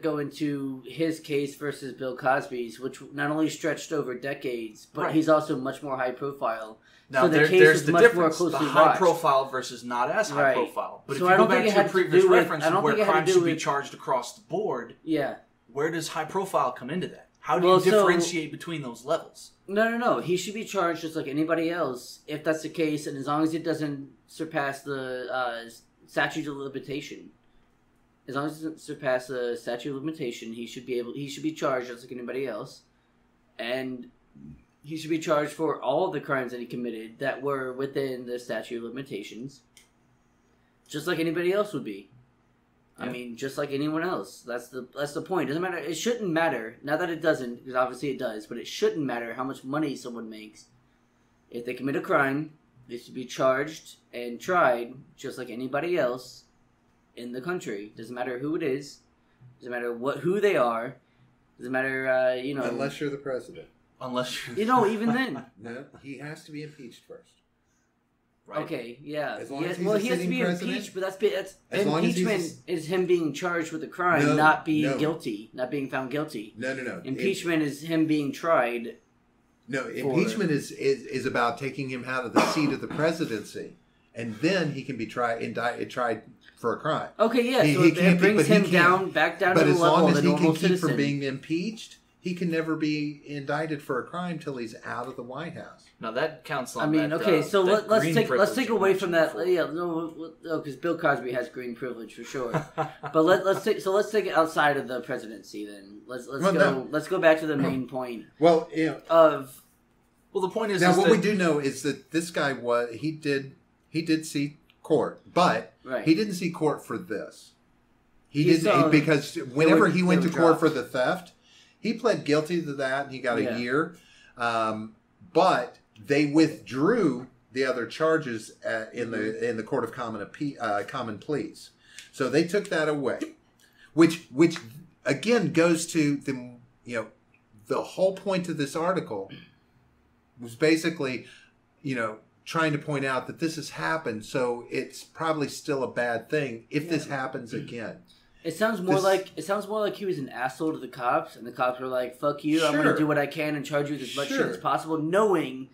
go into his case versus Bill Cosby's, which not only stretched over decades, but he's also much more high profile. Now, so there's the difference: the high profile versus not as high profile. But so if you go back to your previous reference where crime should be charged across the board, where does high profile come into that? How do you differentiate between those levels? No. He should be charged just like anybody else, if that's the case, and as long as it doesn't surpass the statute of limitation. As long as it doesn't surpass the statute of limitation, he should be charged just like anybody else, and he should be charged for all of the crimes that he committed that were within the statute of limitations, just like anybody else would be. I mean, just like anyone else. That's the point. It doesn't matter. It shouldn't matter. Not that it doesn't, because obviously it does, but it shouldn't matter how much money someone makes. If they commit a crime, they should be charged and tried just like anybody else in the country. Doesn't matter who it is. Doesn't matter who they are. Doesn't matter, Unless you're the president. Unless you're... even then. No, he has to be impeached first. Right. Okay, yeah. As long as he he's a has to sitting be president, impeached, but that's as long as he's impeachment is him being charged with a crime, not being guilty, not being found guilty. No. Impeachment is him being tried. No, impeachment is about taking him out of the seat of the presidency, and then he can be tried for a crime. Okay, yeah, so it brings him back down to the level of a normal citizen. But as long as he can keep from being impeached, he can never be indicted for a crime till he's out of the White House. Now that counts on. I mean, okay, so let's take away from that. Yeah, no, because Bill Cosby has green privilege for sure. But let's take it outside of the presidency. Then let's go back to the main point. Well, the point is now what we do know is that this guy he did see court, but he didn't see court for this. Because whenever he went to court for the theft, he pled guilty to that and he got a year. But they withdrew the other charges in the Court of Common Pleas, so they took that away, which again goes to the whole point of this article was basically trying to point out that this has happened, so it's probably still a bad thing if this happens again. It sounds more like he was an asshole to the cops, and the cops were like, "Fuck you! I'm going to do what I can and charge you with as much shit as possible," knowing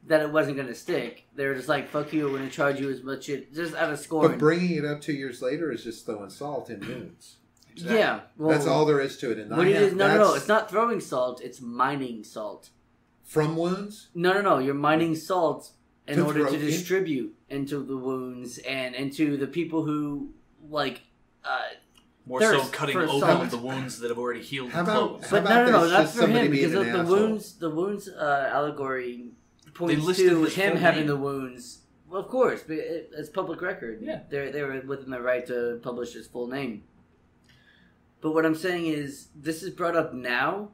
that it wasn't going to stick. They were just like, "Fuck you! I'm going to charge you as much shit just out of scorn." But bringing it up 2 years later is just throwing salt in wounds. Exactly. Yeah, well, that's all there is to it. No, it's not throwing salt; it's mining salt from wounds. No, you're mining salt in order to distribute into the wounds and into the people who more so cutting open the wounds that have already healed and closed. But no, not for him, because the wounds allegory points to him having the wounds. Well, of course, but it's public record. Yeah, they were within the right to publish his full name. But what I'm saying is, this is brought up now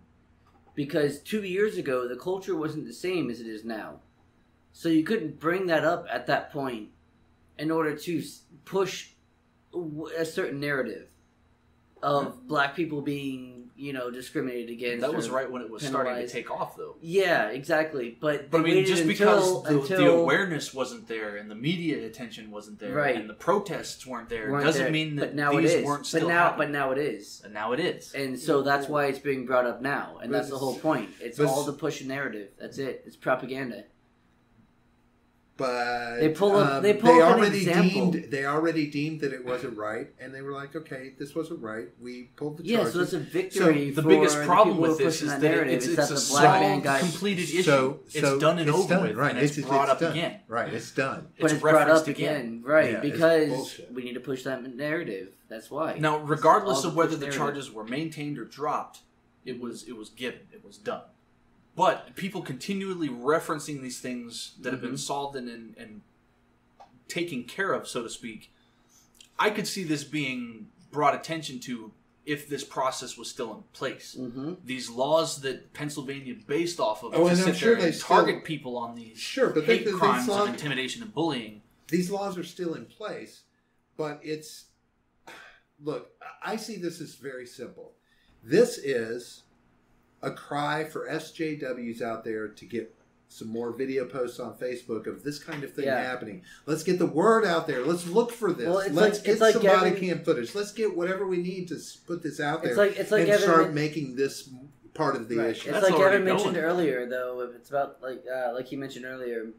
because 2 years ago the culture wasn't the same as it is now. So you couldn't bring that up at that point in order to push a certain narrative of black people being, discriminated against. That was right when it was starting to take off, though. Yeah, exactly. But I mean, just because the awareness wasn't there and the media attention wasn't there, and the protests weren't there, doesn't mean that these weren't still happening. But now it is. And now it is. And so that's why it's being brought up now, and that's the whole point. It's all to push a narrative. That's it. It's propaganda. But they already deemed that it wasn't right, and they were like, "Okay, this wasn't right. We pulled the charges." Yeah, so that's a victory. So the biggest problem with this is that it's a solved, completed issue. It's done and over with, right? And it's brought up again. Right, it's done. But it's brought up again, right? Yeah, because we need to push that narrative. That's why. Now, regardless of whether the charges were maintained or dropped, it was given. It was done. But people continually referencing these things that have been solved and taken care of, so to speak, I could see this being brought attention to if this process was still in place. These laws that Pennsylvania based off of to sit there and target people on these hate crimes of intimidation and bullying. These laws are still in place, but it's... Look, I see this as very simple. This is a cry for SJWs out there to get some more video posts on Facebook of this kind of thing happening. Let's get the word out there. Let's look for this. Well, let's get some body cam footage. Let's get whatever we need to put this out there and start making this part of the issue. It's like Gavin mentioned earlier, though. If it's about like he mentioned earlier,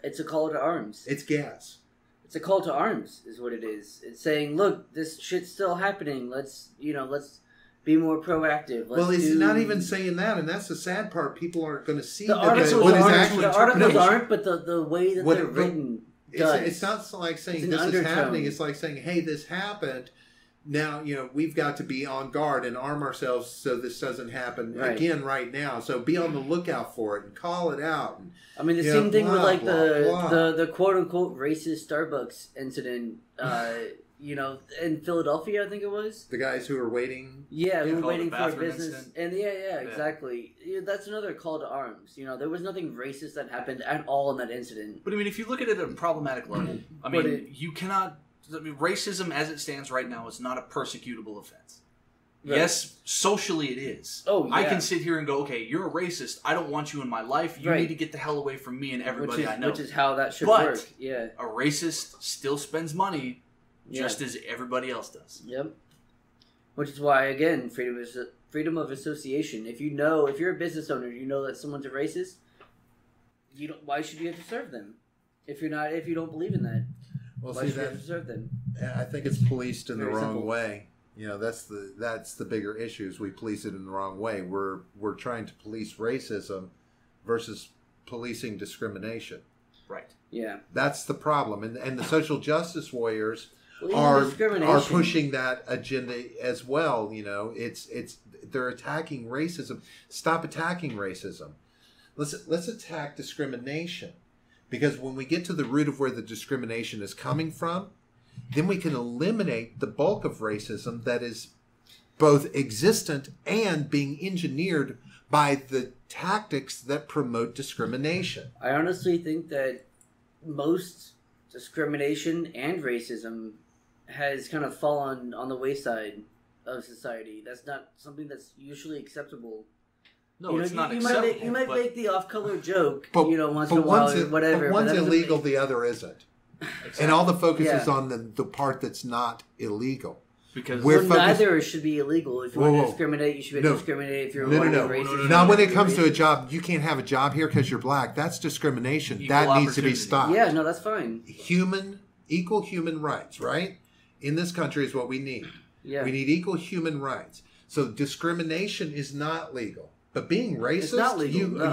it's a call to arms. It's gas. It's a call to arms, is what it is. It's saying, look, this shit's still happening. Let's be more proactive. He's not even saying that, and that's the sad part. People aren't going to see the articles aren't, but the way that they're written does. It's not like saying this is happening. It's like saying, hey, this happened. Now, we've got to be on guard and arm ourselves so this doesn't happen again right now. So be on the lookout for it and call it out. And, I mean, the same thing with the quote-unquote racist Starbucks incident, in Philadelphia, I think it was. The guys who were waiting. Yeah, who were waiting for a business. Incident. And exactly. That's another call to arms. There was nothing racist that happened at all in that incident. But I mean, if you look at it at a problematic level, you cannot... racism as it stands right now is not a persecutable offense. Right. Yes, socially it is. Oh, yeah. I can sit here and go, okay, you're a racist. I don't want you in my life. You Right. need to get the hell away from me and everybody I know. Which is how that should But work. Yeah. a racist still spends money just Yeah. as everybody else does. Yep. Which is why, again, freedom of association. If you're a business owner, you know that someone's a racist. Why should you have to serve them? If you don't believe in that, Well, why should you have to serve them? I think it's policed in the Very wrong simple. way. You know, that's the bigger issue. Is we police it in the wrong way. We're trying to police racism versus policing discrimination. Right. Yeah. That's the problem, and the social justice warriors Well, are discrimination. pushing that agenda as well. You know, it's they're attacking racism. Stop attacking racism. Let's attack discrimination, because when we get to the root of where the discrimination is coming from, then we can eliminate the bulk of racism that is both existent and being engineered by the tactics that promote discrimination. I honestly think that most discrimination and racism has kind of fallen on the wayside of society. That's not something that's usually acceptable. No, it's not acceptable. You might make the off-color joke, But, once in a while or whatever. But one's that doesn't illegal, make- the other isn't. Exactly. And all the focus is Yeah. on the part that's not illegal. Because We're Well, focused- neither should be illegal. If you Whoa, want to whoa. discriminate, you should be able to No. discriminate. If you're No. racist, No. you Now, should when be it comes to a racist. job, you can't have a job here because you're black. That's discrimination. Equal That needs to be opportunity. stopped. Yeah, no, that's fine. Equal human rights, right? In this country is what we need. Yeah. We need equal human rights. So discrimination is not legal. But being racist, It's not legal, no.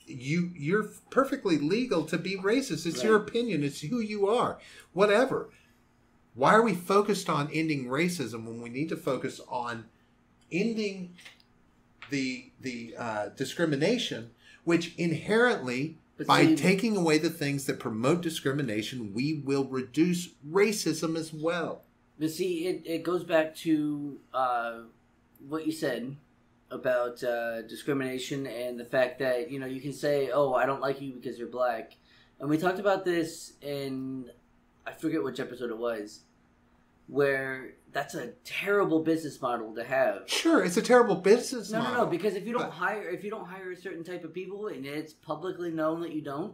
you're perfectly legal to be racist. It's Right. your opinion. It's who you are. Whatever. Why are we focused on ending racism when we need to focus on ending the discrimination, which inherently, But by see- taking away the things that promote discrimination, we will reduce racism as well. But see, it goes back to what you said about discrimination and the fact that, you can say, oh, I don't like you because you're black. And we talked about this in, I forget which episode it was, where that's a terrible business model to have. Sure, it's a terrible business No, model. because if you don't But- hire a certain type of people and it's publicly known that you don't,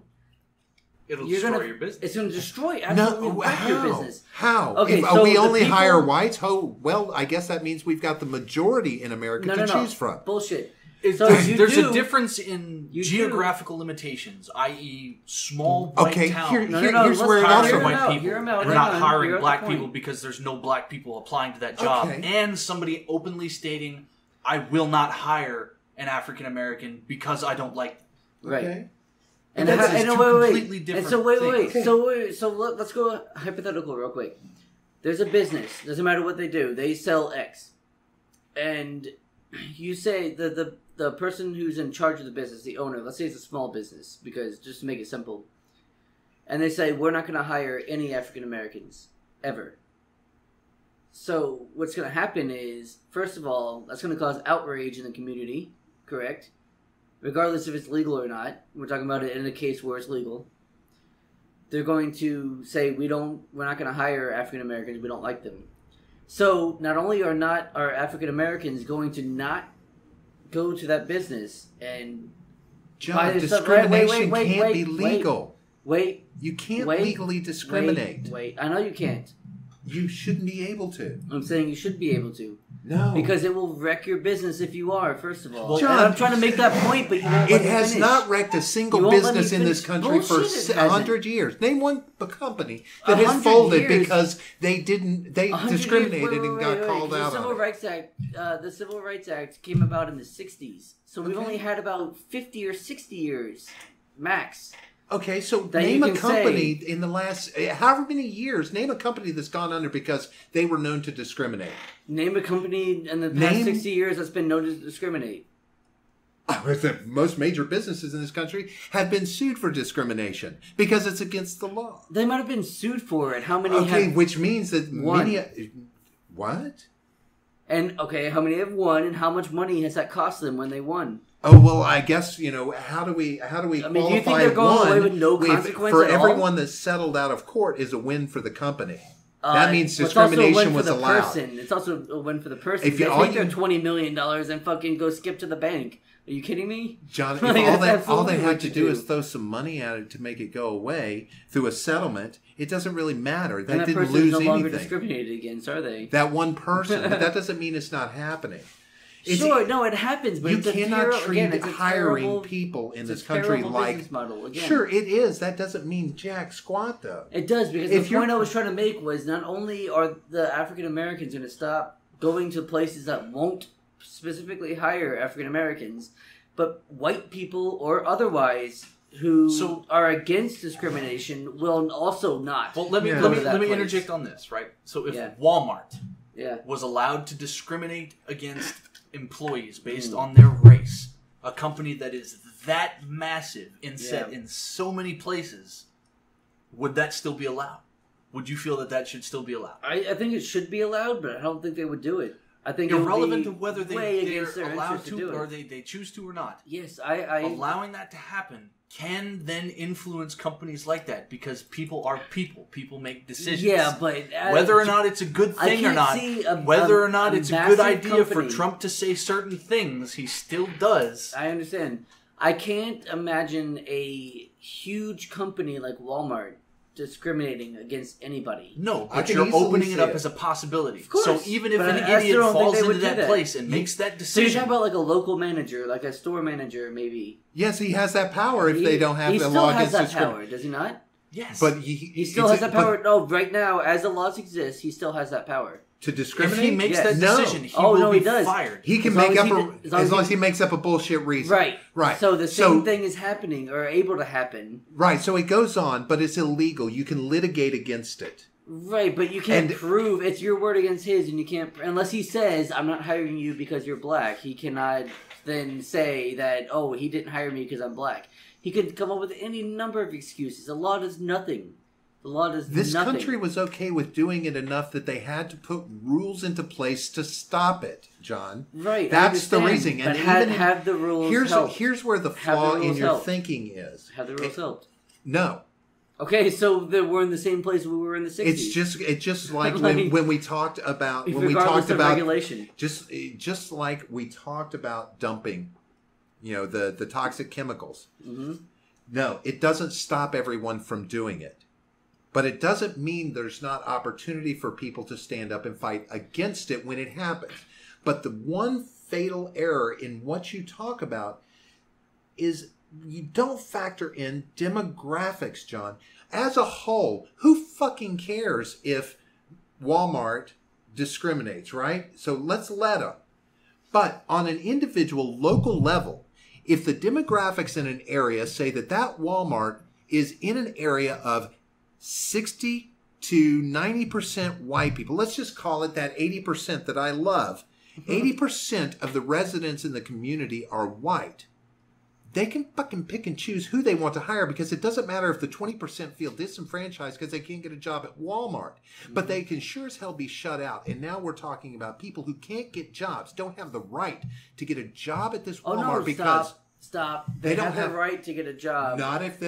it'll you're destroy gonna, your business. it's going to destroy absolutely wreck how? your business. How? Okay, If so we the only people- hire whites, well, I guess that means we've got the majority in America to choose from. Bullshit. There's a difference in You geographical limitations, i.e., small white Okay, towns. here's let's where it hire also them white out, people. hear 'em out, We're hang not on, hiring you're at black the point. people because there's no black people applying to that job, Okay. and somebody openly stating, "I will not hire an African American because I don't like them." Right. Okay. And, That's and two wait. completely different And so wait. things. So let's go hypothetical real quick. There's a business. Doesn't matter what they do. They sell X, and you say the person who's in charge of the business, the owner. Let's say it's a small business, because just to make it simple. And they say we're not going to hire any African Americans ever. So what's going to happen is, first of all, that's going to cause outrage in the community. Correct. Regardless if it's legal or not, we're talking about it in a case where it's legal. They're going to say we're not going to hire African Americans. We don't like them. So not only are African Americans going to not go to that business and John, buy their stuff, right? discrimination Wait, can't be legal. Wait. You can't Wait. legally discriminate. Wait. I know you can't. You shouldn't be able to. I'm saying you should be able to. No. Because it will wreck your business if you are, first of all. John, And I'm trying to make that point, but you won't let It me has finish. not wrecked a You single won't let me business in this finish. country for Bullshit, it hasn't. 100 years. Name one company that 100 has folded years. because they 100 discriminated years- and got called the out Civil on it. Rights Act, the Civil Rights Act came about in the 60s. So we've Okay. only had about 50 or 60 years, max. Okay, so That name you a can company say- in the last however many years, name a company that's gone under because they were known to discriminate. Name a company in the past Name- 60 years that's been known to discriminate. The most major businesses in this country have been sued for discrimination because it's against the law. They might have been sued for it. How many Okay, have... which means that One. What? And, okay, how many have won, and how much money has that cost them when they won? Oh well, I guess how do we I mean, do you qualify think they're going one away with no if consequence for at all? everyone that's settled out of court is a win for the company? That means it's also a discrimination win was for the allowed. Person. It's also a win for the person. If you- They all take their you- $20 million and fucking go skip to the bank. Are you kidding me? John, if Like, all that's they absolutely had what to you do is throw some money at it to make it go away through a settlement, it doesn't really matter. And That that didn't person lose is no longer anything. discriminated against, are they? That one person, but that doesn't mean it's not happening. Sure, no, it happens, but You it's a cannot treat it's a hiring terrible, people in it's this a country terrible like. business model. Again. Sure, it is. That doesn't mean jack squat, though. It does, because If the point I was trying to make was not only are the African Americans going to stop going to places that won't specifically hire African Americans, but white people or otherwise who are against discrimination will also not. Well, let me interject on this, right? So if Walmart was allowed to discriminate against employees based on their race, a company that is that massive and set in so many places, would that still be allowed? Would you feel that should still be allowed? I think it should be allowed, but I don't think they would do it. I think irrelevant it to whether they're allowed to or they choose to or not. Yes, allowing that to happen can then influence companies like that because people are people. People make decisions. Yeah, but whether or not it's a good thing or not, whether or not it's a good idea for Trump to say certain things, he still does. I understand. I can't imagine a huge company like Walmart discriminating against anybody. No, but you're opening it up as a possibility. Of course, so even if an idiot falls into that place and makes that decision... So you're talking about like a local manager, like a store manager, maybe. Yes, he has that power if they don't have the law against discrimination. He still has that power, does he not? Yes. But he still has that power. No, right now, as the laws exist, he still has that power. To discriminate? If he makes that decision, he will be fired. He can make up as long as he makes up a bullshit reason. Right. So the same thing is happening or able to happen. Right. So it goes on, but it's illegal. You can litigate against it. Right, but you can't prove it's your word against his, and you can't unless he says, "I'm not hiring you because you're black." He cannot then say that, "Oh, he didn't hire me because I'm black." He could come up with any number of excuses. The law does nothing. The law does nothing. This country was okay with doing it enough that they had to put rules into place to stop it, John. Right. That's the reason. And have the rules helped. Here's where the flaw in your thinking is. Have the rules helped? No. Okay, so we're in the same place we were in the 60s. It's just like when we talked about regulation. Just like we talked about dumping, the toxic chemicals. Mm-hmm. No, it doesn't stop everyone from doing it. But it doesn't mean there's not opportunity for people to stand up and fight against it when it happens. But the one fatal error in what you talk about is you don't factor in demographics, John. As a whole, who fucking cares if Walmart discriminates, right? So let's let them. But on an individual, local level, if the demographics in an area say that Walmart is in an area of 60 to 90% white people. Let's just call it that 80% that I love. 80% of the residents in the community are white. They can fucking pick and choose who they want to hire because it doesn't matter if the 20% feel disenfranchised because they can't get a job at Walmart. But they can sure as hell be shut out. And now we're talking about people who can't get jobs, don't have the right to get a job at this Walmart because... Stop. They don't have the right to get a job. Not if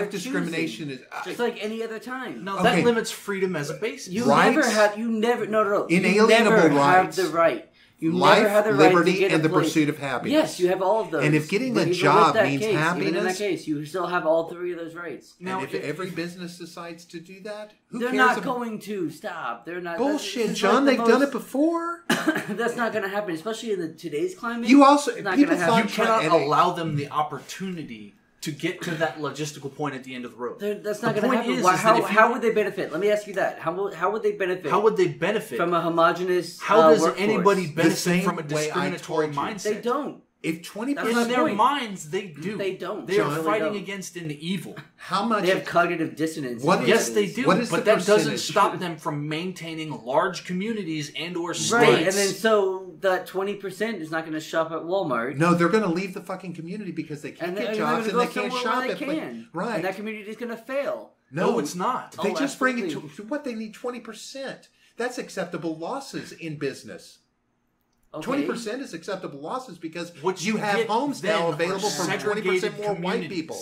discrimination is just like any other time. No, that limits freedom as a basis. You never have inalienable rights. Have the right. You life, never have the right liberty, to get and the place. pursuit of happiness. Yes, you have all of those. And if getting a job means happiness, even in that case, you still have all three of those rights. Now, and if every business decides to do that, they're not going to stop. They're not. Bullshit, John. They've done it before. That's not going to happen, especially in today's climate. You also not going to happen. You cannot allow them the opportunity to get to that logistical point at the end of the road. That's not going to happen. How would they benefit? Let me ask you that. How would they benefit? How would they benefit from a homogenous How does workforce? Anybody benefit from a discriminatory mindset? They don't. If 20% in their minds, they do. They don't. They are fighting against an evil. How much? They have cognitive dissonance. Yes, they do. But that doesn't stop them from maintaining large communities and/or states. Right, and then so that 20% is not going to shop at Walmart. No, they're going to leave the fucking community because they can't get jobs and they can't shop at. Right, and that community is going to fail. No, it's not. They just bring it to what they need. 20%. That's acceptable losses in business. 20% is acceptable losses because you have homes now available for 20% more white people.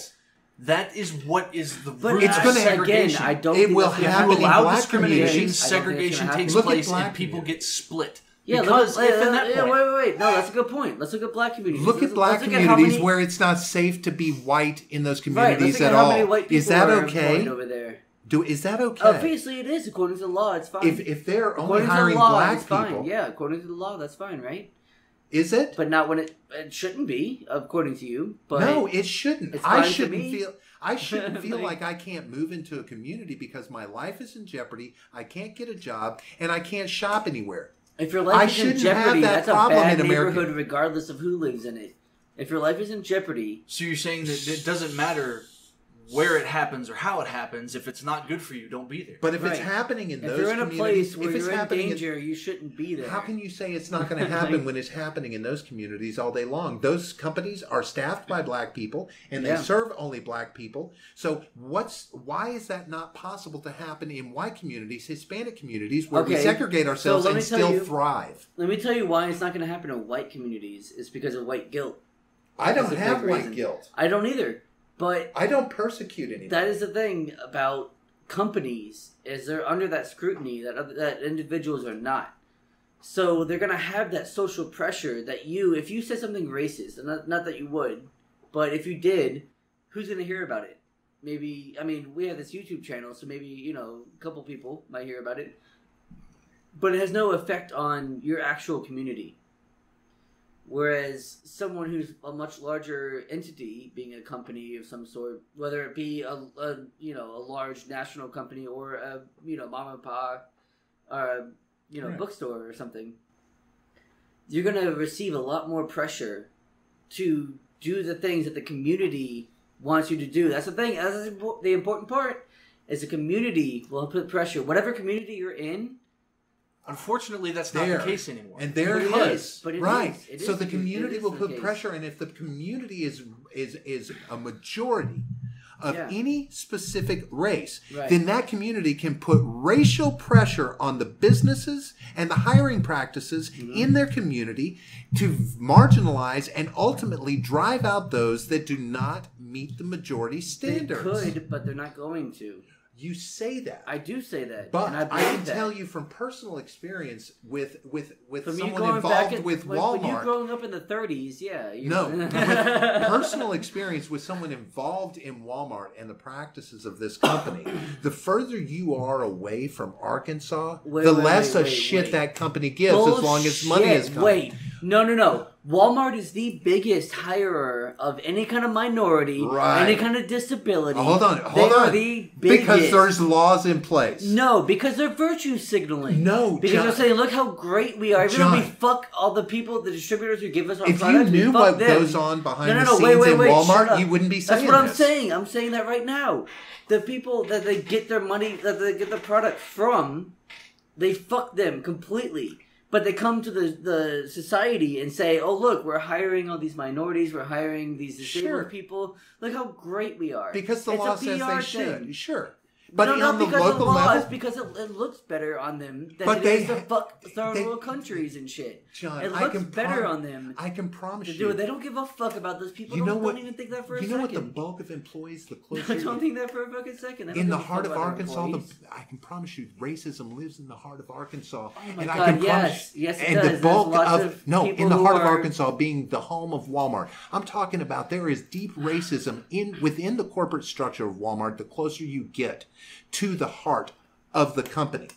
That is what is the But root it's of gonna- segregation. Again, I don't It think will that's gonna happen You in allow black discrimination, communities. segregation takes Look at place, black and people communities. get split. Yeah, Because look, if in that point, wait. No, that's a good point. Let's look at black communities. Look at black Let's look at how communities many- where it's not safe to be white in those Right, communities let's look at at how many all. white people Is that are okay? employed over there. Is that okay? Obviously, it is according to the law. It's fine. If they're only according to hiring the law, black it's fine. people, Yeah, according to the law, that's fine, right? is it? But not when it shouldn't be, according to you. But No, it shouldn't. it's I fine to shouldn't me. feel. I shouldn't feel Like- like I can't move into a community because my life is in jeopardy. I can't get a job and I can't shop anywhere. if your I life is in shouldn't have jeopardy, that that's a problem bad in America. neighborhood, regardless of who lives in it. If your life is in jeopardy, so you're saying that it doesn't matter where it happens or how it happens. If it's not good for you, don't be there. But if it's Right. happening in if those you're in a communities, place where if it's you're in happening danger, you shouldn't be there. how can you say it's not going to happen Like- when it's happening in those communities all day long? Those companies are staffed by black people and they Yeah. serve only black people. So why is that not possible to happen in white communities, Hispanic communities, where we Okay, segregate ourselves so let and me tell still you- thrive? Let me tell you why it's not going to happen in white communities. It's because of white guilt. I don't That's a have big white reason. guilt. I don't either. But I don't persecute anybody. that is the thing about companies, is they're under that scrutiny that individuals are not. So they're going to have that social pressure that if you said something racist, and not that you would, but if you did, who's going to hear about it? Maybe, I mean, we have this YouTube channel, so maybe, a couple people might hear about it. But it has no effect on your actual community. Whereas someone who's a much larger entity, being a company of some sort, whether it be a large national company or a mom and pop, or Right. bookstore or something, you're gonna receive a lot more pressure to do the things that the community wants you to do. That's the thing. That's the important part. Is the community will put pressure. Whatever community you're in. Unfortunately, that's not the case anymore. And there But it it is. is. But it right. is. It So is the the- community it is will the put case. pressure, and if the community is a majority of Yeah. any specific race, Right. then that community can put racial pressure on the businesses and the hiring practices Mm-hmm. in their community to marginalize and ultimately drive out those that do not meet the majority They standards. could, but they're not going to. You say that. I do say that, But and I, I believe can that. tell you from personal experience with From you someone growing back involved with when you Walmart. growing up in the 30s, yeah. No, with personal experience with someone involved in Walmart and the practices of this company, the further you are away from Arkansas, the less of shit that company gives as long as money is coming. Wait, no. Walmart is the biggest hirer of any kind of minority, Right. any kind of disability. Hold on. They are the biggest. Because there's laws in place. No, because they're virtue signaling. No, because John. they're saying, look how great we are. Even though we John. fuck all the people, the distributors who give us our If you products, we knew fuck what them. goes on behind the scenes wait, in shut Walmart, up. you wouldn't be saying That's what I'm this. saying. I'm saying that right now. The people that they get their money, that they get the product from, they fuck them completely. But they come to the society and say, oh, look, we're hiring all these minorities. We're hiring these disabled Sure. people. Look how great we are. Because the It's law a says PR they should. thing. Sure. But no, on not the because local of the law. level, It's because it looks better on them than But it they is to ha- fuck third they- world countries and shit. John, it I looks can better on them I can promise to you. do it. They don't give a fuck about those people. You know don't what? even think that for a You second. know what the bulk of employees, the closer don't think that for a fucking second. They don't in the give a heart fuck of about their Arkansas, employees. I can promise you, racism lives in the heart of Arkansas. Oh my and God, I can yes. promise, Yes, it and does. the There's bulk lots of of no, people in the who heart of are- Arkansas being the home of Walmart. I'm talking about there is deep racism within the corporate structure of Walmart. The closer you get to the heart of the company.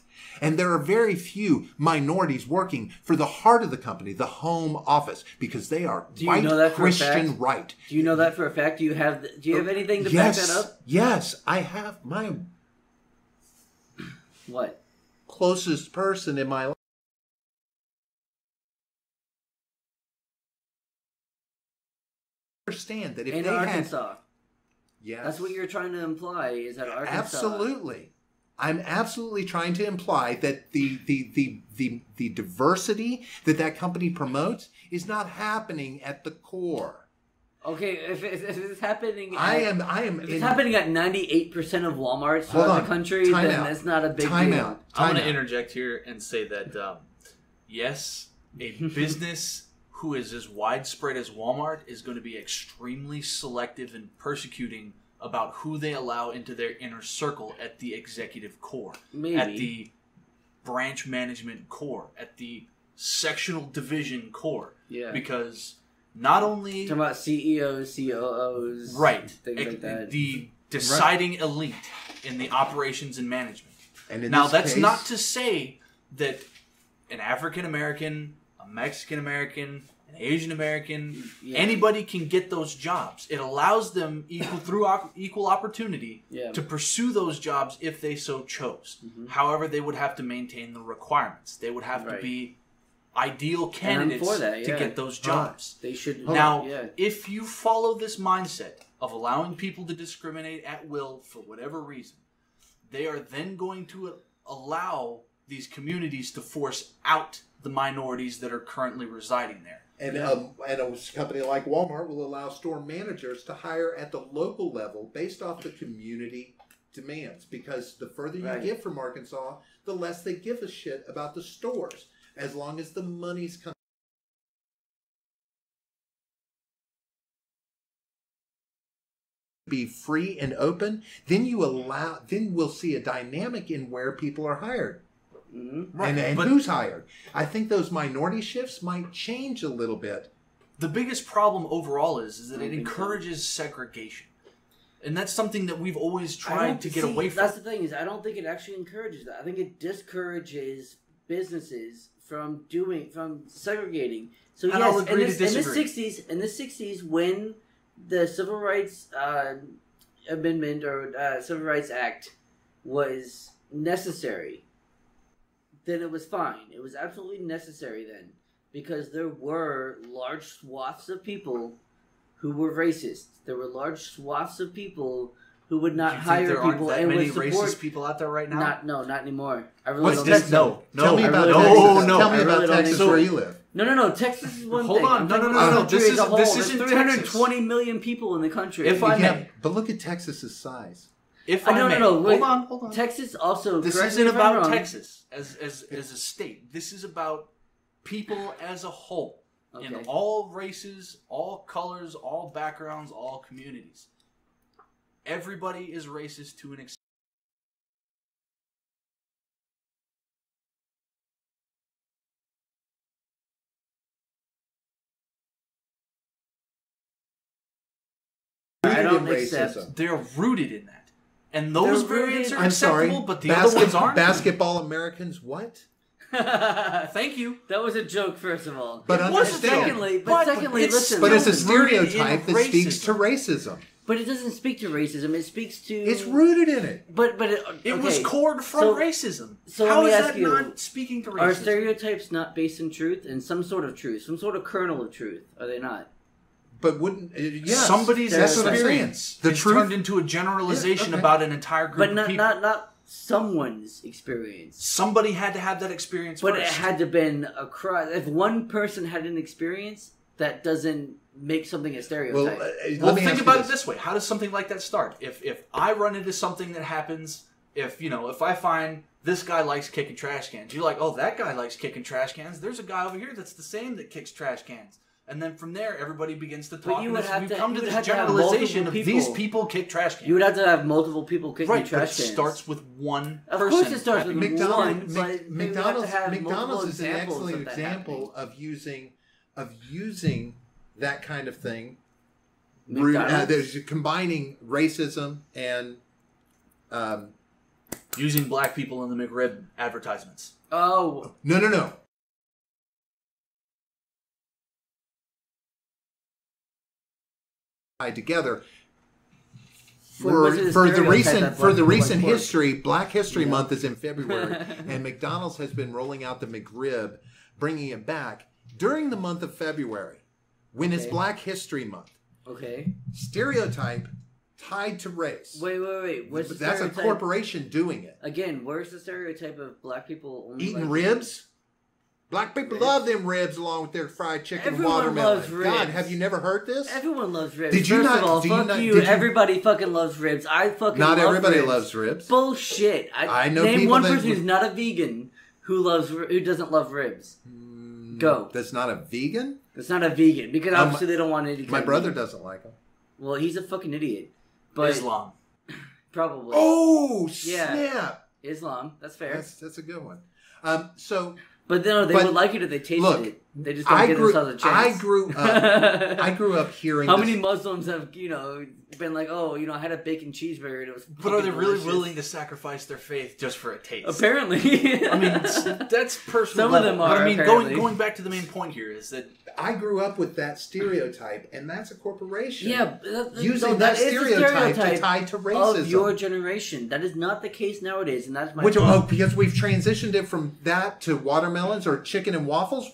And there are very few minorities working for the heart of the company, the home office, because they are Do you white know that for a Christian fact? right. Do you know that for a fact? Do you have anything to back that up? Yes, I have my What? closest person in my life. Understand that if In they Arkansas. had, yes, That's what you're trying to imply, is that Arkansas... absolutely. I'm absolutely trying to imply that the diversity that company promotes is not happening at the core. Okay, if it's happening... If it's happening at 98% of Walmarts throughout the country, Time then out. it's not a big Time deal. out. I'm Time going to out. interject here and say that, yes, a business who is as widespread as Walmart is going to be extremely selective in persecuting about who they allow into their inner circle at the executive core, Maybe. at the branch management core, at the sectional division core. Yeah. Because not only... Talking about CEOs, COOs, right, things like that. The deciding elite in the operations and management. And now, that's not to say that an African American, a Mexican American, an Asian American, anybody can get those jobs. It allows them equal opportunity to pursue those jobs if they so chose. Mm-hmm. However, they would have to maintain the requirements. They would have to be ideal candidates to get those jobs. They should. Now, if you follow this mindset of allowing people to discriminate at will for whatever reason, they are then going to allow these communities to force out the minorities that are currently residing there. And a company like Walmart will allow store managers to hire at the local level based off the community demands. Because the further you get from Arkansas, the less they give a shit about the stores. As long as the money's coming. Be free and open, then we'll see a dynamic in where people are hired. Mm-hmm. Right. And who's hired. I think those minority shifts might change a little bit. The biggest problem overall is that it encourages segregation. And that's something that we've always tried to get away from. That's the thing, is I don't think it actually encourages that. I think it discourages businesses from segregating. So and I'll agree to disagree. In the 60s, when the Civil Rights Amendment or Civil Rights Act was necessary, then it was fine. It was absolutely necessary then, because there were large swaths of people who were racist. There were large swaths of people who would not hire people and would support. Racist people out there right now? Not anymore. I really don't think so. Tell me about Texas. Tell me about Texas where you live. No. Texas is one thing. Hold on. No. This isn't 320 million people in the country. If I may. But look at Texas's size. If I may. No. Hold on. Texas also. This isn't about Texas as a state. This is about people as a whole. Okay. In all races, all colors, all backgrounds, all communities. Everybody is racist to an extent. I don't accept. They're rooted in that. And those variants are I'm sorry, acceptable, but the other ones aren't. Basketball Americans, what? Thank you. That was a joke, first of all. But secondly, listen. But it's a stereotype that speaks to racism. But it doesn't speak to racism. It speaks to. It's rooted in it. But it was cored from racism. So how let me is ask that you, not speaking to racism? Are stereotypes not based in truth and some sort of truth, some sort of kernel of truth? Are they not? But wouldn't somebody's experience the is truth turned into a generalization about an entire group of people. But not someone's experience. Somebody had to have that experience but first. It had to been across. If one person had an experience, that doesn't make something a stereotype. Well, think about it this way. How does something like that start? If I run into something that happens, if I find this guy likes kicking trash cans, you're like, oh, that guy likes kicking trash cans. There's a guy over here that's the same that kicks trash cans. And then from there, everybody begins to talk. We come to this generalization of these people kick trash cans. You would have to have multiple people kicking trash cans. It starts with one person. Of course it starts with one, but McDonald's is an excellent example of using that kind of thing. There's combining racism and using black people in the McRib advertisements. Oh. No. Together for the recent history. Black History Month is in February, and McDonald's has been rolling out the McRib, bringing it back during the month of February when it's Black History Month. Okay. Stereotype tied to race. Wait. That's a corporation doing it. Again, where's the stereotype of black people only eating ribs? Black people love them ribs along with their fried chicken and watermelon. Loves ribs. God, have you never heard this? Everyone loves ribs. Did you First not? Of all, fuck you. Everybody fucking loves ribs. I fucking not love everybody ribs. loves ribs. Bullshit. I know name people one person who's not a vegan who doesn't love ribs. Go. That's not a vegan? That's not a vegan because obviously they don't want any. My brother doesn't like them. Well, he's a fucking idiot. But Islam. Probably. Oh, Yeah. snap. Islam. That's fair. That's a good one. But no, they would like it if they tasted it. They just don't give themselves a chance. I grew up hearing. How many Muslims have been like, oh, I had a bacon cheeseburger and it was. But are they really delicious. willing to sacrifice their faith just for a taste? Apparently. I mean, that's personal. Some of them are. But I mean, apparently. going back to the main point here is that I grew up with that stereotype, and that's a corporation. Yeah, using that stereotype to tie to racism of your generation. That is not the case nowadays, and that's my because we've transitioned it from that to watermelons or chicken and waffles.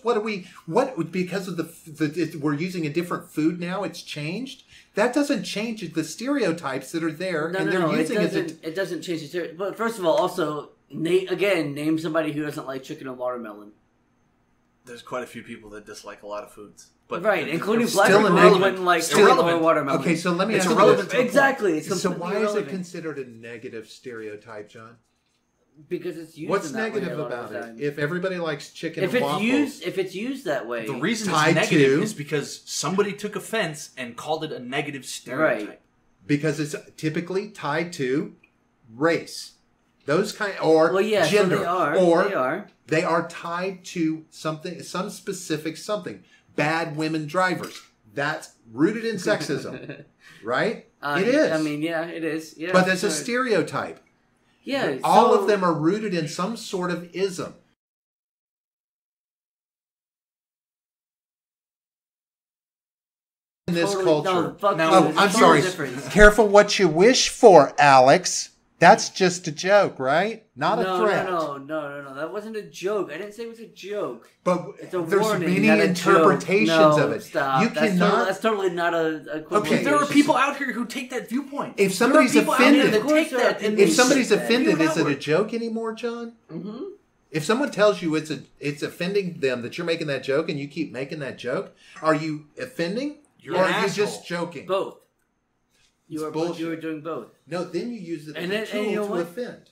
Because of we're using a different food now. It's changed. That doesn't change the stereotypes that are there, No, it doesn't change the stereotype. But first of all, also name somebody who doesn't like chicken and watermelon. there's quite a few people that dislike a lot of foods. But right, including black still people who wouldn't like chicken or watermelon. Okay, so let me It's ask irrelevant you to this. Exactly. It's So why is it irrelevant. considered a negative stereotype, John? Because it's used. What's in that negative way a lot about of the it? time. If everybody likes chicken If and it's waffles, if it's used that way, the reason Tied it's negative to- is because somebody took offense and called it a negative stereotype. Right. because it's typically tied to race, those kind, or well, yeah, gender, so they are. or They are. they are tied to something, some specific something. Bad women drivers. That's rooted in sexism, right? It is. I mean, yeah, it is. Yeah, but that's a sure. stereotype. Yeah, All so- of them are rooted in some sort of ism. In this Totally- culture. no, fuck Now- you, Oh, there's a I'm huge sorry. difference. Careful what you wish for, Alex. That's just a joke, right? Not a threat. No. That wasn't a joke. I didn't say it was a joke. But It's a there's warning, many not a interpretations joke. No, of it. Stop. You That's cannot. That's totally not a. Okay, There are people out here who take that viewpoint. If somebody's there are people out here offended- that take that and If they somebody's say that. offended, View it is it a outward. joke anymore, John? Mm-hmm. If someone tells you it's offending them that you're making that joke and you keep making that joke, are you offending You're or an are you asshole. just joking? Both. It's You are bullshit. doing both. No, then you use it as And a then- tool and you know to what? offend.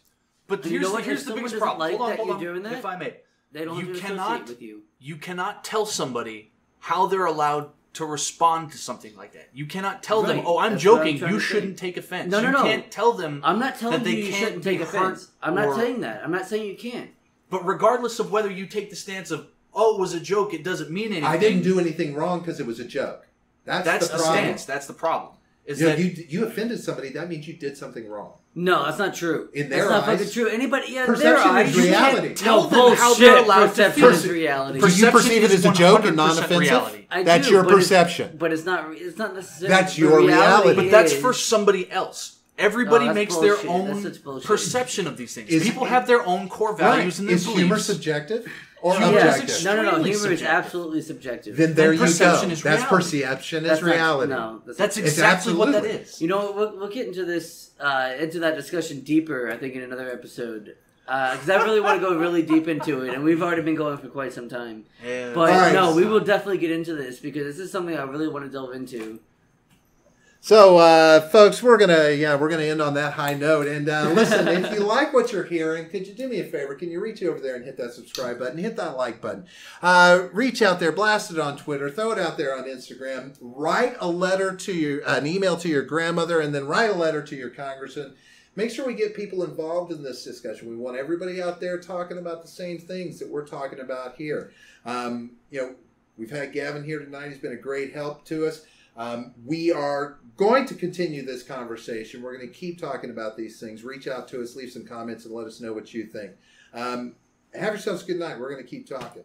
But You know what? here's If the someone biggest doesn't problem. like Hold on, that hold you're on. doing that, If I may, They don't You have to cannot- associate with you. you cannot tell somebody how they're allowed to respond to something like that. You cannot tell them, Right. "Oh, I'm That's what I'm joking. trying You to say. shouldn't take offense." No. You can't tell them. I'm not telling that they you you can't shouldn't take be offense. hurt I'm not or- saying that. I'm not saying you can't. But regardless of whether you take the stance of, "Oh, it was a joke," it doesn't mean anything. I didn't do anything wrong because it was a joke. That's the the problem. stance. That's the problem. Is You know, that you offended somebody, that means you did something wrong. No, that's not true. In their that's not eyes, fucking true. Anybody, yeah, perception their eyes, is you can't reality. tell no, them how bullshit. they're allowed to Perception feel. is reality. Do you Perception perceive it is as a joke and 100% non-offensive? reality. I That's do, your but it's- perception. But it's not necessarily. That's the your reality. But that's is- for somebody else. Everybody No, that's makes bullshit. their That's own such bullshit. perception of these things. Is- People have their own core values and their Is beliefs. humor subjective or Humor is objective? No. extremely Humor is subjective. absolutely subjective. Then there And you go. perception is That's reality. perception That's is not- reality. No, That's It's exactly what that absolutely. is. You know, we'll get into this into that discussion deeper. I think in another episode because I really want to go really deep into it, and we've already been going for quite some time. Yeah. But All right. no, we will definitely get into this because this is something I really want to delve into. So, folks, we're gonna end on that high note. And listen, if you like what you're hearing, could you do me a favor? Can you reach over there and hit that subscribe button, hit that like button, reach out there, blast it on Twitter, throw it out there on Instagram, write a letter to an email to your grandmother, and then write a letter to your congressman. Make sure we get people involved in this discussion. We want everybody out there talking about the same things that we're talking about here. We've had Gavin here tonight. He's been a great help to us. We are going to continue this conversation. We're going to keep talking about these things. Reach out to us, leave some comments, and let us know what you think. Have yourselves a good night. We're going to keep talking.